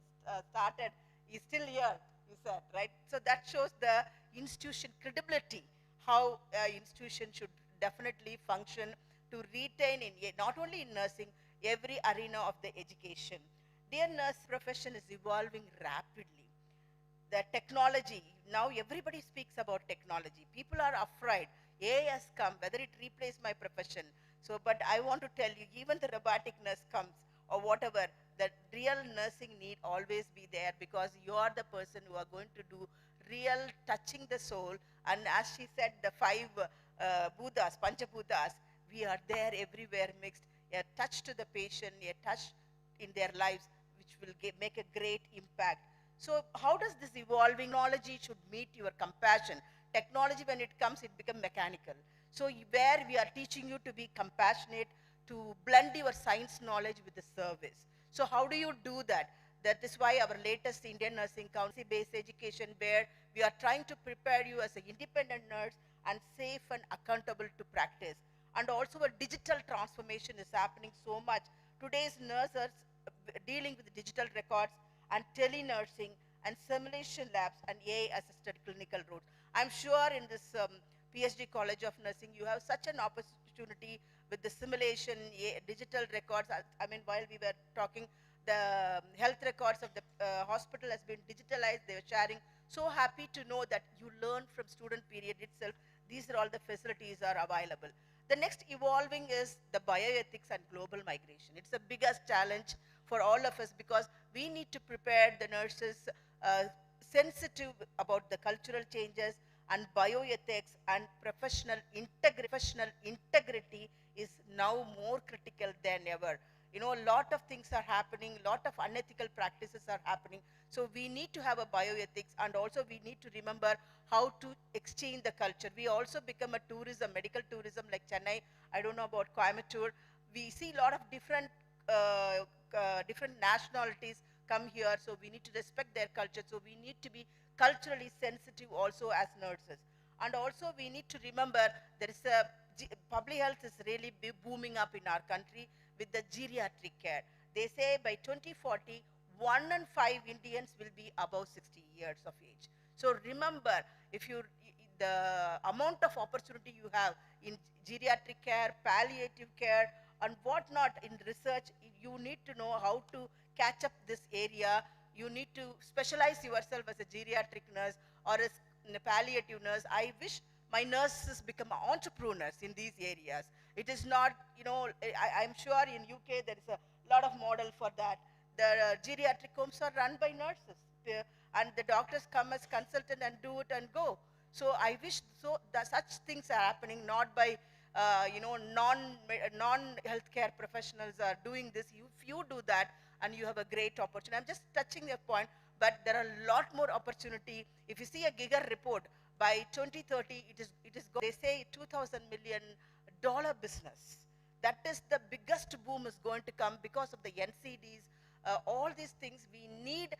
S11: started, is still here, he said, right? So that shows the institution credibility, how institution should definitely function to retain in, not only in nursing, every arena of the education. Dear nurse profession is evolving rapidly. The technology, now everybody speaks about technology. People are afraid. AI has come, whether it replaces my profession. So, but I want to tell you, even the robotic nurse comes or whatever, the real nursing need always be there, because you are the person who are going to do real touching the soul. And as she said, the 5 Buddhas, Panchabhutas, we are there everywhere mixed. A touch to the patient, a touch in their lives, which will make a great impact. So how does this evolving technology should meet your compassion? Technology, when it comes, it becomes mechanical. So where we are teaching you to be compassionate, to blend your science knowledge with the service. So how do you do that? That is why our latest Indian Nursing Council-based education, where we are trying to prepare you as an independent nurse and safe and accountable to practice. And also a digital transformation is happening so much. Today's nurses dealing with digital records and telenursing and simulation labs and AI-assisted clinical routes. I'm sure in this PSG College of Nursing, you have such an opportunity with the simulation, digital records. I mean, while we were talking, the health records of the hospital has been digitalized. They were sharing. So happy to know that you learn from student period itself. These are all the facilities are available. The next evolving is the bioethics and global migration. It's the biggest challenge for all of us because we need to prepare the nurses sensitive about the cultural changes, and bioethics and professional integrity is now more critical than ever. You know, a lot of things are happening, a lot of unethical practices are happening. So we need to have a bioethics, and also we need to remember how to exchange the culture. We also become a tourism, medical tourism like Chennai. I don't know about Coimbatore. We see a lot of different nationalities come here, so we need to respect their culture. So we need to be culturally sensitive also as nurses. And also we need to remember there is a public health is really booming up in our country with the geriatric care. They say by 2040, 1 in 5 Indians will be above 60 years of age. So remember, if you the amount of opportunity you have in geriatric care, palliative care, and whatnot in research, you need to know how to catch up this area. You need to specialize yourself as a geriatric nurse or as a palliative nurse. I wish my nurses become entrepreneurs in these areas. It is not, you know, I'm sure in UK there is a lot of model for that. The geriatric homes are run by nurses, and the doctors come as consultant and do it and go. So I wish such things are happening, not by you know, non-healthcare professionals are doing this. If you do that, and you have a great opportunity. I'm just touching your point, but there are a lot more opportunity. If you see a Giga report, by 2030, they say $2,000 million business. That is the biggest boom is going to come because of the NCDs. All these things we need,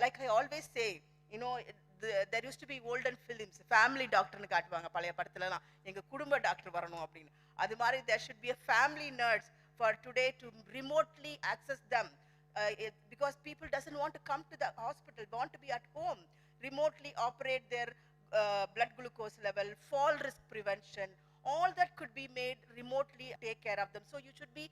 S11: like I always say, you know, there used to be olden films, family doctor nu kaatuvanga palaya padathila enga kudumba doctor varanum appadinu. Adu mari there should be a family nurse for today to remotely access them. Because people doesn't want to come to the hospital, want to be at home, remotely operate their blood glucose level, fall risk prevention, all that could be made remotely, take care of them. So you should be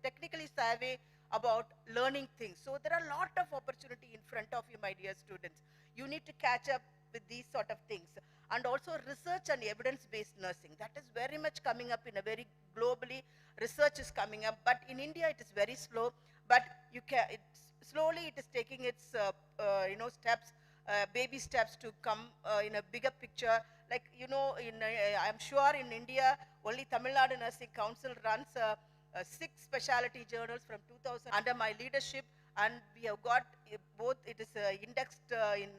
S11: technically savvy about learning things. So there are a lot of opportunity in front of you, my dear students. You need to catch up with these sort of things. And also research and evidence-based nursing. That is very much coming up in a very globally, research is coming up, but in India it is very slow, but slowly it is taking its you know, steps, baby steps to come in a bigger picture. Like, you know, I'm sure in India, only Tamil Nadu Nursing Council runs 6 specialty journals from 2000 under my leadership, and we have got both, it is indexed in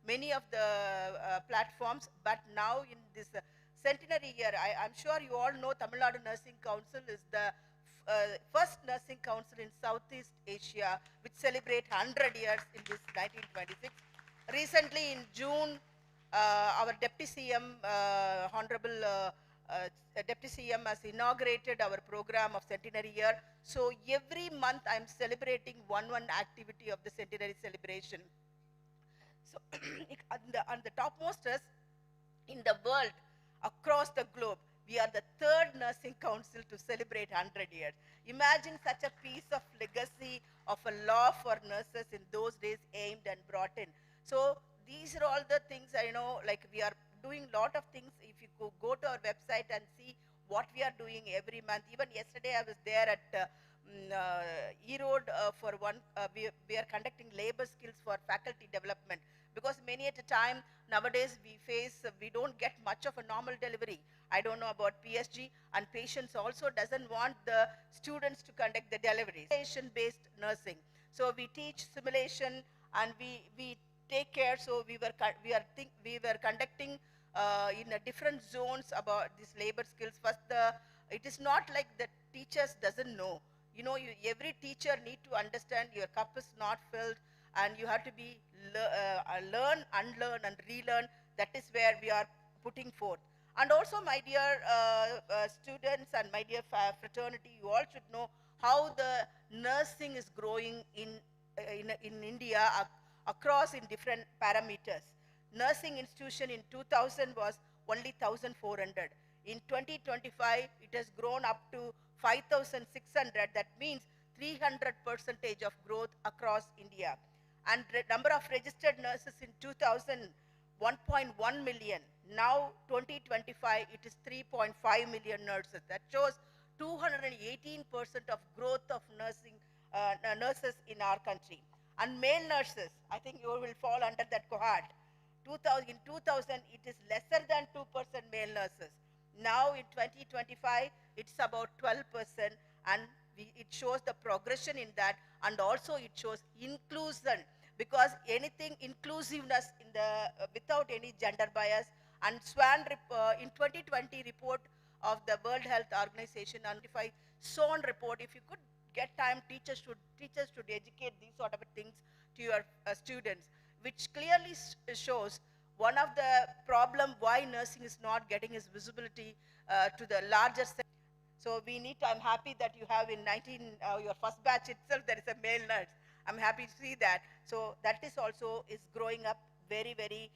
S11: many of the platforms, but now in this centenary year, I'm sure you all know Tamil Nadu Nursing Council is the first nursing council in Southeast Asia, which celebrate 100 years in this 1926. Recently in June, our Deputy CM, Honorable Deputy CM has inaugurated our program of centenary year. So every month I'm celebrating one activity of the centenary celebration. So on the topmost is in the world, across the globe, we are the 3rd nursing council to celebrate 100 years. Imagine such a piece of legacy of a law for nurses in those days aimed and brought in. So these are all the things, I know, like we are doing a lot of things. If you go to our website and see what we are doing every month. Even yesterday I was there at Erode for one, we are conducting labor skills for faculty development, because many at a time nowadays we don't get much of a normal delivery. I don't know about PSG, and patients also doesn't want the students to conduct the deliveries. Simulation-based nursing. So we teach simulation, and we take care. So we were conducting in different zones about these labor skills. First, it is not like the teachers doesn't know. You know, every teacher need to understand your cup is not filled, and you have to be learn, unlearn, and relearn. That is where we are putting forth. And also, my dear students and my dear fraternity, you all should know how the nursing is growing in India across in different parameters. Nursing institution in 2000 was only 1,400. In 2025, it has grown up to 5,600. That means 300% of growth across India. And number of registered nurses in 2000, 1.1 million. Now 2025, it is 3.5 million nurses. That shows 218% of growth of nurses in our country. And male nurses, I think you will fall under that cohort. In 2000, it is lesser than 2% male nurses. Now in 2025, it's about 12%, and it shows the progression in that, and also it shows inclusion, because anything inclusiveness in the without any gender bias. And SWAN in 2020 report of the World Health Organization, and if I SWAN report, if you could get time, teachers should educate these sort of things to your students, which clearly shows one of the problem why nursing is not getting its visibility to the larger sector. So we need to, I'm happy that you have in your first batch itself, there is a male nurse. I'm happy to see that. So that is also is growing up very, very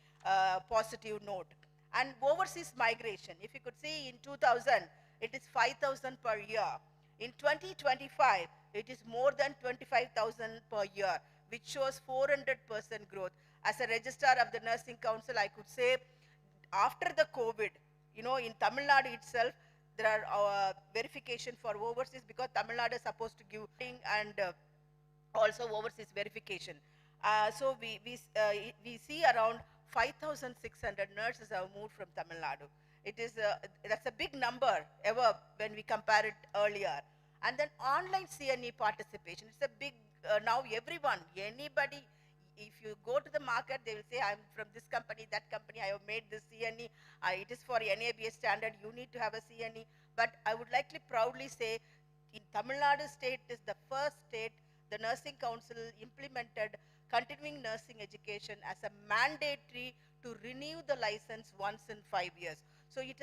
S11: positive note. And overseas migration, if you could see in 2000, it is 5,000 per year. In 2025, it is more than 25,000 per year, which shows 400% growth. As a registrar of the Nursing Council, I could say after the COVID, in Tamil Nadu itself, there are verification for overseas, because Tamil Nadu is supposed to give and also overseas verification. So we see around 5,600 nurses have moved from Tamil Nadu. It is that's a big number ever when we compare it earlier. And then online CNE participation, it's a big, now everyone, anybody, if you go to the market, they will say, I'm from this company, that company, I have made this CNE, it is for NABS standard, you need to have a CNE. But I would like to proudly say, in Tamil Nadu state is the first state, the Nursing Council implemented continuing nursing education as a mandatory to renew the license once in 5 years. So it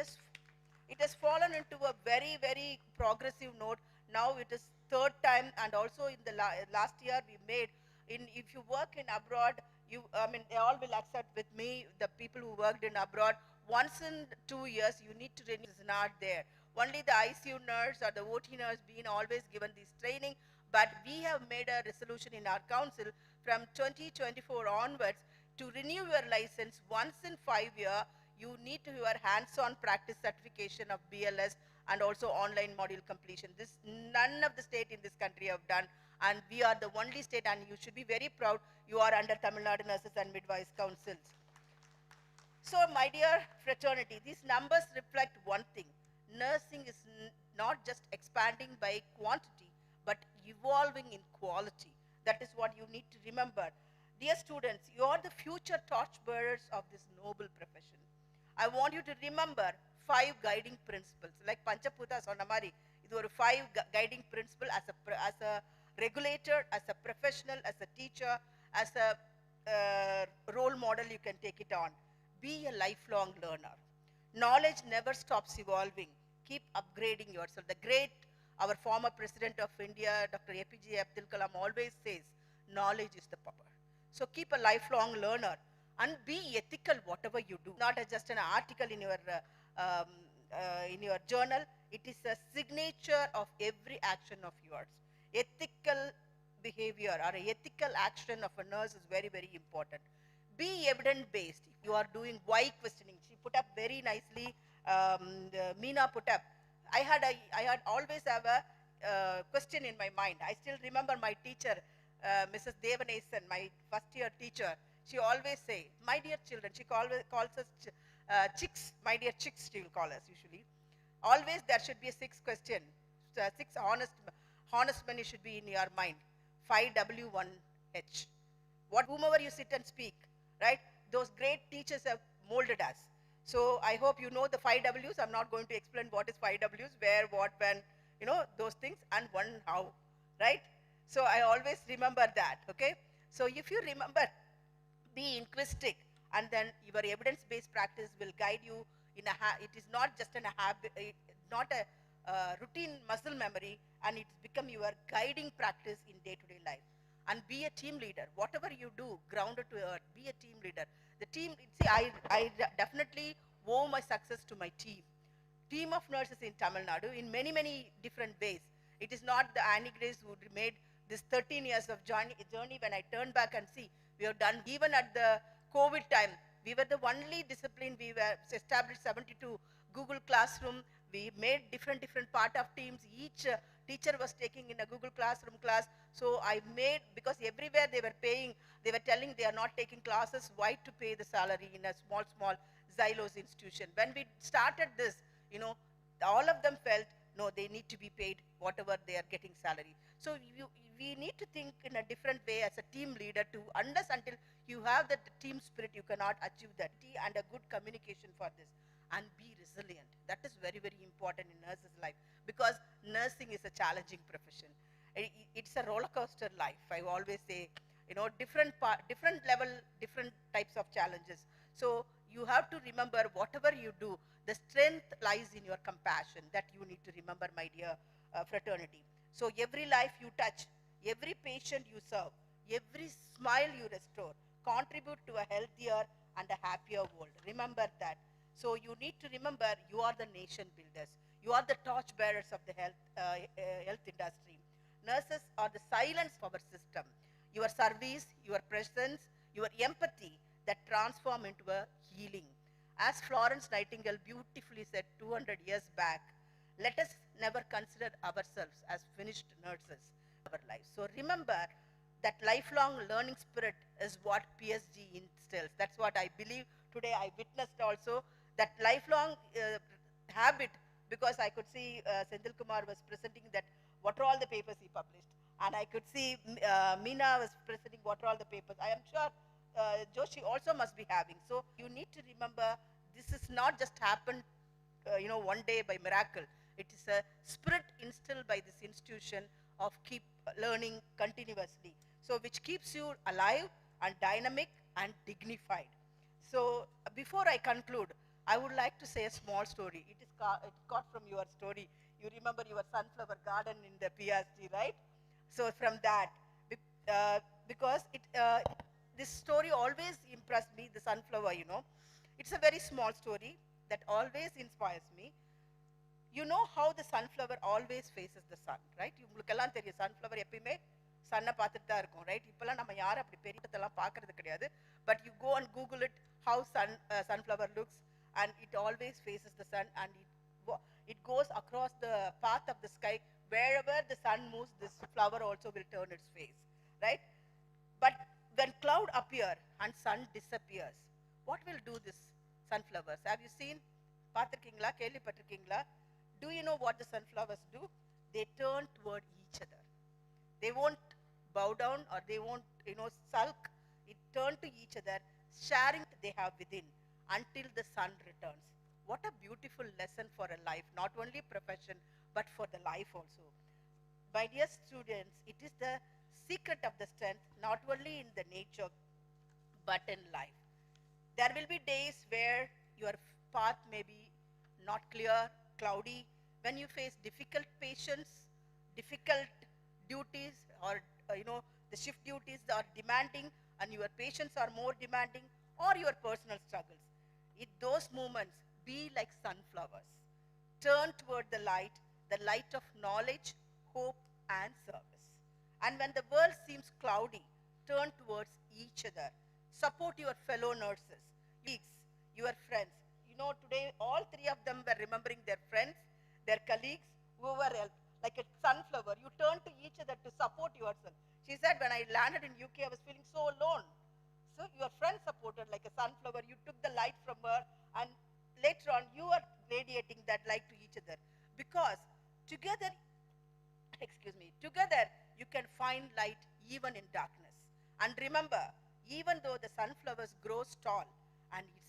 S11: has fallen into a very, very progressive note. Now it is third time, and also in the last year we made, if you work in abroad, they all will accept with me, the people who worked in abroad, once in 2 years you need to renew. Is not there. Only the ICU nurse or the OT nurse being always given this training, but we have made a resolution in our council from 2024 onwards to renew your license once in 5 years. You need to your hands-on practice certification of BLS and also online module completion. This none of the state in this country have done, and we are the only state, and you should be very proud you are under Tamil Nadu Nurses and Midwives Councils. So my dear fraternity, these numbers reflect one thing. Nursing is not just expanding by quantity, but evolving in quality. That is what you need to remember. Dear students, you are the future torchbearers of this noble profession. I want you to remember 5 guiding principles. Like Panchaputa Sonamari, there are 5 guiding principles as a regulator, as a professional, as a teacher, as a role model, you can take it on. Be a lifelong learner. Knowledge never stops evolving. Keep upgrading yourself. Our former President of India, Dr. APJ Abdul Kalam, always says, knowledge is the power. So keep a lifelong learner and be ethical whatever you do. Not just an article in your journal. It is a signature of every action of yours. Ethical behavior or ethical action of a nurse is very, very important. Be evidence-based. You are doing why questioning. She put up very nicely, Meena put up. I had always have a question in my mind. I still remember my teacher, Mrs. Devanesan, my first year teacher. She always say, my dear children, she calls us chicks, my dear chicks she will call us usually. Always there should be a 6 question, 6 honest money should be in your mind. 5W1H. Whomever you sit and speak, right? Those great teachers have molded us. So I hope you know the 5 Ws. I'm not going to explain what is 5 Ws, where, what, when, those things, and one how, right? So I always remember that, okay? So if you remember, be inquisitive, and then your evidence-based practice will guide you in it is not just a habit, not a routine muscle memory, and it's become your guiding practice in day-to-day life. And be a team leader. Whatever you do, grounded to earth, be a team leader. The team, see, I definitely owe my success to my team. Team of nurses in Tamil Nadu in many, many different ways. It is not the Annie Grace who made this 13 years of journey. When I turn back and see, we have done, even at the COVID time, we were the only discipline, we were established 72 Google Classroom. We made different part of teams. Each teacher was taking in a Google Classroom class. So I made, because everywhere they were paying, they were telling they are not taking classes, why to pay the salary in a small Xylos institution. When we started this, all of them felt, no, they need to be paid whatever they are getting salary. So we need to think in a different way as a team leader to, unless until you have that team spirit, you cannot achieve that. And a good communication for this. And be resilient. That is very, very important in nurses' life, because nursing is a challenging profession. It's a roller coaster life. I always say, different level, different types of challenges. So you have to remember, whatever you do, the strength lies in your compassion. That you need to remember, my dear fraternity. So every life you touch, every patient you serve, every smile you restore, contribute to a healthier and a happier world. Remember that. So you need to remember, you are the nation builders. You are the torch bearers of the health industry. Nurses are the silence of our system. Your service, your presence, your empathy that transform into a healing. As Florence Nightingale beautifully said 200 years back, let us never consider ourselves as finished nurses in our lives. So remember that lifelong learning spirit is what PSG instills. That's what I believe. Today I witnessed also that lifelong habit, because I could see Senthil Kumar was presenting that what are all the papers he published. And I could see Meena was presenting what are all the papers. I am sure Joshi also must be having. So you need to remember, this is not just happened one day by miracle. It is a spirit instilled by this institution of keep learning continuously. So which keeps you alive and dynamic and dignified. So before I conclude, I would like to say a small story. It got from your story. You remember your sunflower garden in the PSG, right? So from that, because this story always impressed me, the sunflower, It's a very small story that always inspires me. You know how the sunflower always faces the sun, right? உங்களுக்கெல்லாம் தெரியும் sunflower எப்பயுமே sunனை பார்த்துட்டு தான் இருக்கும், right? இப்பெல்லாம் நம்ம யாரும் அப்படி பெரியதெல்லாம் பார்க்கறது கிடையாது. But you go and Google it, how sunflower looks, and it always faces the sun, and it goes across the path of the sky. Wherever the sun moves, this flower also will turn its face, right? But when cloud appear and sun disappears, what will do this sunflowers? Have you seen? பார்த்திருக்கீங்களா, கேள்விப்பட்டிருக்கீங்களா? Do you know what the sunflowers do? They turn toward each other. They won't bow down or they won't, sulk. It turn to each other, sharing what they have within until the sun returns. What a beautiful lesson for a life, not only profession, but for the life also. My dear students, it is the secret of the strength, not only in the nature, but in life. There will be days where your path may be not clear, cloudy, when you face difficult patients, difficult duties, or the shift duties are demanding, and your patients are more demanding, or your personal struggles. In those moments, be like sunflowers. Turn toward the light of knowledge, hope, and service. And when the world seems cloudy, turn towards each other. Support your fellow nurses, your friends. Today all three of them were remembering their friends, their colleagues, whoever else. Like a sunflower, you turn to each other to support yourself. She said, when I landed in UK, I was feeling so alone. So your friend supported like a sunflower. You took the light from her, and later on, you are radiating that light to each other. Because together, together you can find light even in darkness. And remember, even though the sunflowers grows tall and it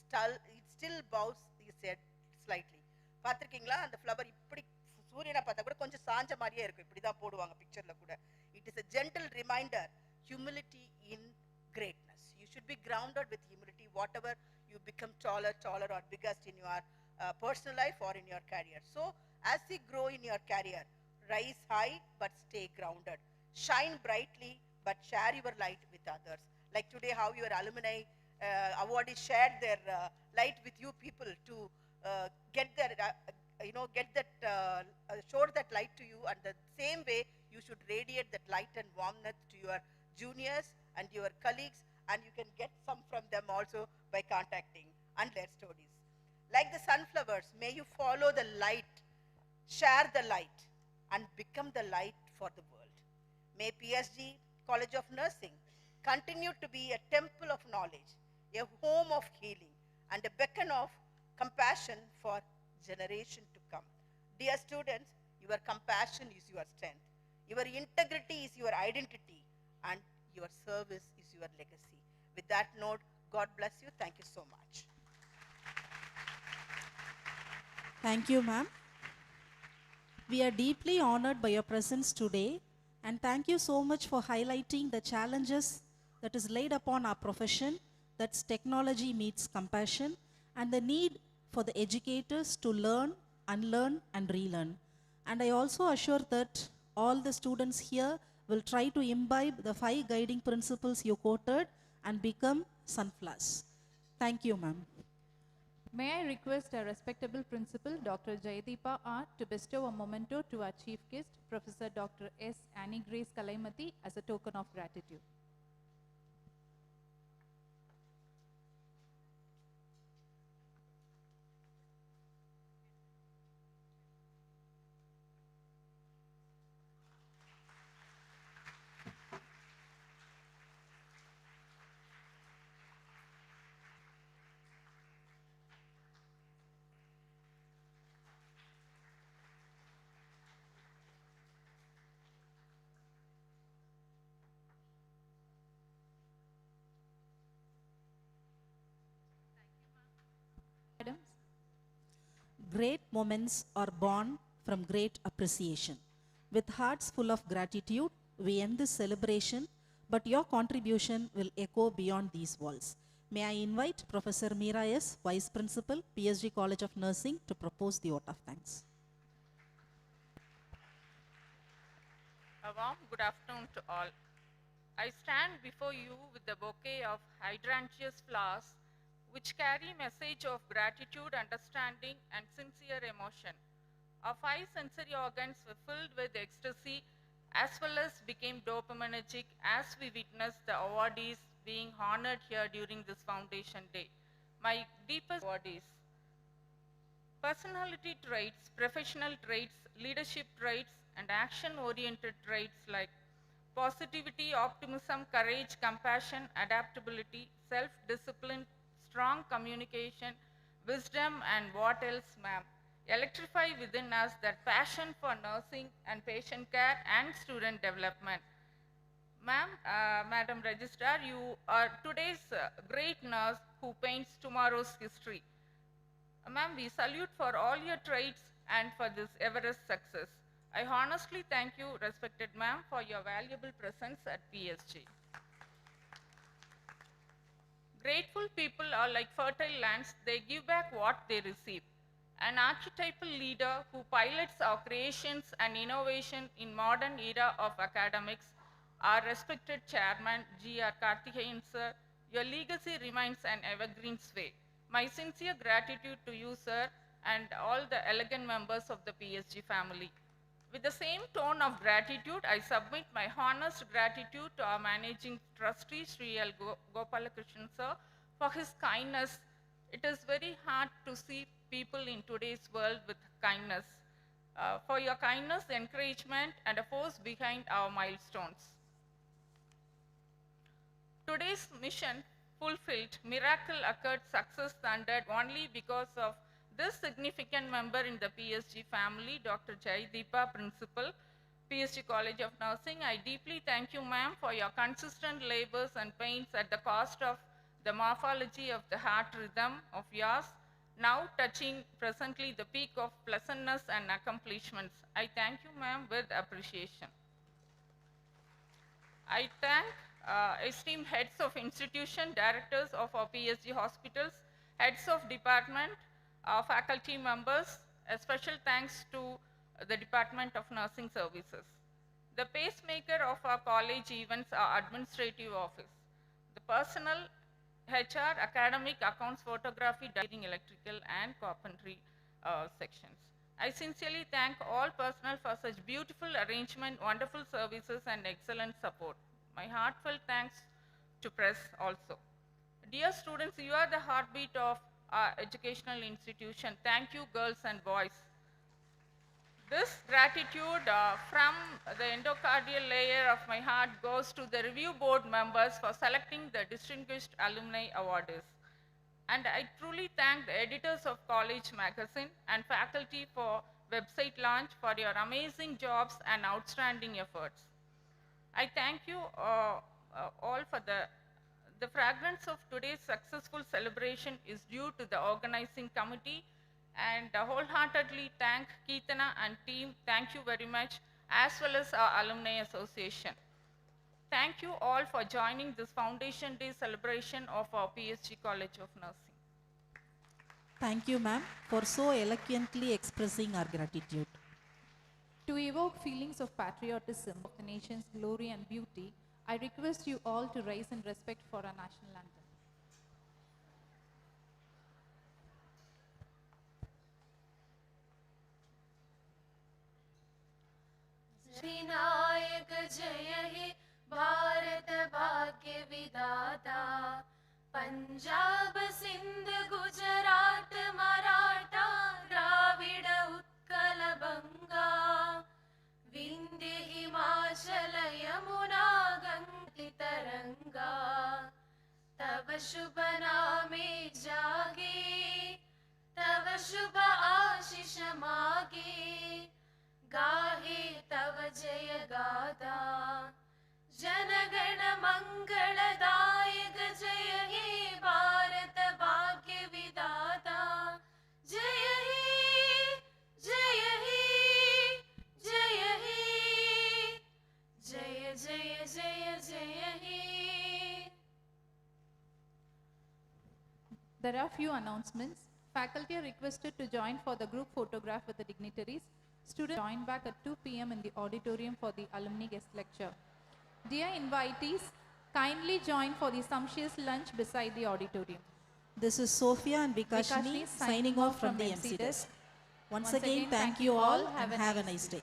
S11: still bows its head slightly. பார்த்திருக்கீங்களா அந்த flower இப்படி சூரியனை பார்த்தா கூட கொஞ்சம் சாஞ்ச மாதிரியே இருக்கும், இப்படி தான் போடுவாங்க பிக்சர்ல கூட. It is a gentle reminder, humility in greatness. You should be grounded with humility, whatever you become taller or biggest in your personal life or in your career. So as you grow in your career, rise high but stay grounded. Shine brightly but share your light with others. Like today, how your alumni awardees shared their light with you people to get their get that, showed that light to you, and the same way you should radiate that light and warmth to your juniors and your colleagues, and you can get some from them also by contacting and their stories. Like the sunflowers, may you follow the light, share the light, and become the light for the world. May PSG College of Nursing continue to be a temple of knowledge, a home of healing, and a beacon of compassion for generation to come. Dear students, your compassion is your strength. Your integrity is your identity, and your service is your legacy. With that note, God bless you. Thank you so much.
S2: Thank you, ma'am. We are deeply honored by your presence today, and thank you so much for highlighting the challenges that is laid upon our profession, that's technology meets compassion, and the need for the educators to learn, unlearn, and relearn. And I also assure that all the students here will try to imbibe the 5 guiding principles you quoted and become sunflowers. Thank you, ma'am.
S1: May I request our respectable principal, Dr. Jayadeepa R., to bestow a memento to our chief guest, Professor Dr. S. Annie Grace Kalaimati, as a token of gratitude. Adams.
S2: Great moments are born from great appreciation. With hearts full of gratitude, we end this celebration, but your contribution will echo beyond these walls. May I invite Professor Meera S., Vice Principal, PSG College of Nursing, to propose the vote of thanks.
S12: A warm good afternoon to all. I stand before you with a bouquet of hydrangeas flowers which carry message of gratitude, understanding, and sincere emotion. Our 5 sensory organs were filled with ecstasy as well as became dopaminergic as we witnessed the awardees being honored here during this Foundation Day. My deepest awardees: personality traits, professional traits, leadership traits, and action-oriented traits like positivity, optimism, courage, compassion, adaptability, self-discipline, strong communication, wisdom, and what else, ma'am? Electrify within us that passion for nursing and patient care and student development. Ma'am, Madam Registrar, you are today's great nurse who paints tomorrow's history. Ma'am, we salute for all your traits and for this Everest success. I honestly thank you, respected ma'am, for your valuable presence at PSG. Grateful people are like fertile lands, they give back what they receive. An archetypal leader who pilots our creations and innovation in modern era of academics, our respected chairman, G.R. Karthikeyan sir, your legacy remains an evergreen sway. My sincere gratitude to you, sir, and all the elegant members of the PSG family. With the same tone of gratitude, I submit my honest gratitude to our managing trustee, Sri L. Gopalakrishnan sir, for his kindness. It is very hard to see people in today's world with kindness. For your kindness, encouragement, and a force behind our milestones. Today's mission fulfilled, miracle occurred, success thundered only because of this significant member in the PSG family, Dr. Jayadeepa, Principal, PSG College of Nursing. I deeply thank you, ma'am, for your consistent labors and pains at the cost of the morphology of the heart rhythm of yours, now touching presently the peak of pleasantness and accomplishments. I thank you, ma'am, with appreciation. I thank esteemed heads of institution, directors of our PSG hospitals, heads of department, faculty members. A special thanks to the Department of Nursing Services. The pacemaker of our college events, our administrative office. The personnel, HR, academic, accounts, photography, diving, electrical, and carpentry sections. I sincerely thank all personnel for such beautiful arrangement, wonderful services, and excellent support. My heartfelt thanks to press also. Dear students, you are the heartbeat of our educational institution. Thank you, girls and boys. This gratitude from the endocardial layer of my heart goes to the review board members for selecting the distinguished alumni awardees. And I truly thank the editors of College Magazine and faculty for website launch for your amazing jobs and outstanding efforts. I thank you all for the fragrance of today's successful celebration is due to the organizing committee, and wholeheartedly thank Keetana and team. Thank you very much, as well as our Alumni Association. Thank you all for joining this Foundation Day celebration of our PSG College of Nursing.
S2: Thank you, ma'am, for so eloquently expressing our gratitude.
S1: To evoke feelings of patriotism of the nation's glory and beauty, I request you all to rise in respect for our national anthem.
S3: Vinayak जय हे भारत भाग्य विधाता पंजाब सिंध गुजरात मराठा द्राविड उत्कल बंगा विंध्य हिमाचल यमुना गंगा तरंगा तव शुभ नामे जागे तव शुभ आशीष मागे गाहे तव जय गाथा जनगण मंगलदायक जय हे भारत भाग्य विधाता जय हे जय हे जय हे जय जय जय जय हे.
S1: There are few announcements. Faculty are requested to join for the group photograph with the dignitaries. Students join back at 2 p.m. in the auditorium for the alumni guest lecture. Dear invitees, kindly join for the sumptuous lunch beside the auditorium.
S2: This is Sophia and Vikashni signing off from the MC desk. Once again, thank you all and have a nice day.